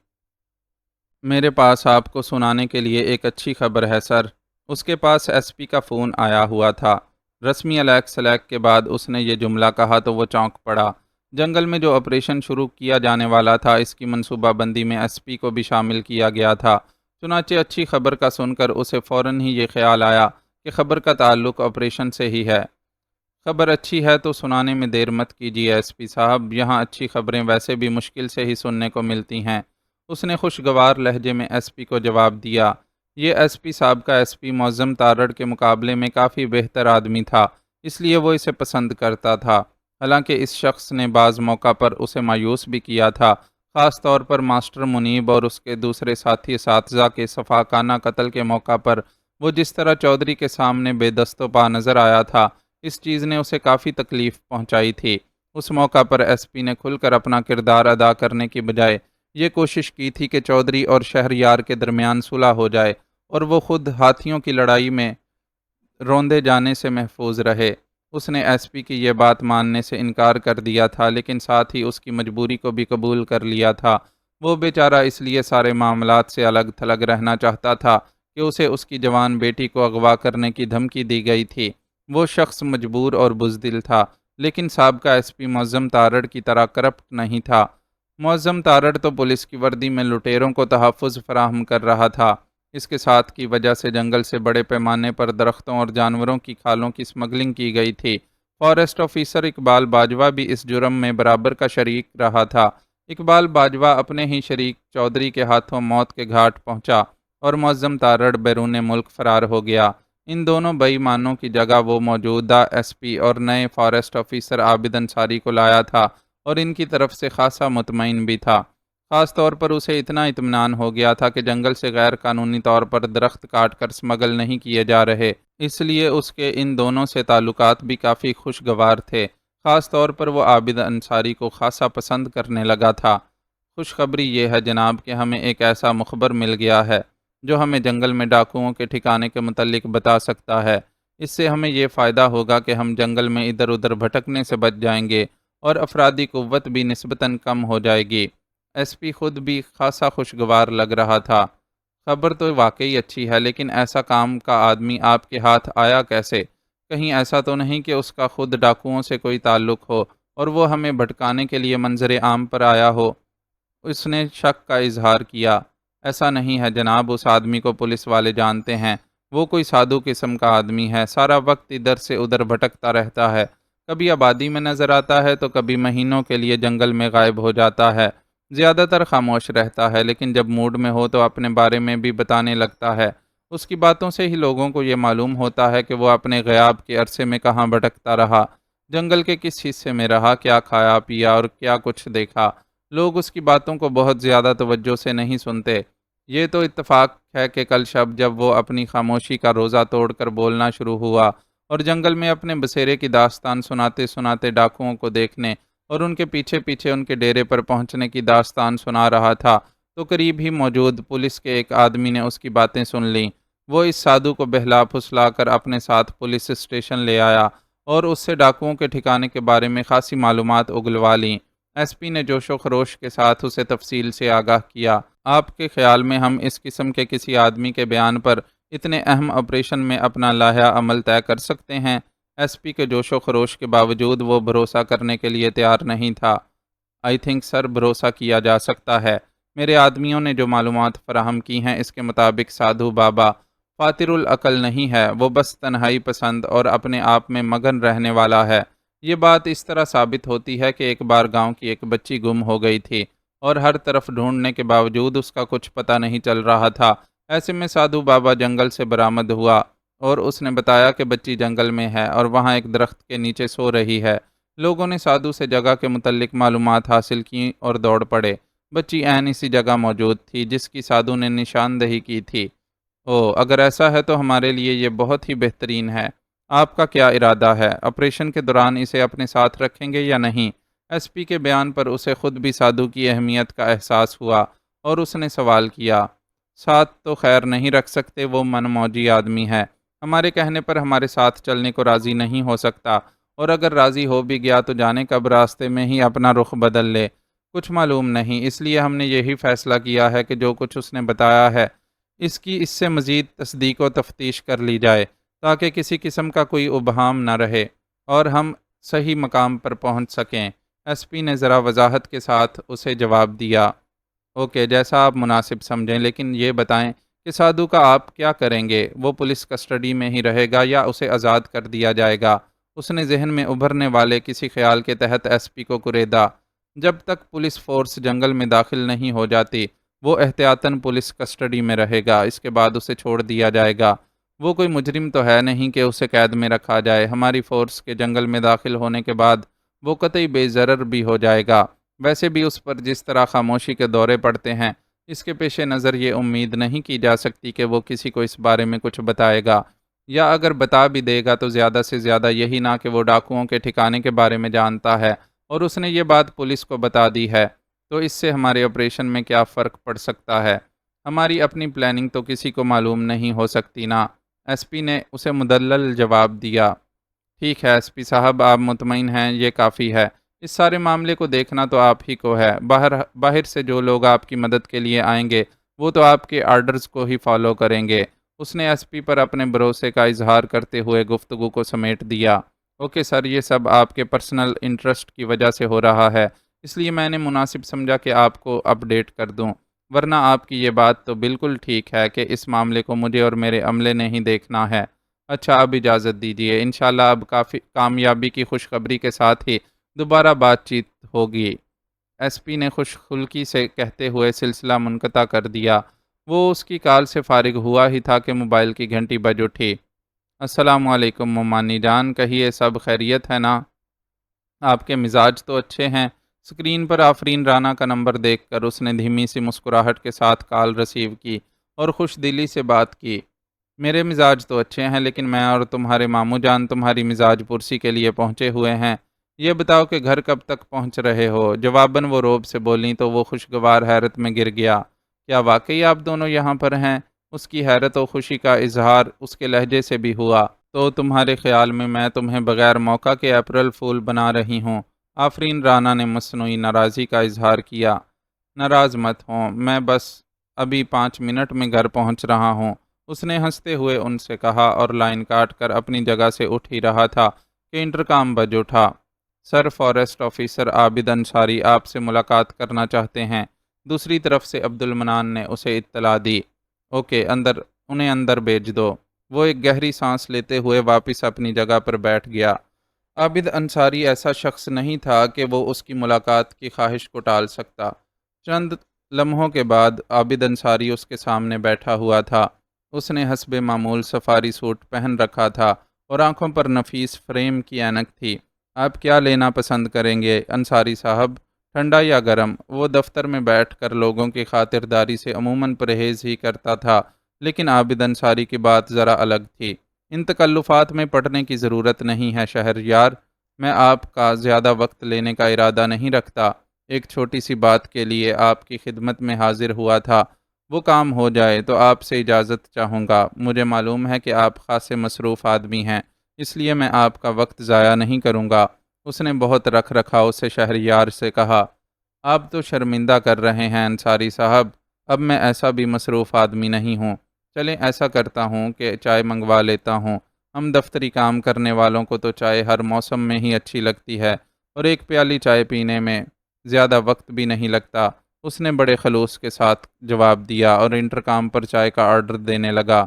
میرے پاس آپ کو سنانے کے لیے ایک اچھی خبر ہے سر۔ اس کے پاس ایس پی کا فون آیا ہوا تھا۔ رسمی الیک سلیک کے بعد اس نے یہ جملہ کہا تو وہ چونک پڑا۔ جنگل میں جو آپریشن شروع کیا جانے والا تھا اس کی منصوبہ بندی میں ایس پی کو بھی شامل کیا گیا تھا۔ چنانچہ اچھی خبر کا سن کر اسے فوراً ہی یہ خیال آیا کہ خبر کا تعلق آپریشن سے ہی ہے۔ خبر اچھی ہے تو سنانے میں دیر مت کیجیے ایس پی صاحب، یہاں اچھی خبریں ویسے بھی مشکل سے ہی سننے کو ملتی ہیں، اس نے خوشگوار لہجے میں ایس پی کو جواب دیا۔ یہ ایس پی صاحب کا ایس پی معظم تارڑ کے مقابلے میں کافی بہتر آدمی تھا، اس لیے وہ اسے پسند کرتا تھا۔ حالانکہ اس شخص نے بعض موقع پر اسے مایوس بھی کیا تھا، خاص طور پر ماسٹر منیب اور اس کے دوسرے ساتھی اساتذہ کے صفاقانہ قتل کے موقع پر وہ جس طرح چودھری کے سامنے بے دست و پا نظر آیا تھا، اس چیز نے اسے کافی تکلیف پہنچائی تھی۔ اس موقع پر ایس پی نے کھل کر اپنا کردار ادا کرنے کی بجائے یہ کوشش کی تھی کہ چودھری اور شہریار کے درمیان صلح ہو جائے اور وہ خود ہاتھیوں کی لڑائی میں روندے جانے سے محفوظ رہے۔ اس نے ایس پی کی یہ بات ماننے سے انکار کر دیا تھا، لیکن ساتھ ہی اس کی مجبوری کو بھی قبول کر لیا تھا۔ وہ بیچارہ اس لیے سارے معاملات سے الگ تھلگ رہنا چاہتا تھا کہ اسے اس کی جوان بیٹی کو اغوا کرنے کی دھمکی دی گئی تھی۔ وہ شخص مجبور اور بزدل تھا، لیکن سابقہ ایس پی معظم تارڑ کی طرح کرپٹ نہیں تھا۔ معظم تارڑ تو پولیس کی وردی میں لٹیروں کو تحفظ فراہم کر رہا تھا۔ اس کے ساتھ کی وجہ سے جنگل سے بڑے پیمانے پر درختوں اور جانوروں کی کھالوں کی سمگلنگ کی گئی تھی۔ فارسٹ آفیسر اقبال باجوہ بھی اس جرم میں برابر کا شریک رہا تھا، اقبال باجوہ اپنے ہی شریک چودھری کے ہاتھوں موت کے گھاٹ پہنچا اور معظم تارڑ بیرون ملک فرار ہو گیا۔ ان دونوں بے ایمانوں کی جگہ وہ موجودہ ایس پی اور نئے فارسٹ آفیسر عابد انصاری کو لایا تھا، اور ان کی طرف سے خاصا مطمئن بھی تھا۔ خاص طور پر اسے اتنا اطمینان ہو گیا تھا کہ جنگل سے غیر قانونی طور پر درخت کاٹ کر سمگل نہیں کیے جا رہے، اس لیے اس کے ان دونوں سے تعلقات بھی کافی خوشگوار تھے۔ خاص طور پر وہ عابد انصاری کو خاصا پسند کرنے لگا تھا۔ خوشخبری یہ ہے جناب کہ ہمیں ایک ایسا مخبر مل گیا ہے جو ہمیں جنگل میں ڈاکوؤں کے ٹھکانے کے متعلق بتا سکتا ہے۔ اس سے ہمیں یہ فائدہ ہوگا کہ ہم جنگل میں ادھر ادھر بھٹکنے سے بچ جائیں گے اور افرادی قوت بھی نسبتاً کم ہو جائے گی۔ ایس پی خود بھی خاصا خوشگوار لگ رہا تھا۔ خبر تو واقعی اچھی ہے، لیکن ایسا کام کا آدمی آپ کے ہاتھ آیا کیسے؟ کہیں ایسا تو نہیں کہ اس کا خود ڈاکوؤں سے کوئی تعلق ہو اور وہ ہمیں بھٹکانے کے لیے منظر عام پر آیا ہو؟ اس نے شک کا اظہار کیا۔ ایسا نہیں ہے جناب، اس آدمی کو پولیس والے جانتے ہیں۔ وہ کوئی سادھو قسم کا آدمی ہے، سارا وقت ادھر سے ادھر بھٹکتا رہتا ہے، کبھی آبادی میں نظر آتا ہے تو کبھی مہینوں کے لیے جنگل میں غائب ہو جاتا ہے۔ زیادہ تر خاموش رہتا ہے، لیکن جب موڈ میں ہو تو اپنے بارے میں بھی بتانے لگتا ہے۔ اس کی باتوں سے ہی لوگوں کو یہ معلوم ہوتا ہے کہ وہ اپنے غیاب کے عرصے میں کہاں بھٹکتا رہا، جنگل کے کس حصے میں رہا، کیا کھایا پیا اور کیا کچھ دیکھا۔ لوگ اس کی باتوں کو بہت زیادہ توجہ سے نہیں سنتے۔ یہ تو اتفاق ہے کہ کل شب جب وہ اپنی خاموشی کا روزہ توڑ کر بولنا شروع ہوا اور جنگل میں اپنے بسیرے کی داستان سناتے سناتے ڈاکوؤں کو دیکھنے اور ان کے پیچھے پیچھے ان کے ڈیرے پر پہنچنے کی داستان سنا رہا تھا، تو قریب ہی موجود پولیس کے ایک آدمی نے اس کی باتیں سن لیں۔ وہ اس سادھو کو بہلا پھسلا کر اپنے ساتھ پولیس اسٹیشن لے آیا اور اس سے ڈاکوؤں کے ٹھکانے کے بارے میں خاصی معلومات اگلوا لیں۔ ایس پی نے جوش و خروش کے ساتھ اسے تفصیل سے آگاہ کیا۔ آپ کے خیال میں ہم اس قسم کے کسی آدمی کے بیان پر اتنے اہم آپریشن میں اپنا لائحہ عمل طے کر سکتے ہیں؟ ایس پی کے جوش و خروش کے باوجود وہ بھروسہ کرنے کے لیے تیار نہیں تھا۔ آئی تھنک سر، بھروسہ کیا جا سکتا ہے۔ میرے آدمیوں نے جو معلومات فراہم کی ہیں اس کے مطابق سادھو بابا فاتر العقل نہیں ہے، وہ بس تنہائی پسند اور اپنے آپ میں مگن رہنے والا ہے۔ یہ بات اس طرح ثابت ہوتی ہے کہ ایک بار گاؤں کی ایک بچی گم ہو گئی تھی اور ہر طرف ڈھونڈنے کے باوجود اس کا کچھ پتہ نہیں چل رہا تھا۔ ایسے میں سادھو بابا جنگل سے برآمد ہوا اور اس نے بتایا کہ بچی جنگل میں ہے اور وہاں ایک درخت کے نیچے سو رہی ہے۔ لوگوں نے سادھو سے جگہ کے متعلق معلومات حاصل کی اور دوڑ پڑے۔ بچی عین اسی جگہ موجود تھی جس کی سادھو نے نشاندہی کی تھی۔ اگر ایسا ہے تو ہمارے لیے یہ بہت ہی بہترین ہے۔ آپ کا کیا ارادہ ہے؟ آپریشن کے دوران اسے اپنے ساتھ رکھیں گے یا نہیں؟ ایس پی کے بیان پر اسے خود بھی سادھو کی اہمیت کا احساس ہوا اور اس نے سوال کیا۔ ساتھ تو خیر نہیں رکھ سکتے، وہ منموجی آدمی ہے، ہمارے کہنے پر ہمارے ساتھ چلنے کو راضی نہیں ہو سکتا، اور اگر راضی ہو بھی گیا تو جانے کب راستے میں ہی اپنا رخ بدل لے، کچھ معلوم نہیں۔ اس لیے ہم نے یہی فیصلہ کیا ہے کہ جو کچھ اس نے بتایا ہے اس سے مزید تصدیق و تفتیش کر لی جائے تاکہ کسی قسم کا کوئی ابہام نہ رہے اور ہم صحیح مقام پر پہنچ سکیں۔ ایس پی نے ذرا وضاحت کے ساتھ اسے جواب دیا۔ اوکے، جیسا آپ مناسب سمجھیں، لیکن یہ بتائیں کہ سادھو کا آپ کیا کریں گے؟ وہ پولیس کسٹڈی میں ہی رہے گا یا اسے آزاد کر دیا جائے گا؟ اس نے ذہن میں ابھرنے والے کسی خیال کے تحت ایس پی کو کریدا۔ جب تک پولیس فورس جنگل میں داخل نہیں ہو جاتی وہ احتیاطاً پولیس کسٹڈی میں رہے گا، اس کے بعد اسے چھوڑ دیا جائے گا۔ وہ کوئی مجرم تو ہے نہیں کہ اسے قید میں رکھا جائے۔ ہماری فورس کے جنگل میں داخل ہونے کے بعد وہ قطعی بے ضرر بھی ہو جائے گا۔ ویسے بھی اس پر جس طرح خاموشی کے دورے پڑتے ہیں، اس کے پیش نظر یہ امید نہیں کی جا سکتی کہ وہ کسی کو اس بارے میں کچھ بتائے گا، یا اگر بتا بھی دے گا تو زیادہ سے زیادہ یہی نہ کہ وہ ڈاکوؤں کے ٹھکانے کے بارے میں جانتا ہے اور اس نے یہ بات پولیس کو بتا دی ہے، تو اس سے ہمارے آپریشن میں کیا فرق پڑ سکتا ہے؟ ہماری اپنی پلاننگ تو کسی کو معلوم نہیں ہو سکتی نا؟ ایس پی نے اسے مدلل جواب دیا۔ ٹھیک ہے ایس پی صاحب، آپ مطمئن ہیں، یہ کافی ہے۔ اس سارے معاملے کو دیکھنا تو آپ ہی کو ہے۔ باہر سے جو لوگ آپ کی مدد کے لیے آئیں گے وہ تو آپ کے آرڈرز کو ہی فالو کریں گے۔ اس نے ایس پی پر اپنے بھروسے کا اظہار کرتے ہوئے گفتگو کو سمیٹ دیا۔ اوکے سر، یہ سب آپ کے پرسنل انٹرسٹ کی وجہ سے ہو رہا ہے، اس لیے میں نے مناسب سمجھا کہ آپ کو اپ ڈیٹ کر دوں، ورنہ آپ کی یہ بات تو بالکل ٹھیک ہے کہ اس معاملے کو مجھے اور میرے عملے نے ہی دیکھنا ہے۔ اچھا، اب اجازت دیجیے، انشاءاللہ اب کافی کامیابی کی خوشخبری کے ساتھ ہی دوبارہ بات چیت ہوگی۔ ایس پی نے خوش خلقی سے کہتے ہوئے سلسلہ منقطع کر دیا۔ وہ اس کی کال سے فارغ ہوا ہی تھا کہ موبائل کی گھنٹی بج اٹھی۔ السلام علیکم ممانی جان، کہیے سب خیریت ہے نا؟ آپ کے مزاج تو اچھے ہیں۔ اسکرین پر آفرین رانا کا نمبر دیکھ کر اس نے دھیمی سی مسکراہٹ کے ساتھ کال رسیو کی اور خوش دلی سے بات کی۔ میرے مزاج تو اچھے ہیں، لیکن میں اور تمہارے ماموں جان تمہاری مزاج پرسی کے لیے پہنچے ہوئے ہیں۔ یہ بتاؤ کہ گھر کب تک پہنچ رہے ہو؟ جواباً وہ روب سے بولیں تو وہ خوشگوار حیرت میں گر گیا۔ کیا واقعی آپ دونوں یہاں پر ہیں؟ اس کی حیرت و خوشی کا اظہار اس کے لہجے سے بھی ہوا۔ تو تمہارے خیال میں تمہیں بغیر موقع کے اپریل فول بنا رہی ہوں؟ آفرین رانا نے مصنوعی ناراضی کا اظہار کیا۔ ناراض مت ہوں، میں بس ابھی 5 منٹ میں گھر پہنچ رہا ہوں، اس نے ہنستے ہوئے ان سے کہا اور لائن کاٹ کر اپنی جگہ سے اٹھ ہی رہا تھا کہ انٹرکام بج اٹھا۔ سر فارسٹ آفیسر عابد انصاری آپ سے ملاقات کرنا چاہتے ہیں، دوسری طرف سے عبد المنان نے اسے اطلاع دی۔ اوکے، انہیں اندر بھیج دو۔ وہ ایک گہری سانس لیتے ہوئے واپس اپنی جگہ پر بیٹھ گیا۔ عابد انصاری ایسا شخص نہیں تھا کہ وہ اس کی ملاقات کی خواہش کو ٹال سکتا۔ چند لمحوں کے بعد عابد انصاری اس کے سامنے بیٹھا ہوا تھا۔ اس نے حسب معمول سفاری سوٹ پہن رکھا تھا اور آنکھوں پر نفیس فریم کی اینک تھی۔ آپ کیا لینا پسند کریں گے انصاری صاحب، ٹھنڈا یا گرم؟ وہ دفتر میں بیٹھ کر لوگوں کی خاطرداری سے عموماً پرہیز ہی کرتا تھا، لیکن عابد انصاری کی بات ذرا الگ تھی۔ ان تکلفات میں پڑنے کی ضرورت نہیں ہے شہریار، میں آپ کا زیادہ وقت لینے کا ارادہ نہیں رکھتا۔ ایک چھوٹی سی بات کے لیے آپ کی خدمت میں حاضر ہوا تھا، وہ کام ہو جائے تو آپ سے اجازت چاہوں گا۔ مجھے معلوم ہے کہ آپ خاصے مصروف آدمی ہیں، اس لیے میں آپ کا وقت ضائع نہیں کروں گا۔ اس نے بہت رکھ رکھاؤ سے شہریار سے کہا۔ آپ تو شرمندہ کر رہے ہیں انصاری صاحب، اب میں ایسا بھی مصروف آدمی نہیں ہوں۔ چلیں ایسا کرتا ہوں کہ چائے منگوا لیتا ہوں، ہم دفتری کام کرنے والوں کو تو چائے ہر موسم میں ہی اچھی لگتی ہے، اور ایک پیالی چائے پینے میں زیادہ وقت بھی نہیں لگتا۔ اس نے بڑے خلوص کے ساتھ جواب دیا اور انٹرکام پر چائے کا آرڈر دینے لگا۔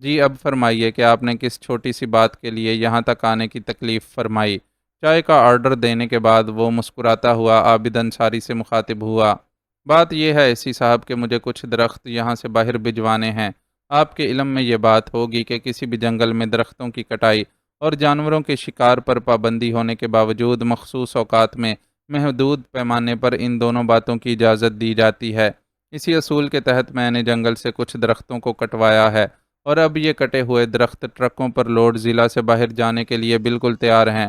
جی اب فرمائیے کہ آپ نے کس چھوٹی سی بات کے لیے یہاں تک آنے کی تکلیف فرمائی؟ چائے کا آرڈر دینے کے بعد وہ مسکراتا ہوا عابد انصاری سے مخاطب ہوا۔ بات یہ ہے اسی صاحب کہ مجھے کچھ درخت یہاں سے باہر بھجوانے ہیں۔ آپ کے علم میں یہ بات ہوگی کہ کسی بھی جنگل میں درختوں کی کٹائی اور جانوروں کے شکار پر پابندی ہونے کے باوجود مخصوص اوقات میں محدود پیمانے پر ان دونوں باتوں کی اجازت دی جاتی ہے۔ اسی اصول کے تحت میں نے جنگل سے کچھ درختوں کو کٹوایا ہے، اور اب یہ کٹے ہوئے درخت ٹرکوں پر لوڈ ضلع سے باہر جانے کے لیے بالکل تیار ہیں۔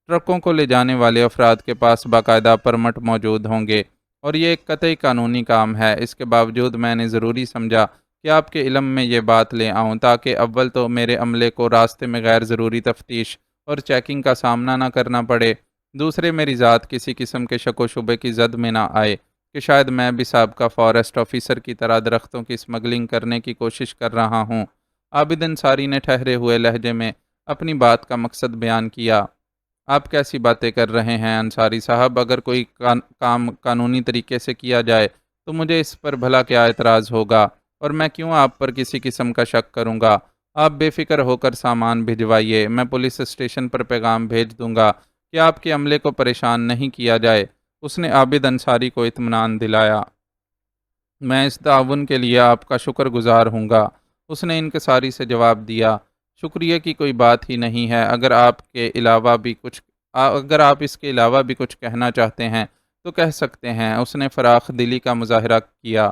ٹرکوں کو لے جانے والے افراد کے پاس باقاعدہ پرمٹ موجود ہوں گے، اور یہ ایک قطعی قانونی کام ہے۔ اس کے باوجود میں نے ضروری سمجھا کہ آپ کے علم میں یہ بات لے آؤں، تاکہ اول تو میرے عملے کو راستے میں غیر ضروری تفتیش اور چیکنگ کا سامنا نہ کرنا پڑے، دوسرے میری ذات کسی قسم کے شک و شبے کی زد میں نہ آئے کہ شاید میں بھی سابقہ فارسٹ آفیسر کی طرح درختوں کی اسمگلنگ کرنے کی کوشش کر رہا ہوں۔ عابد انصاری نے ٹھہرے ہوئے لہجے میں اپنی بات کا مقصد بیان کیا۔ آپ کیسی باتیں کر رہے ہیں انصاری صاحب؟ اگر کوئی کام قانونی طریقے سے کیا جائے تو مجھے اس پر بھلا کیا اعتراض ہوگا، اور میں کیوں آپ پر کسی قسم کا شک کروں گا؟ آپ بے فکر ہو کر سامان بھجوائیے، میں پولیس اسٹیشن پر پیغام بھیج دوں گا کہ آپ کے عملے کو پریشان نہیں کیا جائے۔ اس نے عابد انصاری کو اطمینان دلایا۔ میں اس تعاون کے لیے آپ کا شکر گزار ہوں گا، اس نے انکساری سے جواب دیا۔ شکریہ کی کوئی بات ہی نہیں ہے، اگر آپ اس کے علاوہ بھی کچھ کہنا چاہتے ہیں تو کہہ سکتے ہیں، اس نے فراخ دلی کا مظاہرہ کیا۔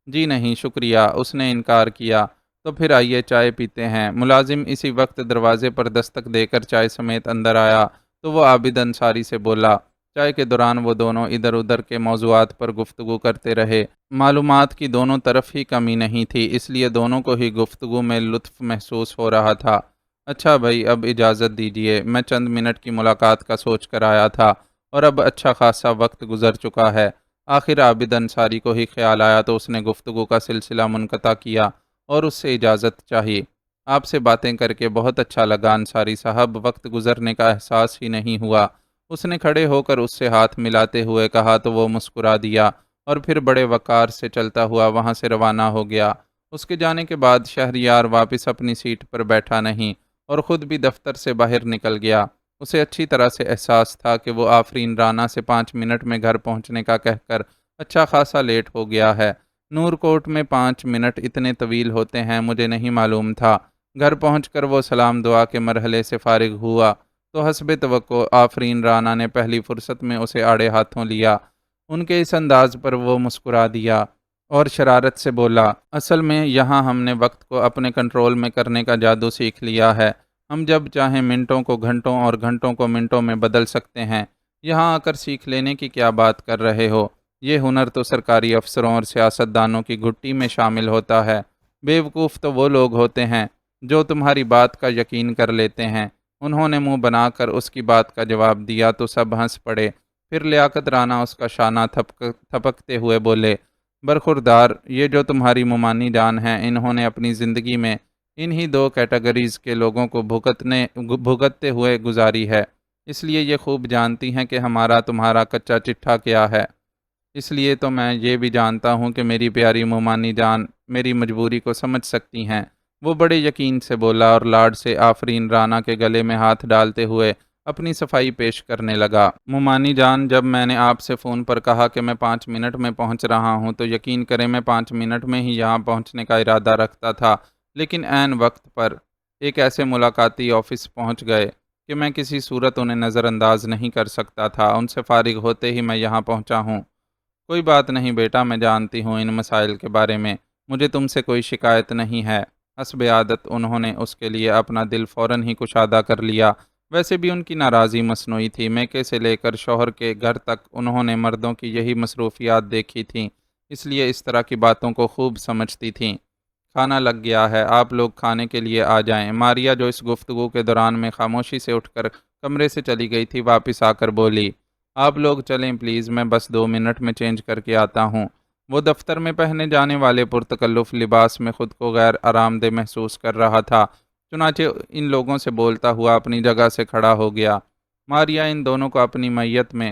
جی نہیں شکریہ، اس نے انکار کیا۔ تو پھر آئیے چائے پیتے ہیں۔ ملازم اسی وقت دروازے پر دستک دے کر چائے سمیت اندر آیا تو وہ عابد انصاری سے بولا۔ چائے کے دوران وہ دونوں ادھر ادھر کے موضوعات پر گفتگو کرتے رہے۔ معلومات کی دونوں طرف ہی کمی نہیں تھی، اس لیے دونوں کو ہی گفتگو میں لطف محسوس ہو رہا تھا۔ اچھا بھائی، اب اجازت دیجیے، میں چند منٹ کی ملاقات کا سوچ کر آیا تھا، اور اب اچھا خاصا وقت گزر چکا ہے۔ آخر عابد انصاری کو ہی خیال آیا تو اس نے گفتگو کا سلسلہ منقطع کیا اور اس سے اجازت چاہی۔ آپ سے باتیں کر کے بہت اچھا لگا انصاری صاحب، وقت گزرنے کا احساس ہی نہیں ہوا۔ اس نے کھڑے ہو کر اس سے ہاتھ ملاتے ہوئے کہا تو وہ مسکرا دیا، اور پھر بڑے وقار سے چلتا ہوا وہاں سے روانہ ہو گیا۔ اس کے جانے کے بعد شہریار واپس اپنی سیٹ پر بیٹھا نہیں، اور خود بھی دفتر سے باہر نکل گیا۔ اسے اچھی طرح سے احساس تھا کہ وہ آفرین رانا سے 5 منٹ میں گھر پہنچنے کا کہہ کر اچھا خاصا لیٹ ہو گیا ہے۔ نور کوٹ میں 5 منٹ اتنے طویل ہوتے ہیں مجھے نہیں معلوم تھا۔ گھر پہنچ کر وہ سلام دعا کے مرحلے سے فارغ ہوا تو حسب توقع آفرین رانا نے پہلی فرصت میں اسے آڑے ہاتھوں لیا۔ ان کے اس انداز پر وہ مسکرا دیا اور شرارت سے بولا، اصل میں یہاں ہم نے وقت کو اپنے کنٹرول میں کرنے کا جادو سیکھ لیا ہے۔ ہم جب چاہیں منٹوں کو گھنٹوں اور گھنٹوں کو منٹوں میں بدل سکتے ہیں۔ یہاں آ کر سیکھ لینے کی کیا بات کر رہے ہو؟ یہ ہنر تو سرکاری افسروں اور سیاستدانوں کی گھٹی میں شامل ہوتا ہے۔ بیوقوف تو وہ لوگ ہوتے ہیں جو تمہاری بات کا یقین کر لیتے ہیں۔ انہوں نے منہ بنا کر اس کی بات کا جواب دیا تو سب ہنس پڑے۔ پھر لیاقت رانا اس کا شانہ تھپکتے ہوئے بولے، برخوردار، یہ جو تمہاری ممانی جان ہیں، انہوں نے اپنی زندگی میں انہی 2 کیٹیگریز کے لوگوں کو بھگتتے ہوئے گزاری ہے، اس لیے یہ خوب جانتی ہیں کہ ہمارا تمہارا کچا چٹھا کیا ہے۔ اس لیے تو میں یہ بھی جانتا ہوں کہ میری پیاری ممانی جان میری مجبوری کو سمجھ سکتی ہیں۔ وہ بڑے یقین سے بولا اور لاڈ سے آفرین رانا کے گلے میں ہاتھ ڈالتے ہوئے اپنی صفائی پیش کرنے لگا۔ ممانی جان، جب میں نے آپ سے فون پر کہا کہ میں 5 منٹ میں پہنچ رہا ہوں تو یقین کریں میں 5 منٹ میں ہی یہاں پہنچنے کا ارادہ رکھتا تھا، لیکن عین وقت پر ایک ایسے ملاقاتی آفس پہنچ گئے کہ میں کسی صورت انہیں نظر انداز نہیں کر سکتا تھا۔ ان سے فارغ ہوتے ہی میں یہاں پہنچا ہوں۔ کوئی بات نہیں بیٹا، میں جانتی ہوں ان مسائل کے بارے میں، مجھے تم سے کوئی شکایت نہیں ہے۔ حسب عادت انہوں نے اس کے لیے اپنا دل فوراً ہی کشادہ کر لیا۔ ویسے بھی ان کی ناراضی مصنوعی تھی۔ میکے سے لے کر شوہر کے گھر تک انہوں نے مردوں کی یہی مصروفیات دیکھی تھیں، اس لیے اس طرح کی باتوں کو خوب سمجھتی تھیں۔ کھانا لگ گیا ہے، آپ لوگ کھانے کے لیے آ جائیں۔ ماریا، جو اس گفتگو کے دوران میں خاموشی سے اٹھ کر کمرے سے چلی گئی تھی، واپس آ کر بولی، آپ لوگ چلیں پلیز، میں بس 2 منٹ میں چینج کر کے آتا ہوں۔ وہ دفتر میں پہنے جانے والے پرتکلف لباس میں خود کو غیر آرام دہ محسوس کر رہا تھا، چنانچہ ان لوگوں سے بولتا ہوا اپنی جگہ سے کھڑا ہو گیا۔ ماریا ان دونوں کو اپنی میت میں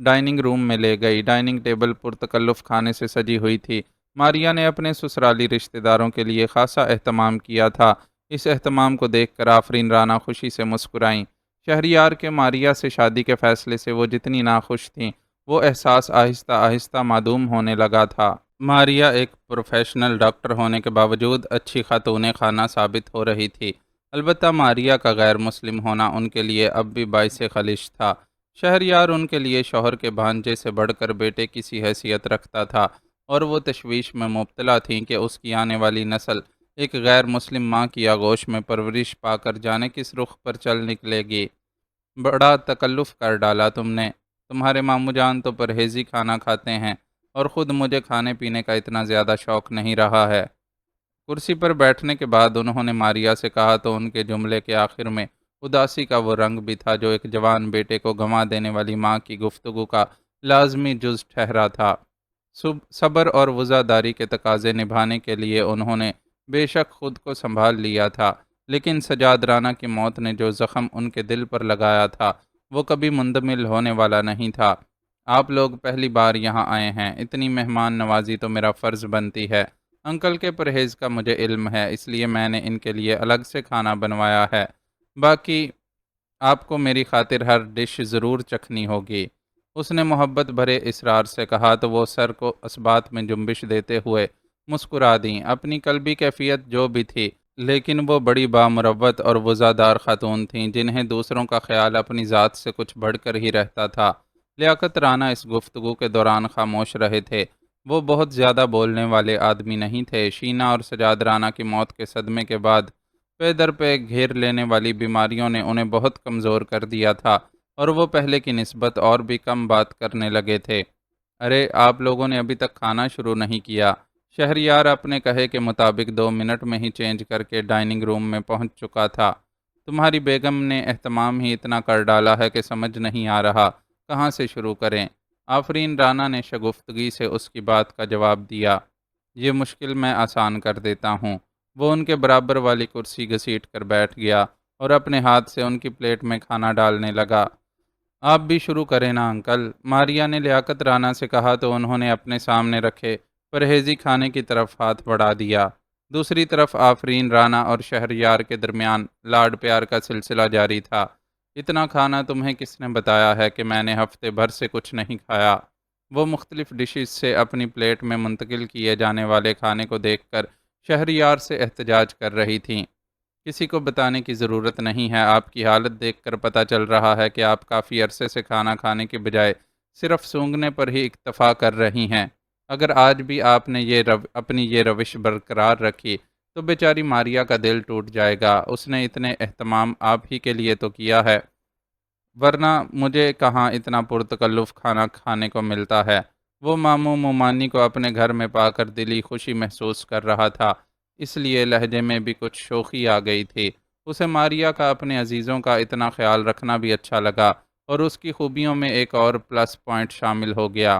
ڈائننگ روم میں لے گئی۔ ڈائننگ ٹیبل پرتکلف کھانے سے سجی ہوئی تھی۔ ماریا نے اپنے سسرالی رشتہ داروں کے لیے خاصا اہتمام کیا تھا۔ اس اہتمام کو دیکھ کر آفرین رانا خوشی سے مسکرائیں۔ شہریار کے ماریا سے شادی کے فیصلے سے وہ جتنی ناخوش تھیں، وہ احساس آہستہ آہستہ معدوم ہونے لگا تھا۔ ماریا ایک پروفیشنل ڈاکٹر ہونے کے باوجود اچھی خاتون خانہ ثابت ہو رہی تھی۔ البتہ ماریا کا غیر مسلم ہونا ان کے لیے اب بھی باعث خلش تھا۔ شہریار ان کے لیے شوہر کے بھانجے سے بڑھ کر بیٹے کی سی حیثیت رکھتا تھا، اور وہ تشویش میں مبتلا تھیں کہ اس کی آنے والی نسل ایک غیر مسلم ماں کی آغوش میں پرورش پا کر جانے کس رخ پر چل نکلے گی۔ بڑا تکلف کر ڈالا تم نے، تمہارے ماموں جان تو پرہیزی کھانا کھاتے ہیں، اور خود مجھے کھانے پینے کا اتنا زیادہ شوق نہیں رہا ہے۔ کرسی پر بیٹھنے کے بعد انہوں نے ماریا سے کہا تو ان کے جملے کے آخر میں اداسی کا وہ رنگ بھی تھا جو ایک جوان بیٹے کو گنوا دینے والی ماں کی گفتگو کا لازمی جز ٹھہرا تھا۔ صبر اور وزاداری کے تقاضے نبھانے کے لیے انہوں نے بے شک خود کو سنبھال لیا تھا، لیکن سجاد رانا کی موت نے جو زخم ان کے دل پر لگایا تھا وہ کبھی مندمل ہونے والا نہیں تھا۔ آپ لوگ پہلی بار یہاں آئے ہیں، اتنی مہمان نوازی تو میرا فرض بنتی ہے۔ انکل کے پرہیز کا مجھے علم ہے، اس لیے میں نے ان کے لیے الگ سے کھانا بنوایا ہے۔ باقی آپ کو میری خاطر ہر ڈش ضرور چکھنی ہوگی۔ اس نے محبت بھرے اصرار سے کہا تو وہ سر کو اسبات میں جنبش دیتے ہوئے مسکرا دیں۔ اپنی قلبی کیفیت جو بھی تھی، لیکن وہ بڑی بامروت اور وزادار خاتون تھیں جنہیں دوسروں کا خیال اپنی ذات سے کچھ بڑھ کر ہی رہتا تھا۔ لیاقت رانا اس گفتگو کے دوران خاموش رہے تھے۔ وہ بہت زیادہ بولنے والے آدمی نہیں تھے۔ شینا اور سجاد رانا کی موت کے صدمے کے بعد پے در پے گھیر لینے والی بیماریوں نے انہیں بہت کمزور کر دیا تھا، اور وہ پہلے کی نسبت اور بھی کم بات کرنے لگے تھے۔ ارے آپ لوگوں نے ابھی تک کھانا شروع نہیں کیا؟ شہریار اپنے کہے کے مطابق 2 منٹ میں ہی چینج کر کے ڈائننگ روم میں پہنچ چکا تھا۔ تمہاری بیگم نے اہتمام ہی اتنا کر ڈالا ہے کہ سمجھ نہیں آ رہا کہاں سے شروع کریں۔ آفرین رانا نے شگفتگی سے اس کی بات کا جواب دیا، یہ مشکل میں آسان کر دیتا ہوں۔ وہ ان کے برابر والی کرسی گھسیٹ کر بیٹھ گیا اور اپنے ہاتھ سے ان کی پلیٹ میں کھانا ڈالنے لگا۔ آپ بھی شروع کریں نا انکل، ماریا نے لیاقت رانا سے کہا تو انہوں نے اپنے سامنے رکھے پرہیزی کھانے کی طرف ہاتھ بڑھا دیا۔ دوسری طرف آفرین رانا اور شہریار کے درمیان لاڈ پیار کا سلسلہ جاری تھا۔ اتنا کھانا تمہیں کس نے بتایا ہے کہ میں نے ہفتے بھر سے کچھ نہیں کھایا؟ وہ مختلف ڈشز سے اپنی پلیٹ میں منتقل کیے جانے والے کھانے کو دیکھ کر شہریار سے احتجاج کر رہی تھیں۔ کسی کو بتانے کی ضرورت نہیں ہے، آپ کی حالت دیکھ کر پتہ چل رہا ہے کہ آپ کافی عرصے سے کھانا کھانے کے بجائے صرف سونگھنے پر ہی اکتفا کر رہی ہیں۔ اگر آج بھی آپ نے اپنی یہ روش برقرار رکھی تو بیچاری ماریا کا دل ٹوٹ جائے گا۔ اس نے اتنے اہتمام آپ ہی کے لیے تو کیا ہے، ورنہ مجھے کہاں اتنا پرتکلف کھانا کھانے کو ملتا ہے۔ وہ ماموں مومانی کو اپنے گھر میں پا کر دلی خوشی محسوس کر رہا تھا، اس لیے لہجے میں بھی کچھ شوخی آ گئی تھی۔ اسے ماریا کا اپنے عزیزوں کا اتنا خیال رکھنا بھی اچھا لگا، اور اس کی خوبیوں میں ایک اور پلس پوائنٹ شامل ہو گیا،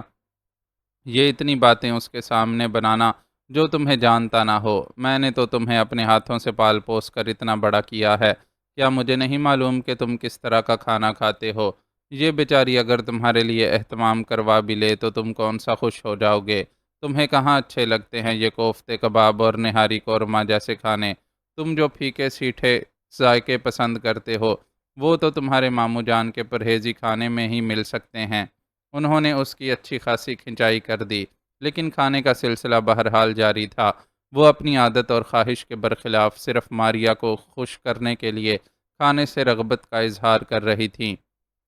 یہ اتنی باتیں اس کے سامنے بنانا جو تمہیں جانتا نہ ہو۔ میں نے تو تمہیں اپنے ہاتھوں سے پال پوس کر اتنا بڑا کیا ہے، کیا مجھے نہیں معلوم کہ تم کس طرح کا کھانا کھاتے ہو؟ یہ بیچاری اگر تمہارے لیے اہتمام کروا بھی لے تو تم کون سا خوش ہو جاؤ گے؟ تمہیں کہاں اچھے لگتے ہیں یہ کوفتے کباب اور نہاری قورمہ جیسے کھانے؟ تم جو پھیکے سیٹھے ذائقے پسند کرتے ہو وہ تو تمہارے ماموں جان کے پرہیزی کھانے میں ہی مل سکتے ہیں۔ انہوں نے اس کی اچھی خاصی کھنچائی کر دی، لیکن کھانے کا سلسلہ بہرحال جاری تھا۔ وہ اپنی عادت اور خواہش کے برخلاف صرف ماریا کو خوش کرنے کے لیے کھانے سے رغبت کا اظہار کر رہی تھیں۔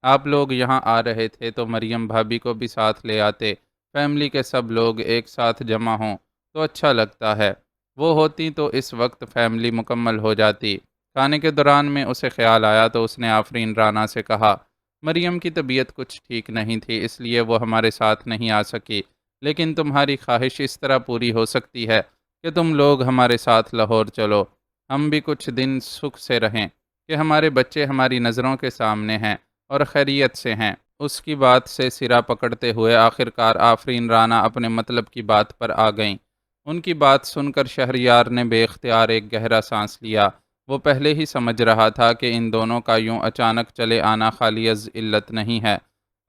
آپ لوگ یہاں آ رہے تھے تو مریم بھابھی کو بھی ساتھ لے آتے، فیملی کے سب لوگ ایک ساتھ جمع ہوں تو اچھا لگتا ہے۔ وہ ہوتی تو اس وقت فیملی مکمل ہو جاتی۔ کھانے کے دوران میں اسے خیال آیا تو اس نے آفرین رانا سے کہا، مریم کی طبیعت کچھ ٹھیک نہیں تھی اس لیے وہ ہمارے ساتھ نہیں آ سکی، لیکن تمہاری خواہش اس طرح پوری ہو سکتی ہے کہ تم لوگ ہمارے ساتھ لاہور چلو، ہم بھی کچھ دن سکھ سے رہیں، کہ ہمارے بچے ہماری نظروں کے سامنے ہیں اور خیریت سے ہیں۔ اس کی بات سے سرا پکڑتے ہوئے آخرکار آفرین رانا اپنے مطلب کی بات پر آ گئیں۔ ان کی بات سن کر شہریار نے بے اختیار ایک گہرا سانس لیا۔ وہ پہلے ہی سمجھ رہا تھا کہ ان دونوں کا یوں اچانک چلے آنا خالی از علت نہیں ہے۔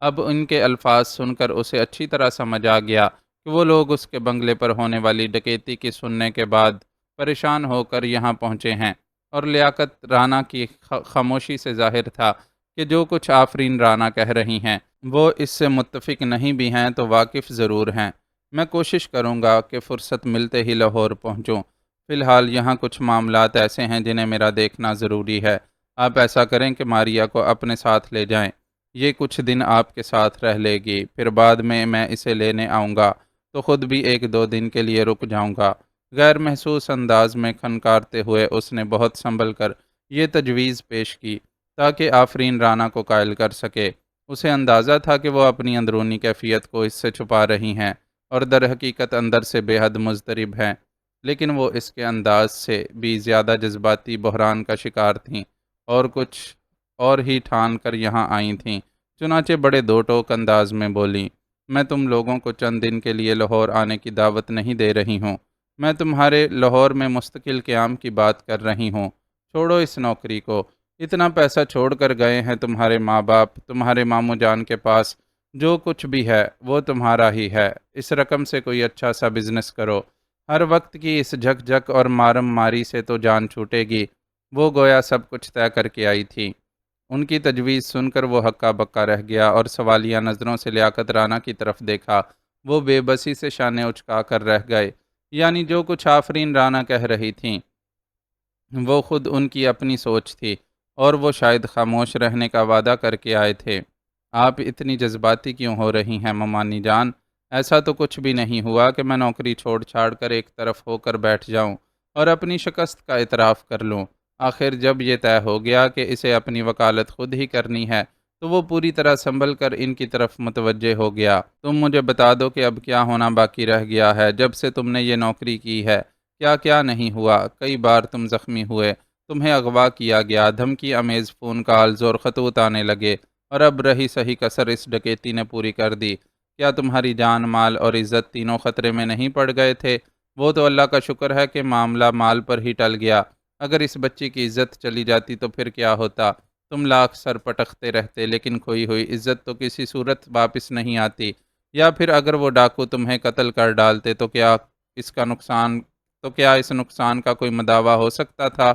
اب ان کے الفاظ سن کر اسے اچھی طرح سمجھ آ گیا کہ وہ لوگ اس کے بنگلے پر ہونے والی ڈکیتی کی سننے کے بعد پریشان ہو کر یہاں پہنچے ہیں، اور لیاقت رانا کی خاموشی سے ظاہر تھا کہ جو کچھ آفرین رانا کہہ رہی ہیں وہ اس سے متفق نہیں بھی ہیں تو واقف ضرور ہیں۔ میں کوشش کروں گا کہ فرصت ملتے ہی لاہور پہنچوں۔ فی الحال یہاں کچھ معاملات ایسے ہیں جنہیں میرا دیکھنا ضروری ہے۔ آپ ایسا کریں کہ ماریا کو اپنے ساتھ لے جائیں، یہ کچھ دن آپ کے ساتھ رہ لے گی، پھر بعد میں اسے لینے آؤں گا تو خود بھی ایک دو دن کے لیے رک جاؤں گا۔ غیر محسوس انداز میں کھنکارتے ہوئے اس نے بہت سنبھل کر یہ تجویز پیش کی تاکہ آفرین رانا کو قائل کر سکے۔ اسے اندازہ تھا کہ وہ اپنی اندرونی کیفیت کو اس سے چھپا رہی ہیں اور در حقیقت اندر سے بے حد مضطرب ہیں، لیکن وہ اس کے انداز سے بھی زیادہ جذباتی بحران کا شکار تھیں اور کچھ اور ہی ٹھان کر یہاں آئی تھیں۔ چنانچہ بڑے دو ٹوک انداز میں بولیں، میں تم لوگوں کو چند دن کے لیے لاہور آنے کی دعوت نہیں دے رہی ہوں، میں تمہارے لاہور میں مستقل قیام کی بات کر رہی ہوں۔ چھوڑو اس نوکری کو، اتنا پیسہ چھوڑ کر گئے ہیں تمہارے ماں باپ، تمہارے ماموں جان کے پاس جو کچھ بھی ہے وہ تمہارا ہی ہے۔ اس رقم سے کوئی اچھا سا بزنس کرو، ہر وقت کی اس جھک جھک اور مارم ماری سے تو جان چھوٹے گی۔ وہ گویا سب کچھ طے کر کے آئی تھی۔ ان کی تجویز سن کر وہ ہکا بکا رہ گیا اور سوالیہ نظروں سے لیاقت رانا کی طرف دیکھا۔ وہ بے بسی سے شانے اچکا کر رہ گئے، یعنی جو کچھ آفرین رانا کہہ رہی تھیں وہ خود ان کی اپنی سوچ تھی، اور وہ شاید خاموش رہنے کا وعدہ کر کے آئے تھے۔ آپ اتنی جذباتی کیوں ہو رہی ہیں ممانی جان؟ ایسا تو کچھ بھی نہیں ہوا کہ میں نوکری چھوڑ چھاڑ کر ایک طرف ہو کر بیٹھ جاؤں اور اپنی شکست کا اعتراف کر لوں۔ آخر جب یہ طے ہو گیا کہ اسے اپنی وکالت خود ہی کرنی ہے تو وہ پوری طرح سنبھل کر ان کی طرف متوجہ ہو گیا۔ تم مجھے بتا دو کہ اب کیا ہونا باقی رہ گیا ہے؟ جب سے تم نے یہ نوکری کی ہے کیا کیا نہیں ہوا؟ کئی بار تم زخمی ہوئے، تمہیں اغوا کیا گیا، دھمکی امیز فون کالز اور خطوط آنے لگے، اور اب رہی سہی کسر اس ڈکیتی نے پوری کر دی۔ کیا تمہاری جان مال اور عزت تینوں خطرے میں نہیں پڑ گئے تھے؟ وہ تو اللہ کا شکر ہے کہ معاملہ مال پر ہی ٹل گیا، اگر اس بچی کی عزت چلی جاتی تو پھر کیا ہوتا؟ تم لاکھ سر پٹکتے رہتے لیکن کھوئی ہوئی عزت تو کسی صورت واپس نہیں آتی، یا پھر اگر وہ ڈاکو تمہیں قتل کر ڈالتے تو کیا اس نقصان کا کوئی مداوع ہو سکتا تھا؟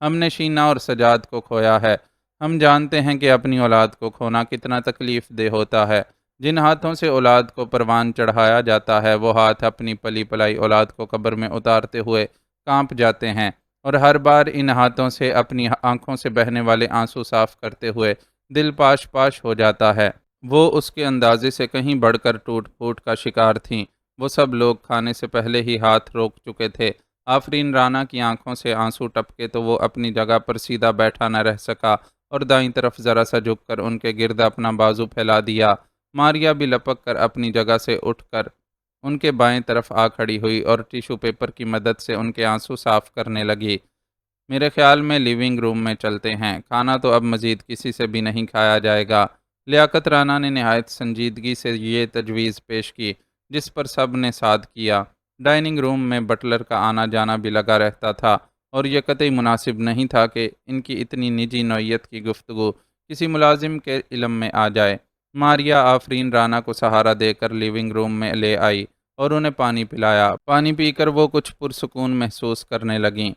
ہم نے شینا اور سجاد کو کھویا ہے، ہم جانتے ہیں کہ اپنی اولاد کو کھونا کتنا تکلیف دہ ہوتا ہے۔ جن ہاتھوں سے اولاد کو پروان چڑھایا جاتا ہے وہ ہاتھ اپنی پلی پلائی اولاد کو قبر میں اتارتے ہوئے کانپ جاتے ہیں، اور ہر بار ان ہاتھوں سے اپنی آنکھوں سے بہنے والے آنسو صاف کرتے ہوئے دل پاش پاش ہو جاتا ہے۔ وہ اس کے اندازے سے کہیں بڑھ کر ٹوٹ پھوٹ کا شکار تھیں۔ وہ سب لوگ کھانے سے پہلے ہی ہاتھ روک چکے تھے۔ آفرین رانا کی آنکھوں سے آنسو ٹپکے تو وہ اپنی جگہ پر سیدھا بیٹھا نہ رہ سکا اور دائیں طرف ذرا سا جھک کر ان کے گرد اپنا بازو پھیلا دیا۔ ماریا بھی لپک کر اپنی جگہ سے اٹھ کر ان کے بائیں طرف آ کھڑی ہوئی اور ٹیشو پیپر کی مدد سے ان کے آنسو صاف کرنے لگی۔ میرے خیال میں لیونگ روم میں چلتے ہیں، کھانا تو اب مزید کسی سے بھی نہیں کھایا جائے گا۔ لیاقت رانا نے نہایت سنجیدگی سے یہ تجویز پیش کی، جس پر سب نے ساتھ کیا۔ ڈائننگ روم میں بٹلر کا آنا جانا بھی لگا رہتا تھا، اور یہ قطعی مناسب نہیں تھا کہ ان کی اتنی نجی نوعیت کی گفتگو کسی ملازم کے علم میں آ جائے۔ ماریا آفرین رانا کو سہارا دے کر لیونگ روم میں لے آئی اور انہیں پانی پلایا۔ پانی پی کر وہ کچھ پرسکون محسوس کرنے لگیں۔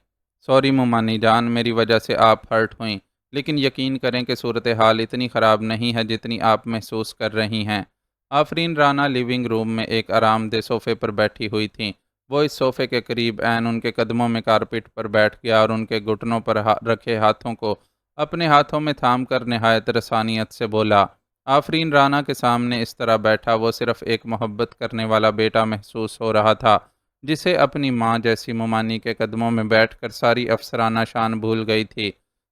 سوری مومانی جان، میری وجہ سے آپ ہرٹ ہوئیں، لیکن یقین کریں کہ صورتحال اتنی خراب نہیں ہے جتنی آپ محسوس کر رہی ہیں۔ آفرین رانا لیونگ روم میں ایک آرام دہ صوفے پر بیٹھی ہوئی تھیں۔ وہ اس صوفے کے قریب عین ان کے قدموں میں کارپیٹ پر بیٹھ گیا اور ان کے گھٹنوں پر رکھے ہاتھوں کو اپنے ہاتھوں میں تھام کر نہایت رسانیت سے بولا۔ آفرین رانا کے سامنے اس طرح بیٹھا وہ صرف ایک محبت کرنے والا بیٹا محسوس ہو رہا تھا، جسے اپنی ماں جیسی مومانی کے قدموں میں بیٹھ کر ساری افسرانہ شان بھول گئی تھی۔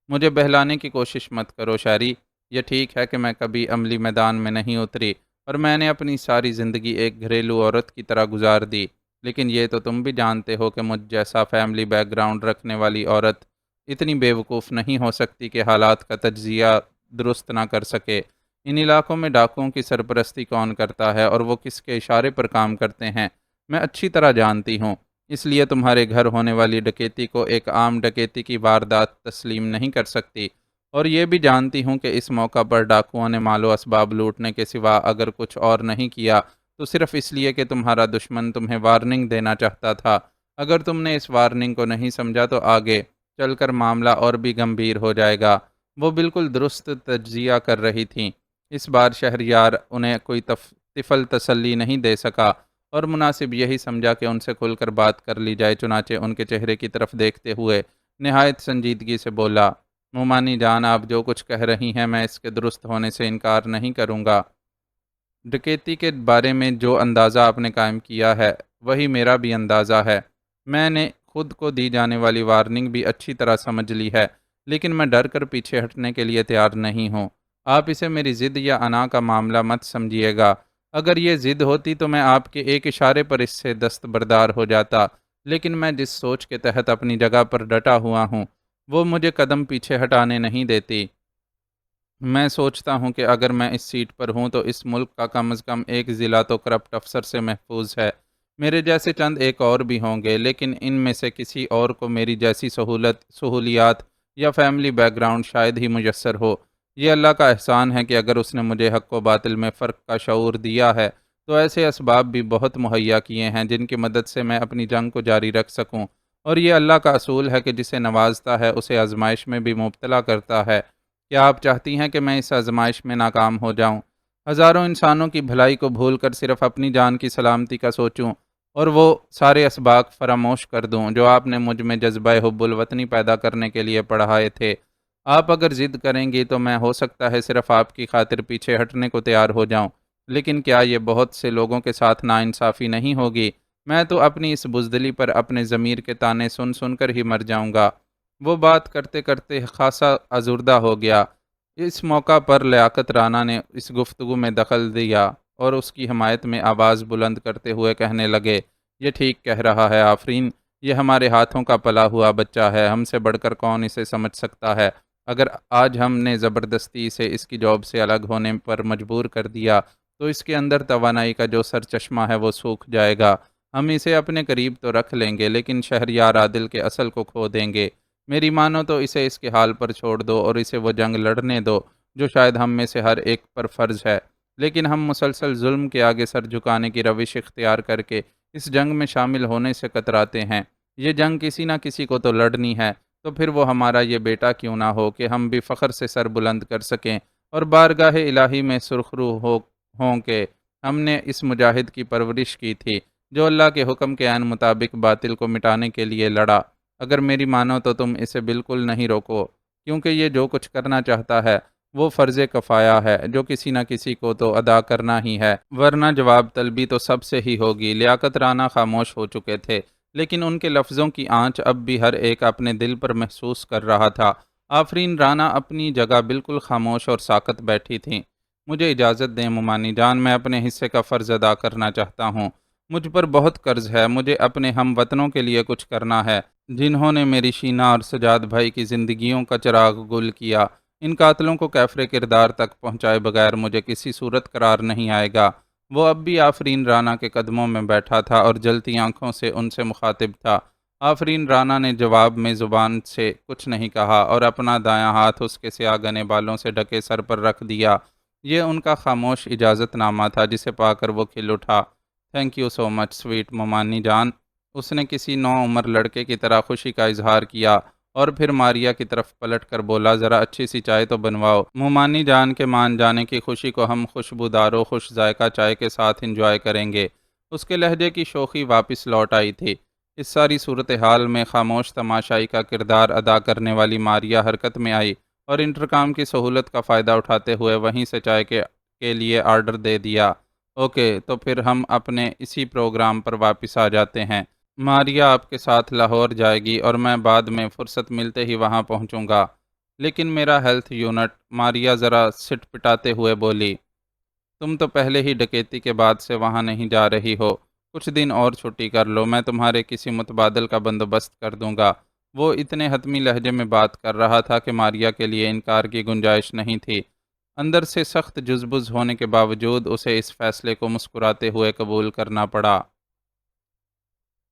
مجھے بہلانے کی کوشش مت کرو شاعری، یہ ٹھیک ہے کہ میں کبھی عملی میدان میں نہیں اتری اور میں نے اپنی ساری زندگی ایک گھریلو عورت کی طرح گزار دی، لیکن یہ تو تم بھی جانتے ہو کہ مجھ جیسا فیملی بیک گراؤنڈ رکھنے والی عورت اتنی بیوقوف نہیں ہو سکتی کہ حالات کا تجزیہ درست نہ کر سکے۔ ان علاقوں میں ڈاکوؤں کی سرپرستی کون کرتا ہے اور وہ کس کے اشارے پر کام کرتے ہیں، میں اچھی طرح جانتی ہوں۔ اس لیے تمہارے گھر ہونے والی ڈکیتی کو ایک عام ڈکیتی کی واردات تسلیم نہیں کر سکتی، اور یہ بھی جانتی ہوں کہ اس موقع پر ڈاکوؤں نے مال و اسباب لوٹنے کے سوا اگر کچھ اور نہیں کیا تو صرف اس لیے کہ تمہارا دشمن تمہیں وارننگ دینا چاہتا تھا۔ اگر تم نے اس وارننگ کو نہیں سمجھا تو آگے چل کر معاملہ اور بھی گمبھیر ہو جائے گا۔ وہ بالکل درست تجزیہ کر رہی تھیں۔ اس بار شہریار انہیں کوئی طفل تسلی نہیں دے سکا اور مناسب یہی سمجھا کہ ان سے کھل کر بات کر لی جائے، چنانچہ ان کے چہرے کی طرف دیکھتے ہوئے نہایت سنجیدگی سے بولا، مومانی جان، آپ جو کچھ کہہ رہی ہیں میں اس کے درست ہونے سے انکار نہیں کروں گا۔ ڈکیتی کے بارے میں جو اندازہ آپ نے قائم کیا ہے وہی میرا بھی اندازہ ہے۔ میں نے خود کو دی جانے والی وارننگ بھی اچھی طرح سمجھ لی ہے، لیکن میں ڈر کر پیچھے ہٹنے کے لیے تیار نہیں ہوں۔ آپ اسے میری ضد یا انا کا معاملہ مت سمجھیے گا۔ اگر یہ ضد ہوتی تو میں آپ کے ایک اشارے پر اس سے دستبردار ہو جاتا، لیکن میں جس سوچ کے تحت اپنی جگہ پر ڈٹا ہوا ہوں وہ مجھے قدم پیچھے ہٹانے نہیں دیتی۔ میں سوچتا ہوں کہ اگر میں اس سیٹ پر ہوں تو اس ملک کا کم از کم ایک ضلع تو کرپٹ افسر سے محفوظ ہے۔ میرے جیسے چند ایک اور بھی ہوں گے، لیکن ان میں سے کسی اور کو میری جیسی سہولیات یا فیملی بیک گراؤنڈ شاید ہی میسر ہو۔ یہ اللہ کا احسان ہے کہ اگر اس نے مجھے حق و باطل میں فرق کا شعور دیا ہے تو ایسے اسباب بھی بہت مہیا کیے ہیں جن کی مدد سے میں اپنی جنگ کو جاری رکھ سکوں، اور یہ اللہ کا اصول ہے کہ جسے نوازتا ہے اسے آزمائش میں بھی مبتلا کرتا ہے۔ کیا آپ چاہتی ہیں کہ میں اس آزمائش میں ناکام ہو جاؤں، ہزاروں انسانوں کی بھلائی کو بھول کر صرف اپنی جان کی سلامتی کا سوچوں اور وہ سارے اسباق فراموش کر دوں جو آپ نے مجھ میں جذبہ حب الوطنی پیدا کرنے کے لیے پڑھائے تھے؟ آپ اگر ضد کریں گی تو میں ہو سکتا ہے صرف آپ کی خاطر پیچھے ہٹنے کو تیار ہو جاؤں، لیکن کیا یہ بہت سے لوگوں کے ساتھ ناانصافی نہیں ہوگی؟ میں تو اپنی اس بزدلی پر اپنے ضمیر کے تانے سن سن کر ہی مر جاؤں گا۔ وہ بات کرتے کرتے خاصا ازردہ ہو گیا۔ اس موقع پر لیاقت رانا نے اس گفتگو میں دخل دیا اور اس کی حمایت میں آواز بلند کرتے ہوئے کہنے لگے، یہ ٹھیک کہہ رہا ہے آفرین، یہ ہمارے ہاتھوں کا پلا ہوا بچہ ہے، ہم سے بڑھ کر کون اسے سمجھ سکتا ہے۔ اگر آج ہم نے زبردستی اسے اس کی جاب سے الگ ہونے پر مجبور کر دیا تو اس کے اندر توانائی کا جو سر چشمہ ہے وہ سوکھ جائے گا۔ ہم اسے اپنے قریب تو رکھ لیں گے لیکن شہریار عادل کے اصل کو کھو دیں گے۔ میری مانو تو اسے اس کے حال پر چھوڑ دو اور اسے وہ جنگ لڑنے دو جو شاید ہم میں سے ہر ایک پر فرض ہے، لیکن ہم مسلسل ظلم کے آگے سر جھکانے کی روش اختیار کر کے اس جنگ میں شامل ہونے سے کتراتے ہیں۔ یہ جنگ کسی نہ کسی کو تو لڑنی ہے، تو پھر وہ ہمارا یہ بیٹا کیوں نہ ہو کہ ہم بھی فخر سے سر بلند کر سکیں اور بارگاہ الہی میں سرخرو ہوں کہ ہم نے اس مجاہد کی پرورش کی تھی جو اللہ کے حکم کے عین مطابق باطل کو مٹانے کے لیے لڑا۔ اگر میری مانو تو تم اسے بالکل نہیں روکو، کیونکہ یہ جو کچھ کرنا چاہتا ہے وہ فرض کفایہ ہے جو کسی نہ کسی کو تو ادا کرنا ہی ہے، ورنہ جواب طلبی تو سب سے ہی ہوگی۔ لیاقت رانا خاموش ہو چکے تھے، لیکن ان کے لفظوں کی آنچ اب بھی ہر ایک اپنے دل پر محسوس کر رہا تھا۔ آفرین رانا اپنی جگہ بالکل خاموش اور ساکت بیٹھی تھیں۔ مجھے اجازت دیں ممانی جان، میں اپنے حصے کا فرض ادا کرنا چاہتا ہوں۔ مجھ پر بہت قرض ہے، مجھے اپنے ہم وطنوں کے لیے کچھ کرنا ہے جنہوں نے میری شینا اور سجاد بھائی کی زندگیوں کا چراغ گل کیا۔ ان قاتلوں کو کیفر کردار تک پہنچائے بغیر مجھے کسی صورت قرار نہیں آئے گا۔ وہ اب بھی آفرین رانا کے قدموں میں بیٹھا تھا اور جلتی آنکھوں سے ان سے مخاطب تھا۔ آفرین رانا نے جواب میں زبان سے کچھ نہیں کہا اور اپنا دایاں ہاتھ اس کے سیاہ گنے بالوں سے ڈھکے سر پر رکھ دیا۔ یہ ان کا خاموش اجازت نامہ تھا جسے پا کر وہ کھل اٹھا۔ Thank you so much sweet ممانی جان، اس نے کسی نو عمر لڑکے کی طرح خوشی کا اظہار کیا اور پھر ماریا کی طرف پلٹ کر بولا، ذرا اچھی سی چائے تو بنواؤ۔ ممانی جان کے مان جانے کی خوشی کو ہم خوشبودار و خوش ذائقہ چائے کے ساتھ انجوائے کریں گے۔ اس کے لہجے کی شوخی واپس لوٹ آئی تھی۔ اس ساری صورتحال میں خاموش تماشائی کا کردار ادا کرنے والی ماریا حرکت میں آئی اور انٹرکام کی سہولت کا فائدہ اٹھاتے ہوئے وہیں سے چائے کے لیے آرڈر دے دیا۔ اوکے، تو پھر ہم اپنے اسی پروگرام پر واپس آ جاتے ہیں۔ ماریا آپ کے ساتھ لاہور جائے گی اور میں بعد میں فرصت ملتے ہی وہاں پہنچوں گا۔ لیکن میرا ہیلتھ یونٹ، ماریا ذرا سٹ پٹاتے ہوئے بولی، تم تو پہلے ہی ڈکیتی کے بعد سے وہاں نہیں جا رہی ہو، کچھ دن اور چھٹی کر لو، میں تمہارے کسی متبادل کا بندوبست کر دوں گا۔ وہ اتنے حتمی لہجے میں بات کر رہا تھا کہ ماریا کے لیے انکار کی گنجائش نہیں تھی۔ اندر سے سخت جزبز ہونے کے باوجود اسے اس فیصلے کو مسکراتے ہوئے قبول کرنا پڑا۔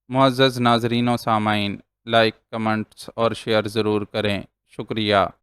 معزز ناظرین و سامعین، لائک، کمنٹس اور شیئر ضرور کریں، شکریہ۔